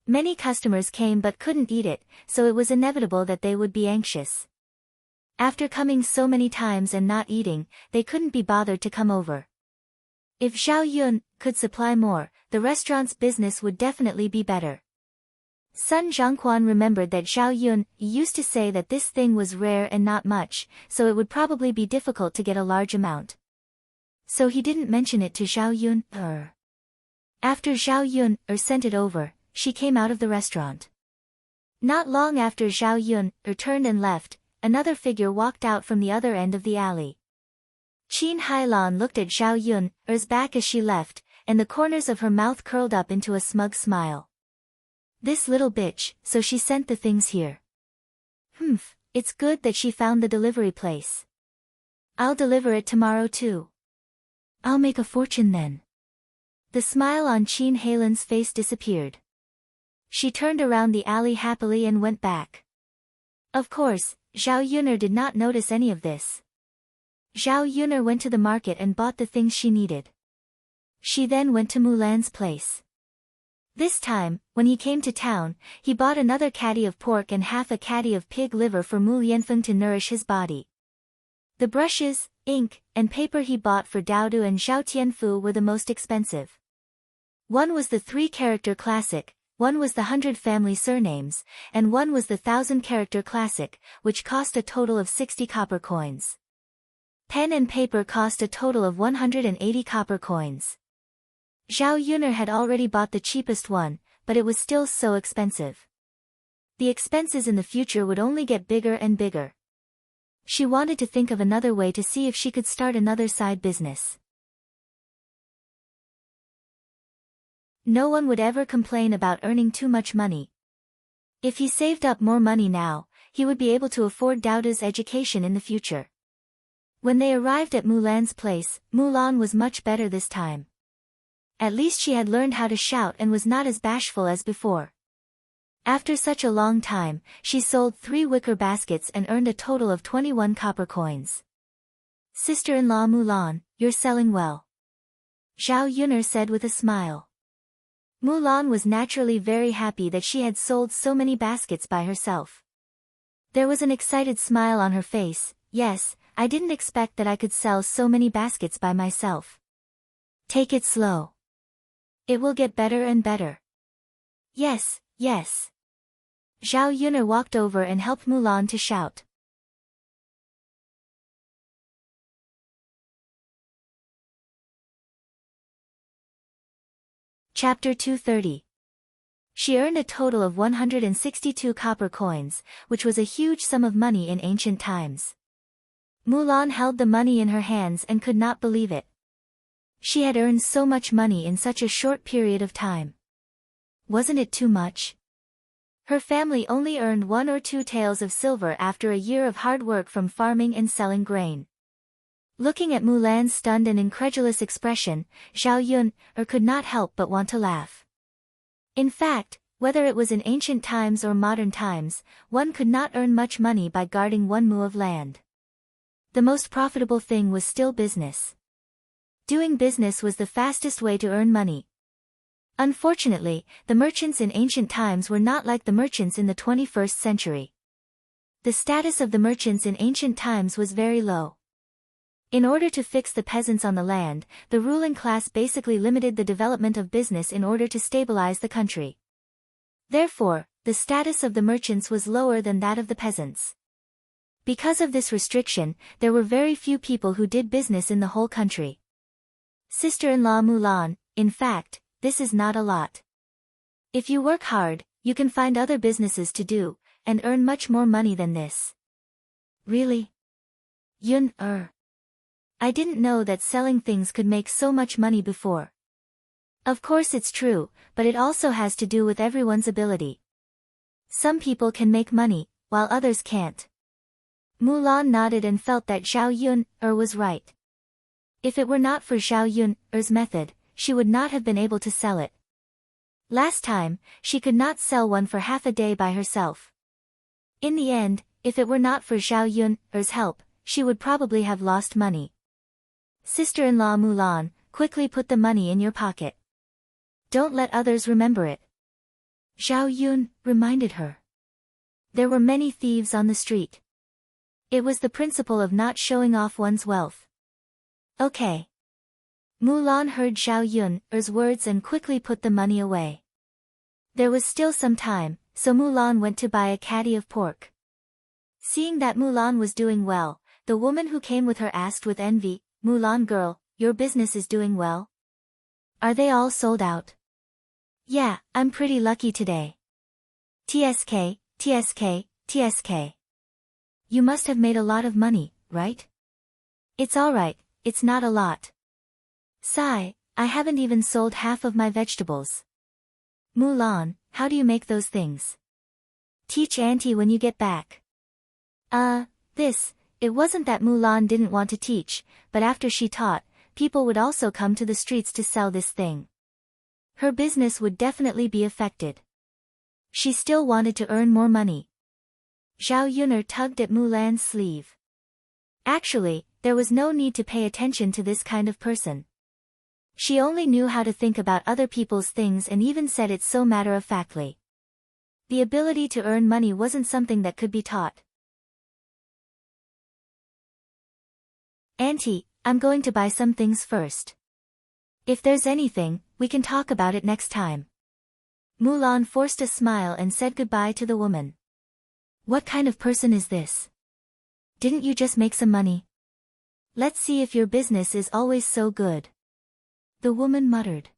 S1: Many customers came but couldn't eat it, so it was inevitable that they would be anxious. After coming so many times and not eating, they couldn't be bothered to come over. If Zhao Yun could supply more, the restaurant's business would definitely be better. Sun Zhongquan remembered that Zhao Yun used to say that this thing was rare and not much, so it would probably be difficult to get a large amount. So he didn't mention it to Zhao Yun. After Zhao Yun sent it over, she came out of the restaurant. Not long after Zhao Yun turned and left, another figure walked out from the other end of the alley. Qin Hailan looked at Zhao Yun's back as she left, and the corners of her mouth curled up into a smug smile. This little bitch, so she sent the things here. It's good that she found the delivery place. I'll deliver it tomorrow too. I'll make a fortune then. The smile on Qin Hailan's face disappeared. She turned around the alley happily and went back. Of course, Zhao Yun'er did not notice any of this. Zhao Yun'er went to the market and bought the things she needed. She then went to Mulan's place. This time, when he came to town, he bought another caddy of pork and half a caddy of pig liver for Mu Lianfeng to nourish his body. The brushes, ink, and paper he bought for Daodu and Zhao Tianfu were the most expensive. One was the 3-character classic, one was the 100 family surnames, and one was the 1000-character classic, which cost a total of 60 copper coins. Pen and paper cost a total of 180 copper coins. Zhao Yun'er had already bought the cheapest one, but it was still so expensive. The expenses in the future would only get bigger and bigger. She wanted to think of another way to see if she could start another side business. No one would ever complain about earning too much money. If he saved up more money now, he would be able to afford Daoda's education in the future. When they arrived at Mulan's place, Mulan was much better this time. At least she had learned how to shout and was not as bashful as before. After such a long time, she sold 3 wicker baskets and earned a total of 21 copper coins. Sister-in-law Mulan, you're selling well. Zhao Yun'er said with a smile. Mulan was naturally very happy that she had sold so many baskets by herself. There was an excited smile on her face. Yes, I didn't expect that I could sell so many baskets by myself. Take it slow. It will get better and better. Yes, yes. Zhao Yun'er walked over and helped Mulan to shout. Chapter 230. She earned a total of 162 copper coins, which was a huge sum of money in ancient times. Mulan held the money in her hands and could not believe it. She had earned so much money in such a short period of time. Wasn't it too much? Her family only earned 1 or 2 taels of silver after a year of hard work from farming and selling grain. Looking at Mulan's stunned and incredulous expression, Zhao Yun'er could not help but want to laugh. In fact, whether it was in ancient times or modern times, one could not earn much money by guarding 1 mu of land. The most profitable thing was still business. Doing business was the fastest way to earn money. Unfortunately, the merchants in ancient times were not like the merchants in the 21st century. The status of the merchants in ancient times was very low. In order to fix the peasants on the land, the ruling class basically limited the development of business in order to stabilize the country. Therefore, the status of the merchants was lower than that of the peasants. Because of this restriction, there were very few people who did business in the whole country. Sister-in-law Mulan, in fact, this is not a lot. If you work hard, you can find other businesses to do, and earn much more money than this. Really? Yun-er. I didn't know that selling things could make so much money before. Of course it's true, but it also has to do with everyone's ability. Some people can make money, while others can't. Mulan nodded and felt that Zhao Yun'er was right. If it were not for Zhao Yun'er's method, she would not have been able to sell it. Last time, she could not sell one for half a day by herself. In the end, if it were not for Zhao Yun'er's help, she would probably have lost money. Sister-in-law Mulan, quickly put the money in your pocket. Don't let others remember it. Zhao Yun reminded her. There were many thieves on the street. It was the principle of not showing off one's wealth. Okay. Mulan heard Zhao Yun'er's words and quickly put the money away. There was still some time, so Mulan went to buy a caddy of pork. Seeing that Mulan was doing well, the woman who came with her asked with envy, "Mulan girl, your business is doing well? Are they all sold out?" "Yeah, I'm pretty lucky today." "TSK, TSK, TSK. You must have made a lot of money, right?" "It's alright, it's not a lot. Sigh, I haven't even sold half of my vegetables." "Mulan, how do you make those things? Teach auntie when you get back." It wasn't that Mulan didn't want to teach, but after she taught, people would also come to the streets to sell this thing. Her business would definitely be affected. She still wanted to earn more money. Zhao Yun'er tugged at Mulan's sleeve. Actually, there was no need to pay attention to this kind of person. She only knew how to think about other people's things and even said it so matter-of-factly. The ability to earn money wasn't something that could be taught. "Auntie, I'm going to buy some things first. If there's anything, we can talk about it next time." Mulan forced a smile and said goodbye to the woman. "What kind of person is this? Didn't you just make some money? Let's see if your business is always so good." The woman muttered.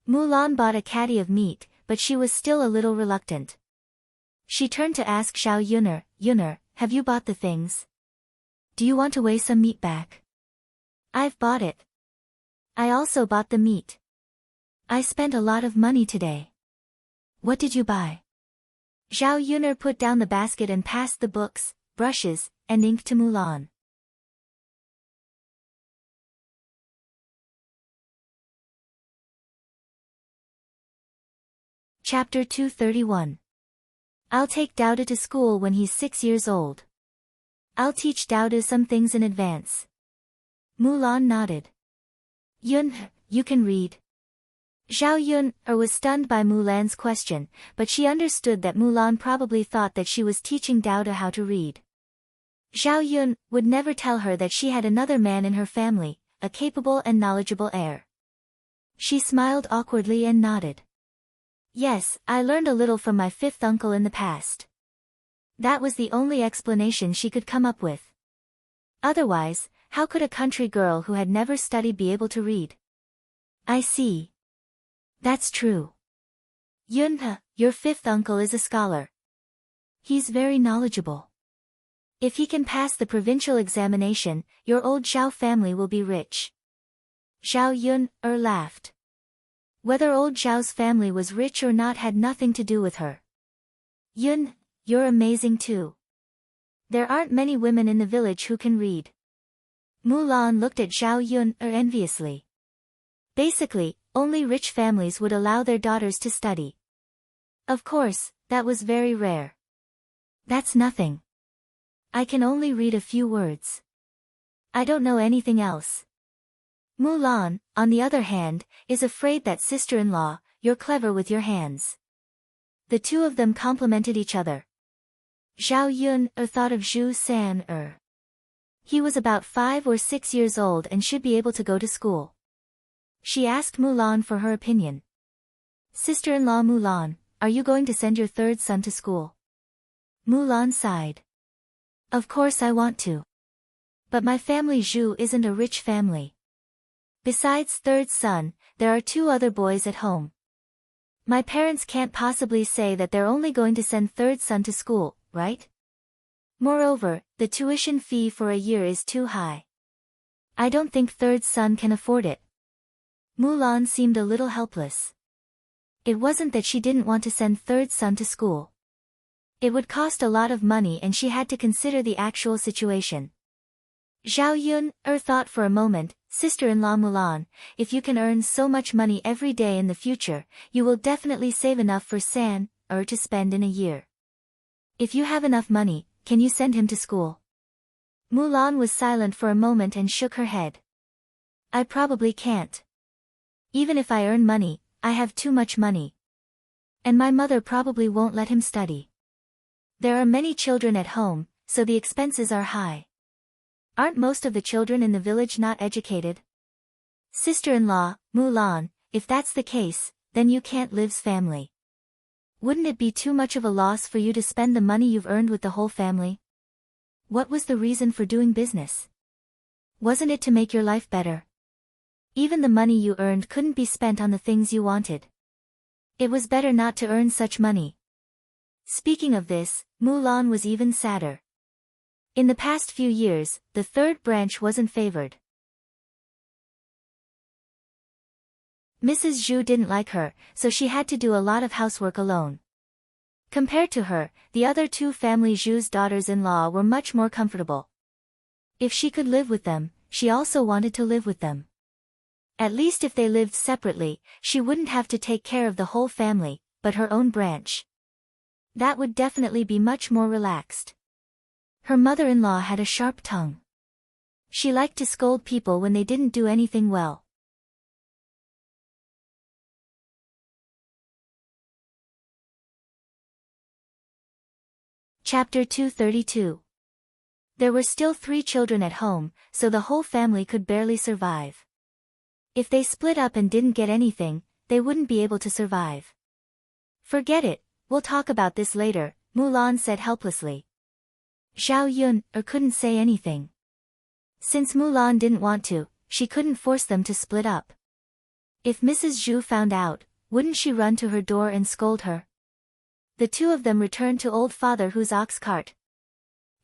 S1: Mulan bought a caddy of meat, but she was still a little reluctant. She turned to ask Zhao Yun'er, "Yun'er, have you bought the things? Do you want to weigh some meat back?" "I've bought it. I also bought the meat. I spent a lot of money today." "What did you buy?" Zhao Yun'er put down the basket and passed the books, brushes, and ink to Mulan. Chapter 231. I'll take Dauda to school when he's 6 years old. I'll teach Dauda some things in advance. Mulan nodded. "Yun, you can read?" Zhao Yun'er was stunned by Mulan's question, but she understood that Mulan probably thought that she was teaching Dauda how to read. Zhao Yun would never tell her that she had another man in her family, a capable and knowledgeable heir. She smiled awkwardly and nodded. "Yes, I learned a little from my fifth uncle in the past." That was the only explanation she could come up with. Otherwise, how could a country girl who had never studied be able to read? "I see. That's true. Yun, your fifth uncle is a scholar. He's very knowledgeable. If he can pass the provincial examination, your old Zhao family will be rich." Zhao Yun'er laughed. Whether old Zhao's family was rich or not had nothing to do with her. "Yun, you're amazing too. There aren't many women in the village who can read." Mulan looked at Zhao Yun'er enviously. Basically, only rich families would allow their daughters to study. Of course, that was very rare. "That's nothing. I can only read a few words. I don't know anything else." Mulan, on the other hand, is afraid that sister-in-law, "You're clever with your hands." The two of them complimented each other. Zhao Yun'er thought of Zhu San. He was about 5 or 6 years old and should be able to go to school. She asked Mulan for her opinion. "Sister-in-law Mulan, are you going to send your third son to school?" Mulan sighed. "Of course I want to. But my family Zhu isn't a rich family. Besides third son, there are 2 other boys at home. My parents can't possibly say that they're only going to send third son to school, right? Moreover, the tuition fee for a year is too high. I don't think third son can afford it." Mulan seemed a little helpless. It wasn't that she didn't want to send third son to school. It would cost a lot of money and she had to consider the actual situation. Zhao Yun'er thought for a moment, "Sister-in-law Mulan, if you can earn so much money every day in the future, you will definitely save enough for San to spend in a year. If you have enough money, can you send him to school?" Mulan was silent for a moment and shook her head. "I probably can't. Even if I earn money, I have too much money. And my mother probably won't let him study. There are many children at home, so the expenses are high. Aren't most of the children in the village not educated? Sister-in-law, Mulan, if that's the case, then you can't live's family. Wouldn't it be too much of a loss for you to spend the money you've earned with the whole family? What was the reason for doing business? Wasn't it to make your life better? Even the money you earned couldn't be spent on the things you wanted. It was better not to earn such money. Speaking of this, Mulan was even sadder. In the past few years, the third branch wasn't favored. Mrs. Zhu didn't like her, so she had to do a lot of housework alone. Compared to her, the other two family Zhu's daughters-in-law were much more comfortable. If she could live with them, she also wanted to live with them. At least if they lived separately, she wouldn't have to take care of the whole family, but her own branch. That would definitely be much more relaxed. Her mother-in-law had a sharp tongue. She liked to scold people when they didn't do anything well. Chapter 232. There were still 3 children at home, so the whole family could barely survive. If they split up and didn't get anything, they wouldn't be able to survive. Forget it, we'll talk about this later, Mulan said helplessly. Zhao Yun couldn't say anything. Since Mulan didn't want to, she couldn't force them to split up. If Mrs. Zhu found out, wouldn't she run to her door and scold her? The two of them returned to old Father Hu's ox cart.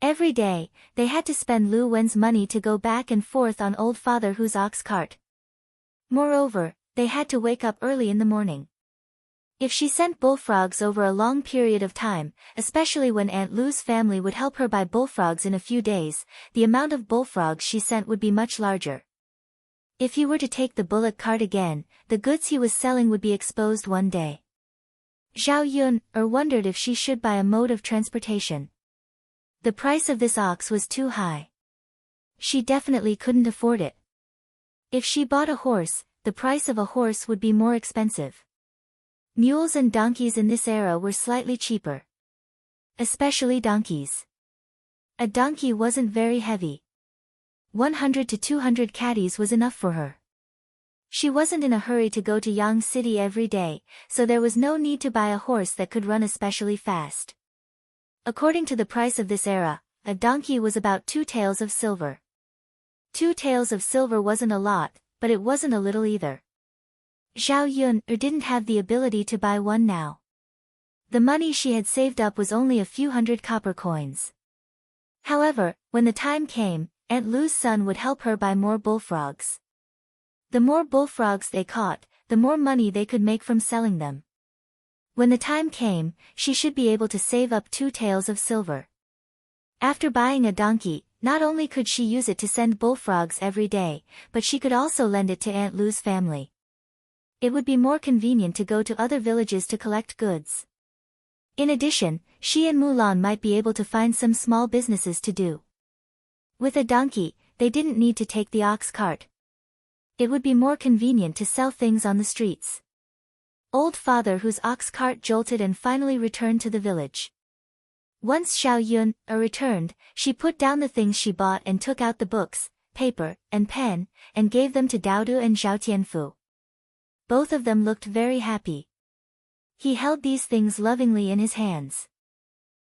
S1: Every day, they had to spend Lu Wen's money to go back and forth on old Father Hu's ox cart. Moreover, they had to wake up early in the morning. If she sent bullfrogs over a long period of time, especially when Aunt Lu's family would help her buy bullfrogs in a few days, the amount of bullfrogs she sent would be much larger. If he were to take the bullock cart again, the goods he was selling would be exposed one day. Zhao Yun wondered if she should buy a mode of transportation. The price of this ox was too high. She definitely couldn't afford it. If she bought a horse, the price of a horse would be more expensive. Mules and donkeys in this era were slightly cheaper. Especially donkeys. A donkey wasn't very heavy. 100 to 200 caddies was enough for her. She wasn't in a hurry to go to Yang City every day, so there was no need to buy a horse that could run especially fast. According to the price of this era, a donkey was about 2 taels of silver. 2 taels of silver wasn't a lot, but it wasn't a little either. Zhao Yun didn't have the ability to buy one now. The money she had saved up was only a few hundred copper coins. However, when the time came, Aunt Lu's son would help her buy more bullfrogs. The more bullfrogs they caught, the more money they could make from selling them. When the time came, she should be able to save up 2 taels of silver. After buying a donkey, not only could she use it to send bullfrogs every day, but she could also lend it to Aunt Lu's family. It would be more convenient to go to other villages to collect goods. In addition, she and Mulan might be able to find some small businesses to do. With a donkey, they didn't need to take the ox cart. It would be more convenient to sell things on the streets. Old Father Hu's ox cart jolted and finally returned to the village. Once Zhao Yun returned, she put down the things she bought and took out the books, paper, and pen, and gave them to Daodu and Zhao Tianfu. Both of them looked very happy. He held these things lovingly in his hands.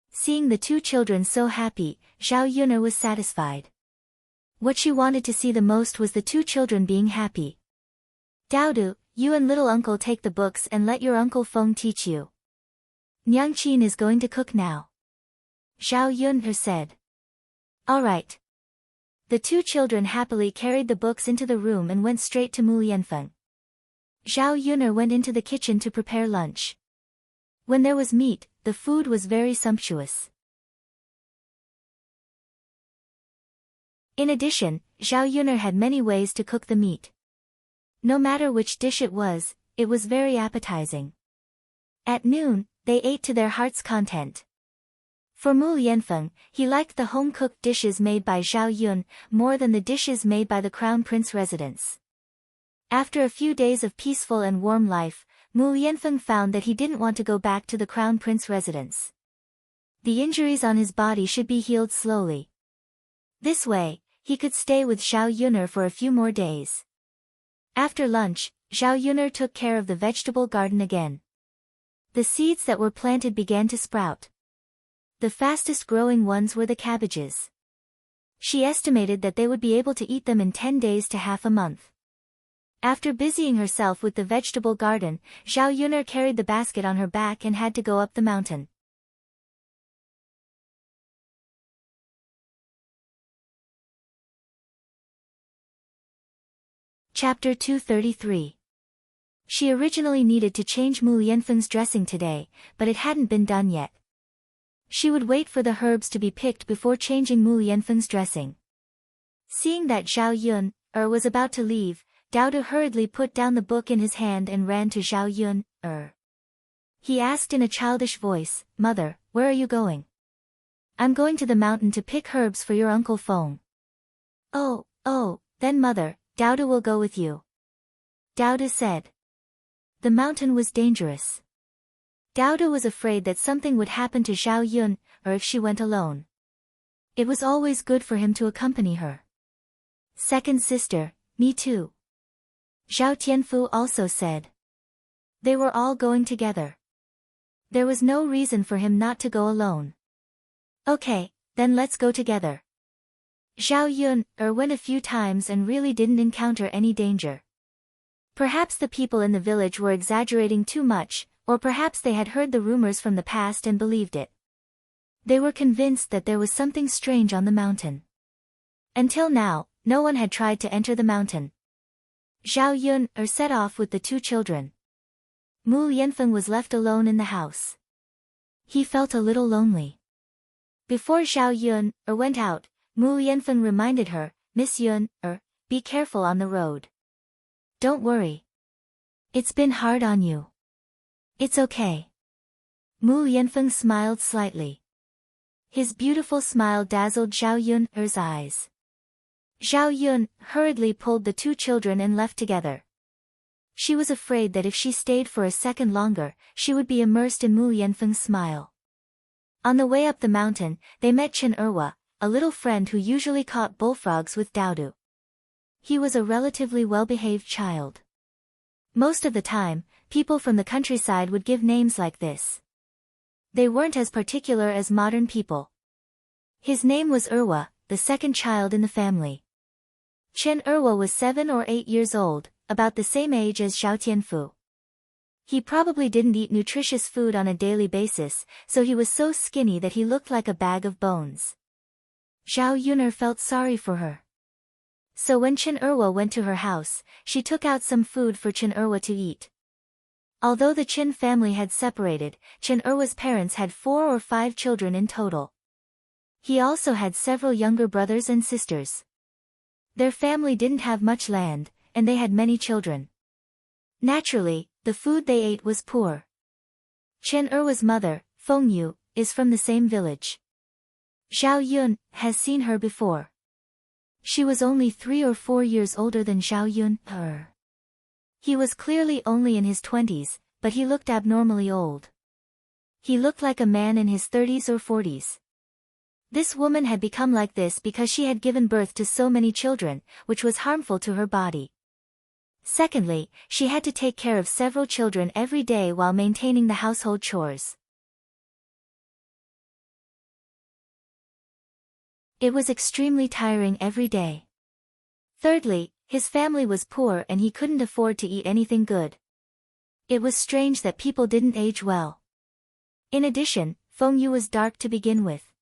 S1: Seeing the 2 children so happy, Zhao Yun was satisfied. What she wanted to see the most was the 2 children being happy. Daodu, you and little uncle take the books and let your uncle Feng teach you. Nyangqin is going to cook now. Zhao Yun said. All right. The 2 children happily carried the books into the room and went straight to Mu Yanfeng. Zhao Yun went into the kitchen to prepare lunch. When there was meat, the food was very sumptuous. In addition, Zhao Yun had many ways to cook the meat. No matter which dish it was very appetizing. At noon, they ate to their heart's content. For Mu Yanfeng, he liked the home-cooked dishes made by Zhao Yun more than the dishes made by the Crown Prince residence. After a few days of peaceful and warm life, Mu Yanfeng found that he didn't want to go back to the Crown Prince residence. The injuries on his body should be healed slowly. This way, he could stay with Zhao Yun for a few more days. After lunch, Zhao Yun took care of the vegetable garden again. The seeds that were planted began to sprout. The fastest growing ones were the cabbages. She estimated that they would be able to eat them in 10 days to half a month. After busying herself with the vegetable garden, Zhao Yuner carried the basket on her back and had to go up the mountain. Chapter 233. She originally needed to change Mu Lianfeng's dressing today, but it hadn't been done yet. She would wait for the herbs to be picked before changing Mu Lianfeng's dressing. Seeing that Zhao Yun was about to leave, Dao De hurriedly put down the book in his hand and ran to Zhao Yun. He asked in a childish voice, "Mother, where are you going?" "I'm going to the mountain to pick herbs for your Uncle Feng." Oh, then mother, Dao De will go with you," Dao De said. The mountain was dangerous. Dao De was afraid that something would happen to Zhao Yun, or if she went alone. It was always good for him to accompany her. "Second sister, me too," Zhao Tianfu also said. They were all going together. There was no reason for him not to go alone. "Okay, then let's go together." Zhao Yun went a few times and really didn't encounter any danger. Perhaps the people in the village were exaggerating too much, or perhaps they had heard the rumors from the past and believed it. They were convinced that there was something strange on the mountain. Until now, no one had tried to enter the mountain. Zhao Yun set off with the two children. Mu Lianfeng was left alone in the house. He felt a little lonely. Before Zhao Yun went out, Mu Lianfeng reminded her, "Miss Yun, be careful on the road. Don't worry. It's been hard on you. It's okay." Mu Lianfeng smiled slightly. His beautiful smile dazzled Zhao Yun's eyes. Zhao Yun hurriedly pulled the two children and left together. She was afraid that if she stayed for a second longer, she would be immersed in Mu Lianfeng's smile. On the way up the mountain, they met Chen Erwa, a little friend who usually caught bullfrogs with Dao De. He was a relatively well-behaved child. Most of the time, people from the countryside would give names like this. They weren't as particular as modern people. His name was Erwa, the second child in the family. Chen Erwa was 7 or 8 years old, about the same age as Zhao Tianfu. He probably didn't eat nutritious food on a daily basis, so he was so skinny that he looked like a bag of bones. Zhao Yuner felt sorry for her. So when Chen Erwa went to her house, she took out some food for Chen Erwa to eat. Although the Chen family had separated, Chen Erwa's parents had 4 or 5 children in total. He also had several younger brothers and sisters. Their family didn't have much land, and they had many children. Naturally, the food they ate was poor. Chen Erwa's mother, Feng Yu, is from the same village. Zhao Yun has seen her before. She was only 3 or 4 years older than Zhao Yun. He was clearly only in his 20s, but he looked abnormally old. He looked like a man in his 30s or 40s. This woman had become like this because she had given birth to so many children, which was harmful to her body. Secondly, she had to take care of several children every day while maintaining the household chores. It was extremely tiring every day. Thirdly, his family was poor and he couldn't afford to eat anything good. It was strange that people didn't age well. In addition, Feng Yu was dark to begin with.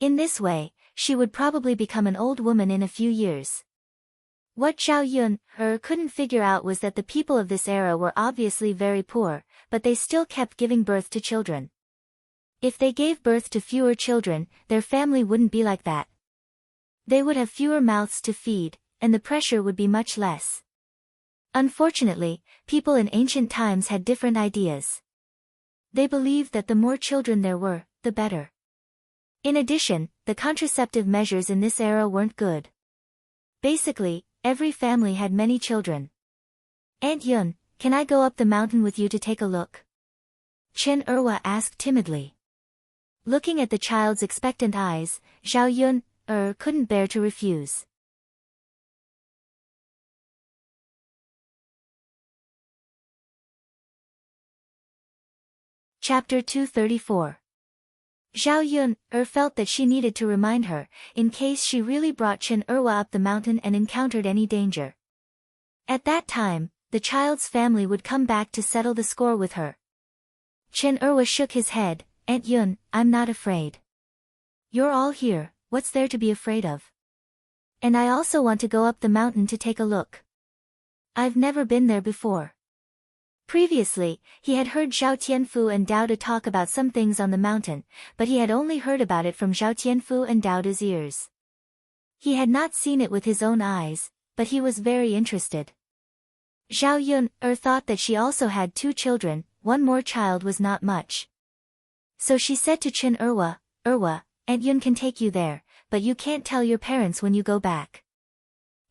S1: In this way, she would probably become an old woman in a few years. What Zhao Yun couldn't figure out was that the people of this era were obviously very poor, but they still kept giving birth to children. If they gave birth to fewer children, their family wouldn't be like that. They would have fewer mouths to feed, and the pressure would be much less. Unfortunately, people in ancient times had different ideas. They believed that the more children there were, the better. In addition, the contraceptive measures in this era weren't good. Basically, every family had many children. "Aunt Yun, can I go up the mountain with you to take a look?" Chen Erwa asked timidly. Looking at the child's expectant eyes, Zhao Yun couldn't bear to refuse. Chapter 234. Zhao Yun felt that she needed to remind her, in case she really brought Chen Erwa up the mountain and encountered any danger. At that time, the child's family would come back to settle the score with her. Chen Erwa shook his head. Aunt Yun, I'm not afraid. You're all here, what's there to be afraid of? And I also want to go up the mountain to take a look. I've never been there before. Previously, he had heard Zhao Tianfu and Dao De talk about some things on the mountain, but he had only heard about it from Zhao Tianfu and Dao De's ears. He had not seen it with his own eyes, but he was very interested. Zhao Yun thought that she also had 2 children, one more child was not much. So she said to Chen Erwa, Aunt Yun can take you there, but you can't tell your parents when you go back.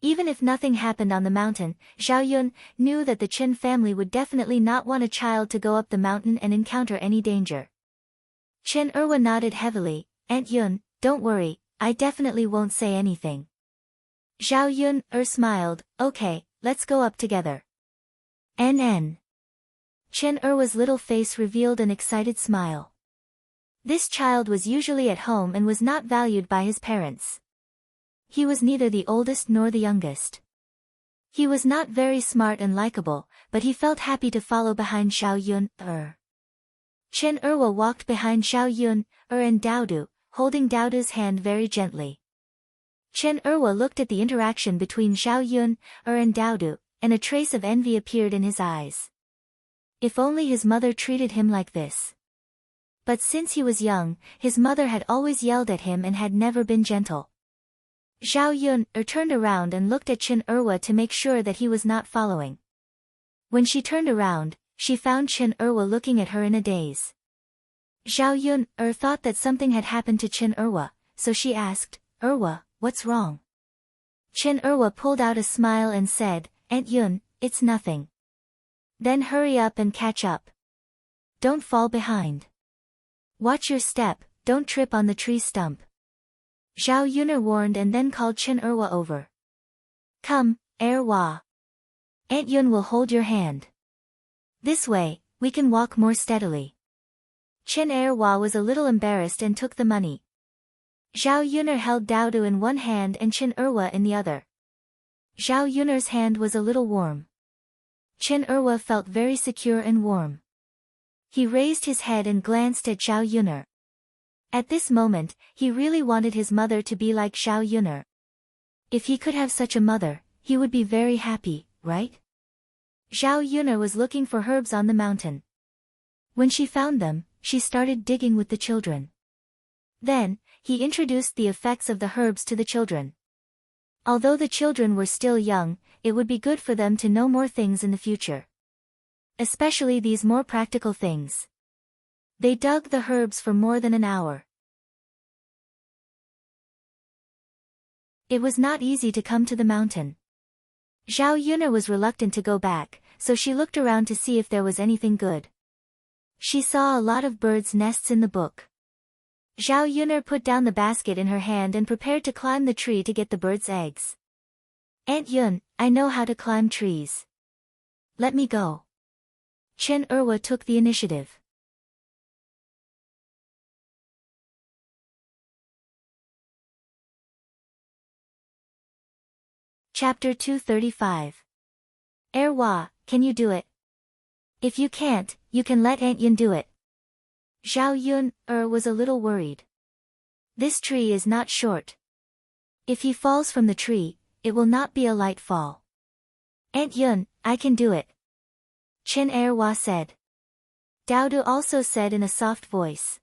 S1: Even if nothing happened on the mountain, Zhao Yun knew that the Chen family would definitely not want a child to go up the mountain and encounter any danger. Chen Erwa nodded heavily. Aunt Yun, don't worry, I definitely won't say anything. Zhao Yun smiled. Okay, let's go up together. NN. Chen Erwa's little face revealed an excited smile. This child was usually at home and was not valued by his parents. He was neither the oldest nor the youngest. He was not very smart and likable, but he felt happy to follow behind Zhao Yun. Chen Erwa walked behind Zhao Yun and Daodu, holding Daodu's hand very gently. Chen Erwa looked at the interaction between Zhao Yun and Daodu, and a trace of envy appeared in his eyes. If only his mother treated him like this. But since he was young, his mother had always yelled at him and had never been gentle. Zhao Yun turned around and looked at Chen Erwa to make sure that he was not following. When she turned around, she found Chen Erwa looking at her in a daze. Zhao Yun thought that something had happened to Chen Erwa, so she asked, Erwa, what's wrong? Chen Erwa pulled out a smile and said, Aunt Yun, it's nothing. Then hurry up and catch up. Don't fall behind. Watch your step, don't trip on the tree stump. Zhao Yun warned and then called Chen Erwa over. Come, Erwa. Aunt Yun will hold your hand. This way, we can walk more steadily. Chen Erwa was a little embarrassed and took the money. Zhao Yun held Daodu in one hand and Chen Erwa in the other. Zhao Yun's hand was a little warm. Chen Erwa felt very secure and warm. He raised his head and glanced at Zhao Yun. At this moment, he really wanted his mother to be like Zhao Yun. If he could have such a mother, he would be very happy, right? Zhao Yun was looking for herbs on the mountain. When she found them, she started digging with the children. Then, he introduced the effects of the herbs to the children. Although the children were still young, it would be good for them to know more things in the future. Especially these more practical things. They dug the herbs for more than an hour. It was not easy to come to the mountain. Zhao Yun was reluctant to go back, so she looked around to see if there was anything good. She saw a lot of birds' nests in the book. Zhao Yun put down the basket in her hand and prepared to climb the tree to get the birds' eggs. Aunt Yun, I know how to climb trees. Let me go. Chen Erwa took the initiative. Chapter 235. Erwa, can you do it? If you can't, you can let Aunt Yun do it. Zhao Yun was a little worried. This tree is not short. If he falls from the tree, it will not be a light fall. Aunt Yun, I can do it. Chen Erwa said. Daodu also said in a soft voice.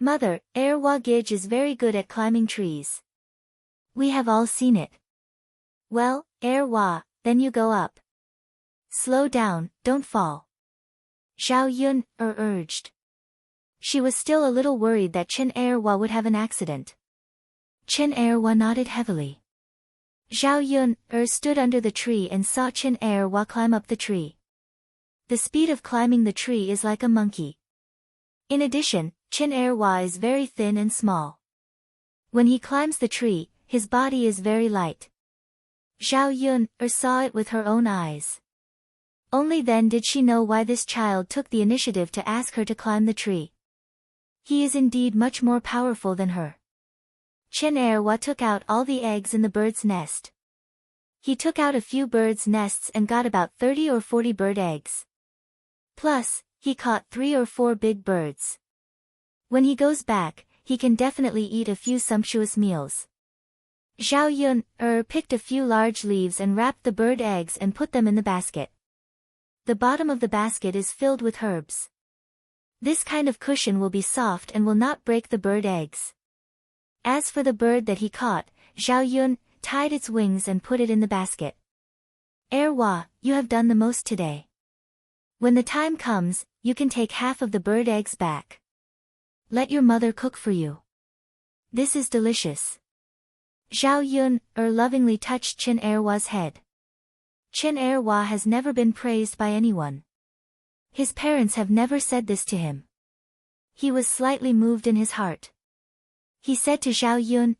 S1: Mother, Erwa Gij is very good at climbing trees. We have all seen it. Well, Erwa, then you go up. Slow down, don't fall. Zhao Yun urged. She was still a little worried that Chen Erwa would have an accident. Chen Erwa nodded heavily. Zhao Yun stood under the tree and saw Chen Erwa climb up the tree. The speed of climbing the tree is like a monkey. In addition, Chen Erwa is very thin and small. When he climbs the tree, his body is very light. Zhao Yun saw it with her own eyes. Only then did she know why this child took the initiative to ask her to climb the tree. He is indeed much more powerful than her. Chen-er-wa took out all the eggs in the bird's nest. He took out a few birds' nests and got about 30 or 40 bird eggs. Plus, he caught 3 or 4 big birds. When he goes back, he can definitely eat a few sumptuous meals. Zhao Yun picked a few large leaves and wrapped the bird eggs and put them in the basket. The bottom of the basket is filled with herbs. This kind of cushion will be soft and will not break the bird eggs. As for the bird that he caught, Zhao Yun tied its wings and put it in the basket. Er-wa, you have done the most today. When the time comes, you can take half of the bird eggs back. Let your mother cook for you. This is delicious. Zhao Yun lovingly touched Chen-er-wa's head. Chen-er-wa has never been praised by anyone. His parents have never said this to him. He was slightly moved in his heart. He said to Zhao Yun,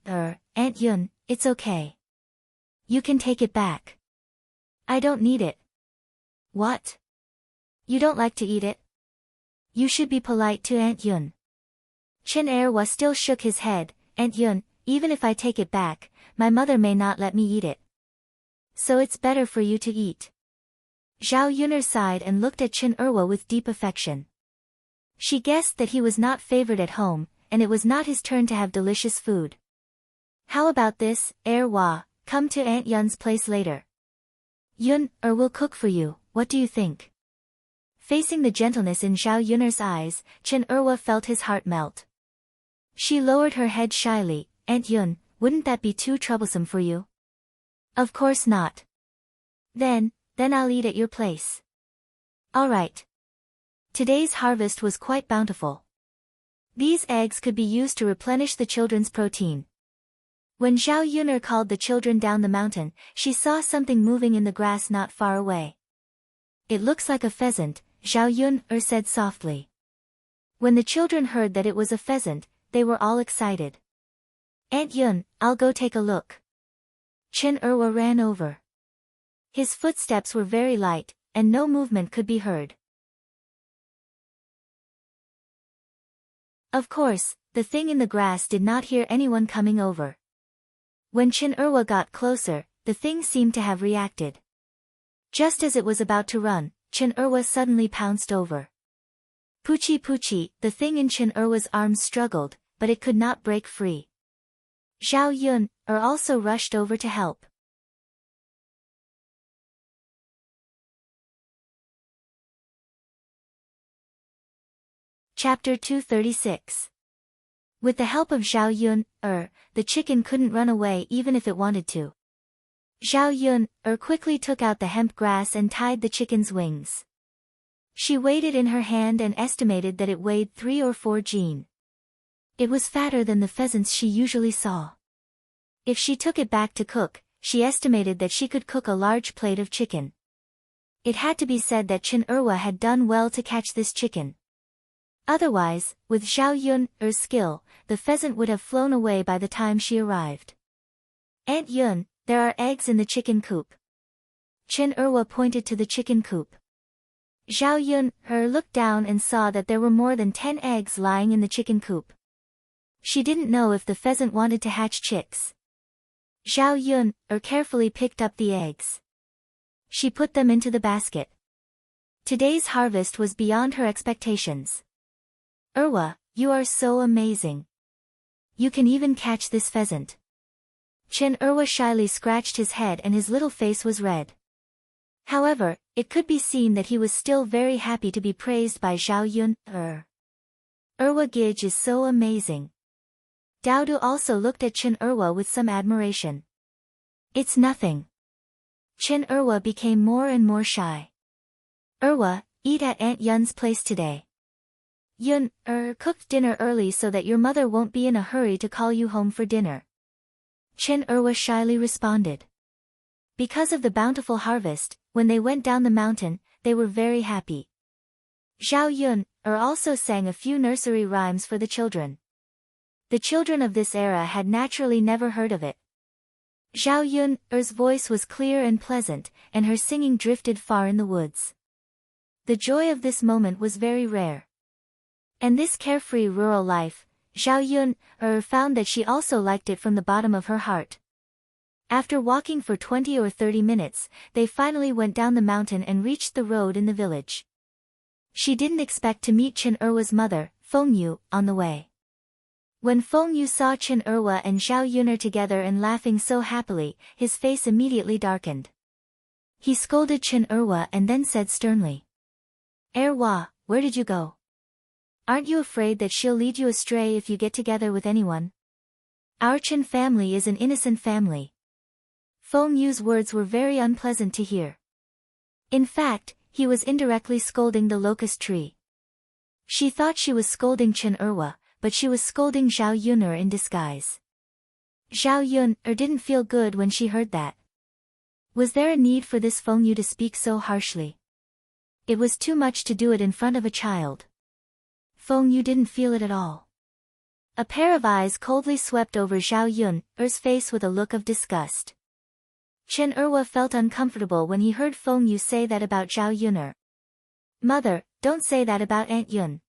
S1: Aunt Yun, it's okay. You can take it back. I don't need it. What? You don't like to eat it? You should be polite to Aunt Yun. Chen-er-wa still shook his head. Aunt Yun, even if I take it back, my mother may not let me eat it. So it's better for you to eat. Zhao Yun sighed and looked at Chen-er-wa with deep affection. She guessed that he was not favored at home, and it was not his turn to have delicious food. How about this, Er-wa, come to Aunt Yun's place later. Yun will cook for you, what do you think? Facing the gentleness in Zhao Yun's eyes, Chen-er-wa felt his heart melt. She lowered her head shyly. Aunt Yun, wouldn't that be too troublesome for you? Of course not. Then I'll eat at your place. All right. Today's harvest was quite bountiful. These eggs could be used to replenish the children's protein. When Zhao Yun called the children down the mountain, she saw something moving in the grass not far away. It looks like a pheasant, Zhao Yun said softly. When the children heard that it was a pheasant, they were all excited. Aunt Yun, I'll go take a look. Chen-er-wa ran over. His footsteps were very light, and no movement could be heard. Of course, the thing in the grass did not hear anyone coming over. When Chen-er-wa got closer, the thing seemed to have reacted. Just as it was about to run, Chen-er-wa suddenly pounced over. Poochie poochie, the thing in Chen-er-wa's arms struggled, but it could not break free. Zhao Yun also rushed over to help. Chapter 236. With the help of Zhao Yun, the chicken couldn't run away even if it wanted to. Zhao Yun quickly took out the hemp grass and tied the chicken's wings. She weighed it in her hand and estimated that it weighed 3 or 4 jin. It was fatter than the pheasants she usually saw. If she took it back to cook, she estimated that she could cook a large plate of chicken. It had to be said that Chen-er-wa had done well to catch this chicken. Otherwise, with Zhao Yun's skill, the pheasant would have flown away by the time she arrived. Aunt Yun, there are eggs in the chicken coop. Chen-er-wa pointed to the chicken coop. Zhao Yun looked down and saw that there were more than 10 eggs lying in the chicken coop. She didn't know if the pheasant wanted to hatch chicks. Zhao Yun carefully picked up the eggs. She put them into the basket. Today's harvest was beyond her expectations. Er-wa, you are so amazing. You can even catch this pheasant. Chen-er-wa shyly scratched his head and his little face was red. However, it could be seen that he was still very happy to be praised by Zhao Yun. Er-wa Gij is so amazing. Daodu also looked at Chen-er-wa with some admiration. It's nothing. Chen-er-wa became more and more shy. Er-wa, eat at Aunt Yun's place today. Yun cooked dinner early so that your mother won't be in a hurry to call you home for dinner. Chen-er-wa shyly responded. Because of the bountiful harvest, when they went down the mountain, they were very happy. Zhao Yun also sang a few nursery rhymes for the children. The children of this era had naturally never heard of it. Zhao Yun's voice was clear and pleasant, and her singing drifted far in the woods. The joy of this moment was very rare. And this carefree rural life, Zhao Yun found that she also liked it from the bottom of her heart. After walking for 20 or 30 minutes, they finally went down the mountain and reached the road in the village. She didn't expect to meet Chen Erwa's mother, Feng Yu, on the way. When Feng Yu saw Chen Erwa and Zhao Yun together and laughing so happily, his face immediately darkened. He scolded Chen Erwa and then said sternly, "Erwa, where did you go? Aren't you afraid that she'll lead you astray if you get together with anyone? Our Chen family is an innocent family." Feng Yu's words were very unpleasant to hear. In fact, he was indirectly scolding the locust tree. She thought she was scolding Chen Erwa, but she was scolding Zhao Yun in disguise. Zhao Yun didn't feel good when she heard that. Was there a need for this Feng Yu to speak so harshly? It was too much to do it in front of a child. Feng Yu didn't feel it at all. A pair of eyes coldly swept over Zhao Yun's face with a look of disgust. Chen Erwa felt uncomfortable when he heard Feng Yu say that about Zhao Yun. "Mother, don't say that about Aunt Yun.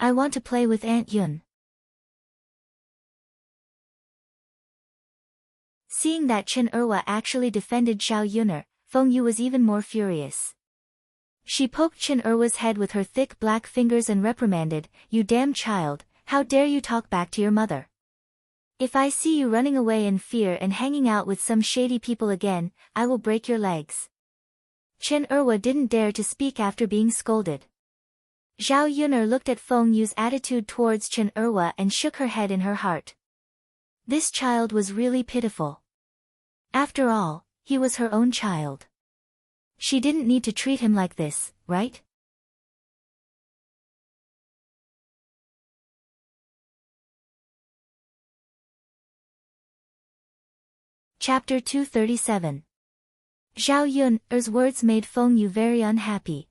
S1: I want to play with Aunt Yun." Seeing that Chen Erwa actually defended Zhao Yun, Feng Yu was even more furious. She poked Chen Erwa's head with her thick black fingers and reprimanded, "You damn child, how dare you talk back to your mother? If I see you running away in fear and hanging out with some shady people again, I will break your legs." Chen Erwa didn't dare to speak after being scolded. Zhao Yun looked at Feng Yu's attitude towards Chen Erwa and shook her head in her heart. This child was really pitiful. After all, he was her own child. She didn't need to treat him like this, right? Chapter 237. Zhao Yun's words made Feng Yu very unhappy.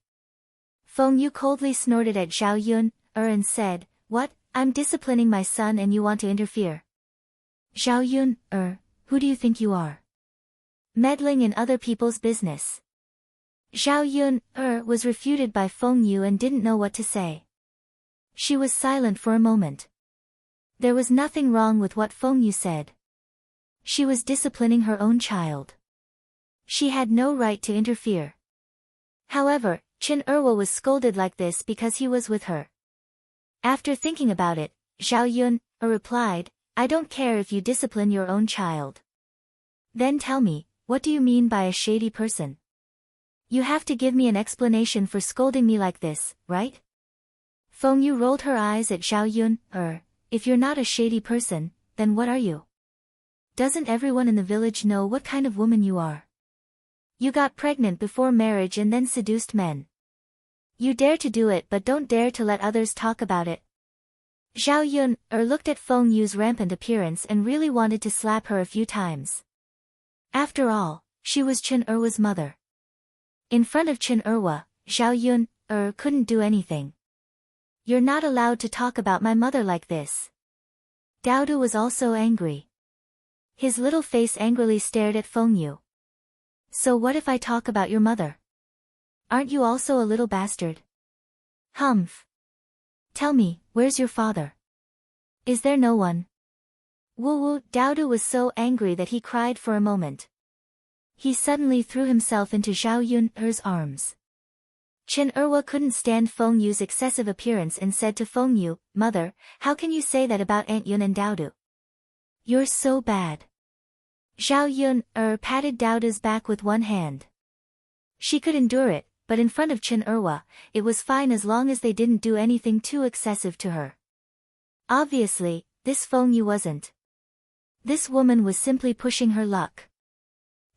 S1: Feng Yu coldly snorted at Zhao Yun and said, "What, I'm disciplining my son and you want to interfere? Zhao Yun, who do you think you are? Meddling in other people's business." Zhao Yun was refuted by Feng Yu and didn't know what to say. She was silent for a moment. There was nothing wrong with what Feng Yu said. She was disciplining her own child. She had no right to interfere. However, Chen Erwa was scolded like this because he was with her. After thinking about it, Zhao Yun replied, "I don't care if you discipline your own child. Then tell me, what do you mean by a shady person? You have to give me an explanation for scolding me like this, right?" Feng Yu rolled her eyes at Zhao Yun. If you're not a shady person, then what are you? Doesn't everyone in the village know what kind of woman you are? You got pregnant before marriage and then seduced men. You dare to do it but don't dare to let others talk about it." Zhao Yun looked at Feng Yu's rampant appearance and really wanted to slap her a few times. After all, she was Chen Erwa's mother. In front of Chen Erwa, Zhao Yun couldn't do anything. "You're not allowed to talk about my mother like this." Daodu was also angry. His little face angrily stared at Feng Yu. "So what if I talk about your mother? Aren't you also a little bastard? Humph. Tell me, where's your father? Is there no one?" Wu Daodu was so angry that he cried for a moment. He suddenly threw himself into Zhao Yun's arms. Chen Erwa couldn't stand Feng Yu's excessive appearance and said to Feng Yu, "Mother, how can you say that about Aunt Yun and Daodu? You're so bad." Zhao Yun patted Daodu's back with one hand. She could endure it, but in front of Chen Erwa, it was fine as long as they didn't do anything too excessive to her. Obviously, this Feng Yu wasn't. This woman was simply pushing her luck.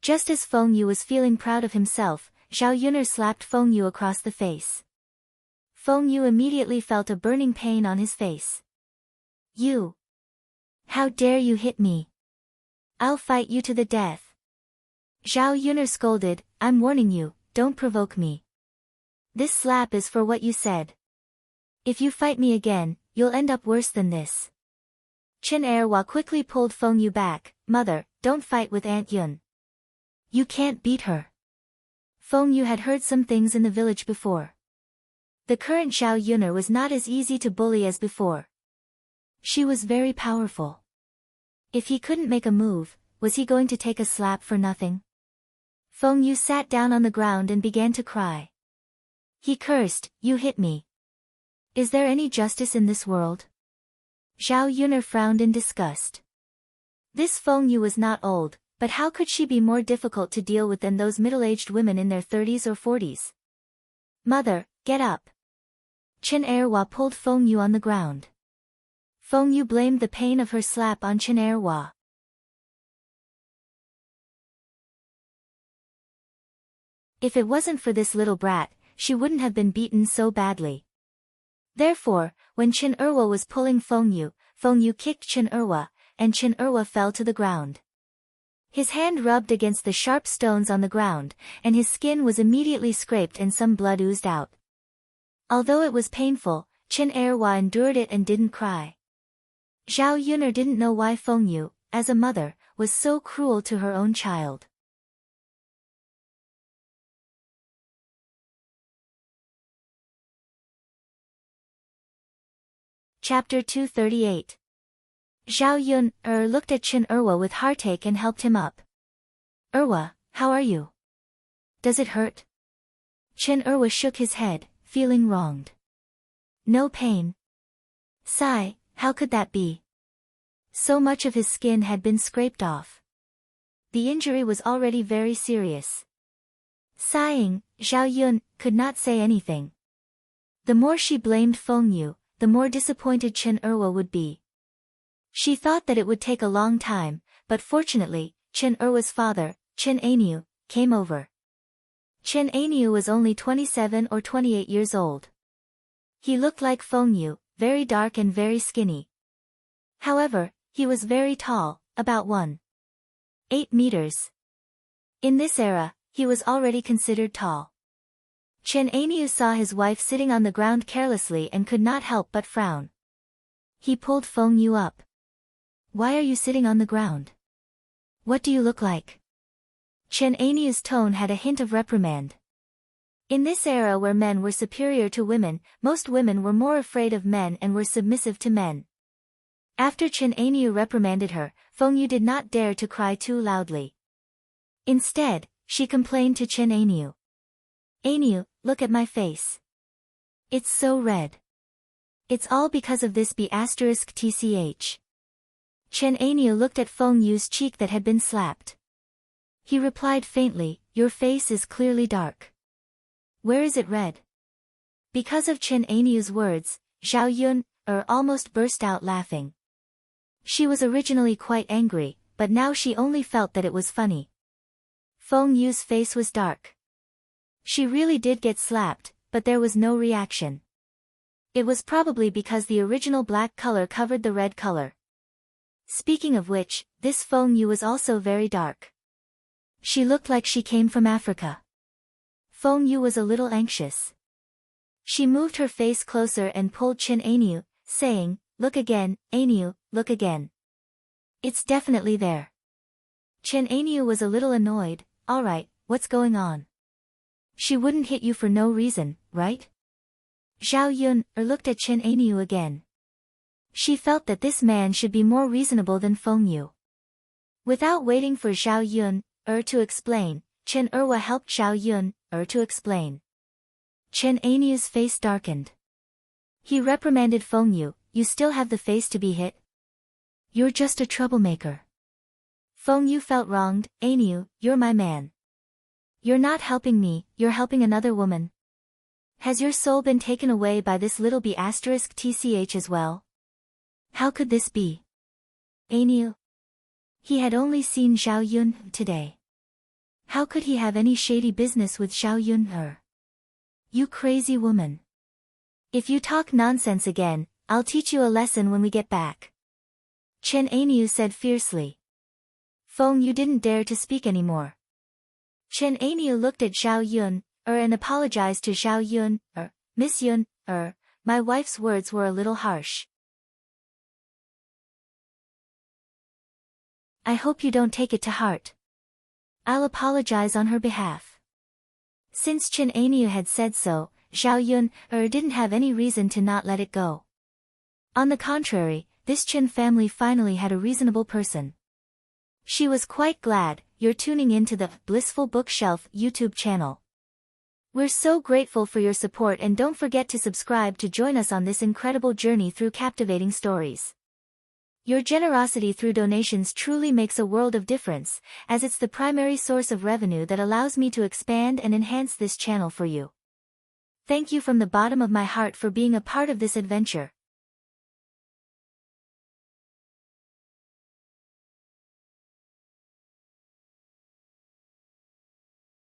S1: Just as Feng Yu was feeling proud of himself, Zhao Yun slapped Feng Yu across the face. Feng Yu immediately felt a burning pain on his face. "You! How dare you hit me? I'll fight you to the death." Zhao Yun scolded, "I'm warning you, don't provoke me. This slap is for what you said. If you fight me again, you'll end up worse than this." Chen Erwa quickly pulled Feng Yu back. "Mother, don't fight with Aunt Yun. You can't beat her." Feng Yu had heard some things in the village before. The current Zhao Yuner was not as easy to bully as before. She was very powerful. If he couldn't make a move, was he going to take a slap for nothing? Feng Yu sat down on the ground and began to cry. He cursed, "You hit me. Is there any justice in this world?" Zhao Yuner frowned in disgust. This Feng Yu was not old, but how could she be more difficult to deal with than those middle-aged women in their 30s or 40s? "Mother, get up." Chen Erhua pulled Feng Yu on the ground. Feng Yu blamed the pain of her slap on Chen Erhua. If it wasn't for this little brat, she wouldn't have been beaten so badly. Therefore, when Chen Erhua was pulling Feng Yu kicked Chen Erhua, and Chen Erhua fell to the ground. His hand rubbed against the sharp stones on the ground, and his skin was immediately scraped and some blood oozed out. Although it was painful, Chen Erhua endured it and didn't cry. Zhao Yuner didn't know why Feng Yu, as a mother, was so cruel to her own child. Chapter 238. Zhao Yuner looked at Chen Erhua with heartache and helped him up. "Erhua, how are you? Does it hurt?" Chen Erhua shook his head, feeling wronged. "No pain." "Sigh, how could that be? So much of his skin had been scraped off. The injury was already very serious." Sighing, Zhao Yun could not say anything. The more she blamed Feng Yu, the more disappointed Chen Erhua would be. She thought that it would take a long time, but fortunately, Chen Erhua's father, Chen Ainyu, came over. Chen Ainyu was only 27 or 28 years old. He looked like Feng Yu, very dark and very skinny. However, he was very tall, about 1.8 meters. In this era, he was already considered tall. Chen Ainyu saw his wife sitting on the ground carelessly and could not help but frown. He pulled Feng Yu up. "Why are you sitting on the ground? What do you look like?" Chen Ainyu's tone had a hint of reprimand. In this era where men were superior to women, most women were more afraid of men and were submissive to men. After Chen Ainyu reprimanded her, Feng Yu did not dare to cry too loudly. Instead, she complained to Chen Ainyu. "Ainyu, look at my face. It's so red. It's all because of this B***tch. Chen Ainyu looked at Feng Yu's cheek that had been slapped. He replied faintly, "Your face is clearly dark. Where is it red?" Because of Chen Ainyu's words, Zhao Yun almost burst out laughing. She was originally quite angry, but now she only felt that it was funny. Feng Yu's face was dark. She really did get slapped, but there was no reaction. It was probably because the original black color covered the red color. Speaking of which, this Feng Yu was also very dark. She looked like she came from Africa. Feng Yu was a little anxious. She moved her face closer and pulled Chen Ainyu, saying, "Look again, Ainyu, look again. It's definitely there." Chen Ainyu was a little annoyed. "Alright, what's going on? She wouldn't hit you for no reason, right?" Zhao Yun looked at Chen Ainyu again. She felt that this man should be more reasonable than Feng Yu. Without waiting for Zhao Yun to explain, Chen Erhua helped Zhao Yun to explain. Chen Ainyu's face darkened. He reprimanded Feng Yu, "You still have the face to be hit? You're just a troublemaker." Feng Yu felt wronged. "Ainyu, you're my man. You're not helping me, you're helping another woman. Has your soul been taken away by this little B***tch as well? How could this be?" Ainyu. He had only seen Zhao Yun today. How could he have any shady business with Zhao Yun? "You crazy woman. If you talk nonsense again, I'll teach you a lesson when we get back," Chen Ainyu said fiercely. Feng Yu didn't dare to speak anymore. Chen Ainyu looked at Zhao Yun and apologized to Zhao Yun. "Miss Yun, my wife's words were a little harsh. I hope you don't take it to heart. I'll apologize on her behalf." Since Chen Ainyu had said so, Xiao Yun didn't have any reason to not let it go. On the contrary, this Chen family finally had a reasonable person. She was quite glad. You're tuning into the Blissful Bookshelf YouTube channel. We're so grateful for your support, and don't forget to subscribe to join us on this incredible journey through captivating stories. Your generosity through donations truly makes a world of difference, as it's the primary source of revenue that allows me to expand and enhance this channel for you. Thank you from the bottom of my heart for being a part of this adventure.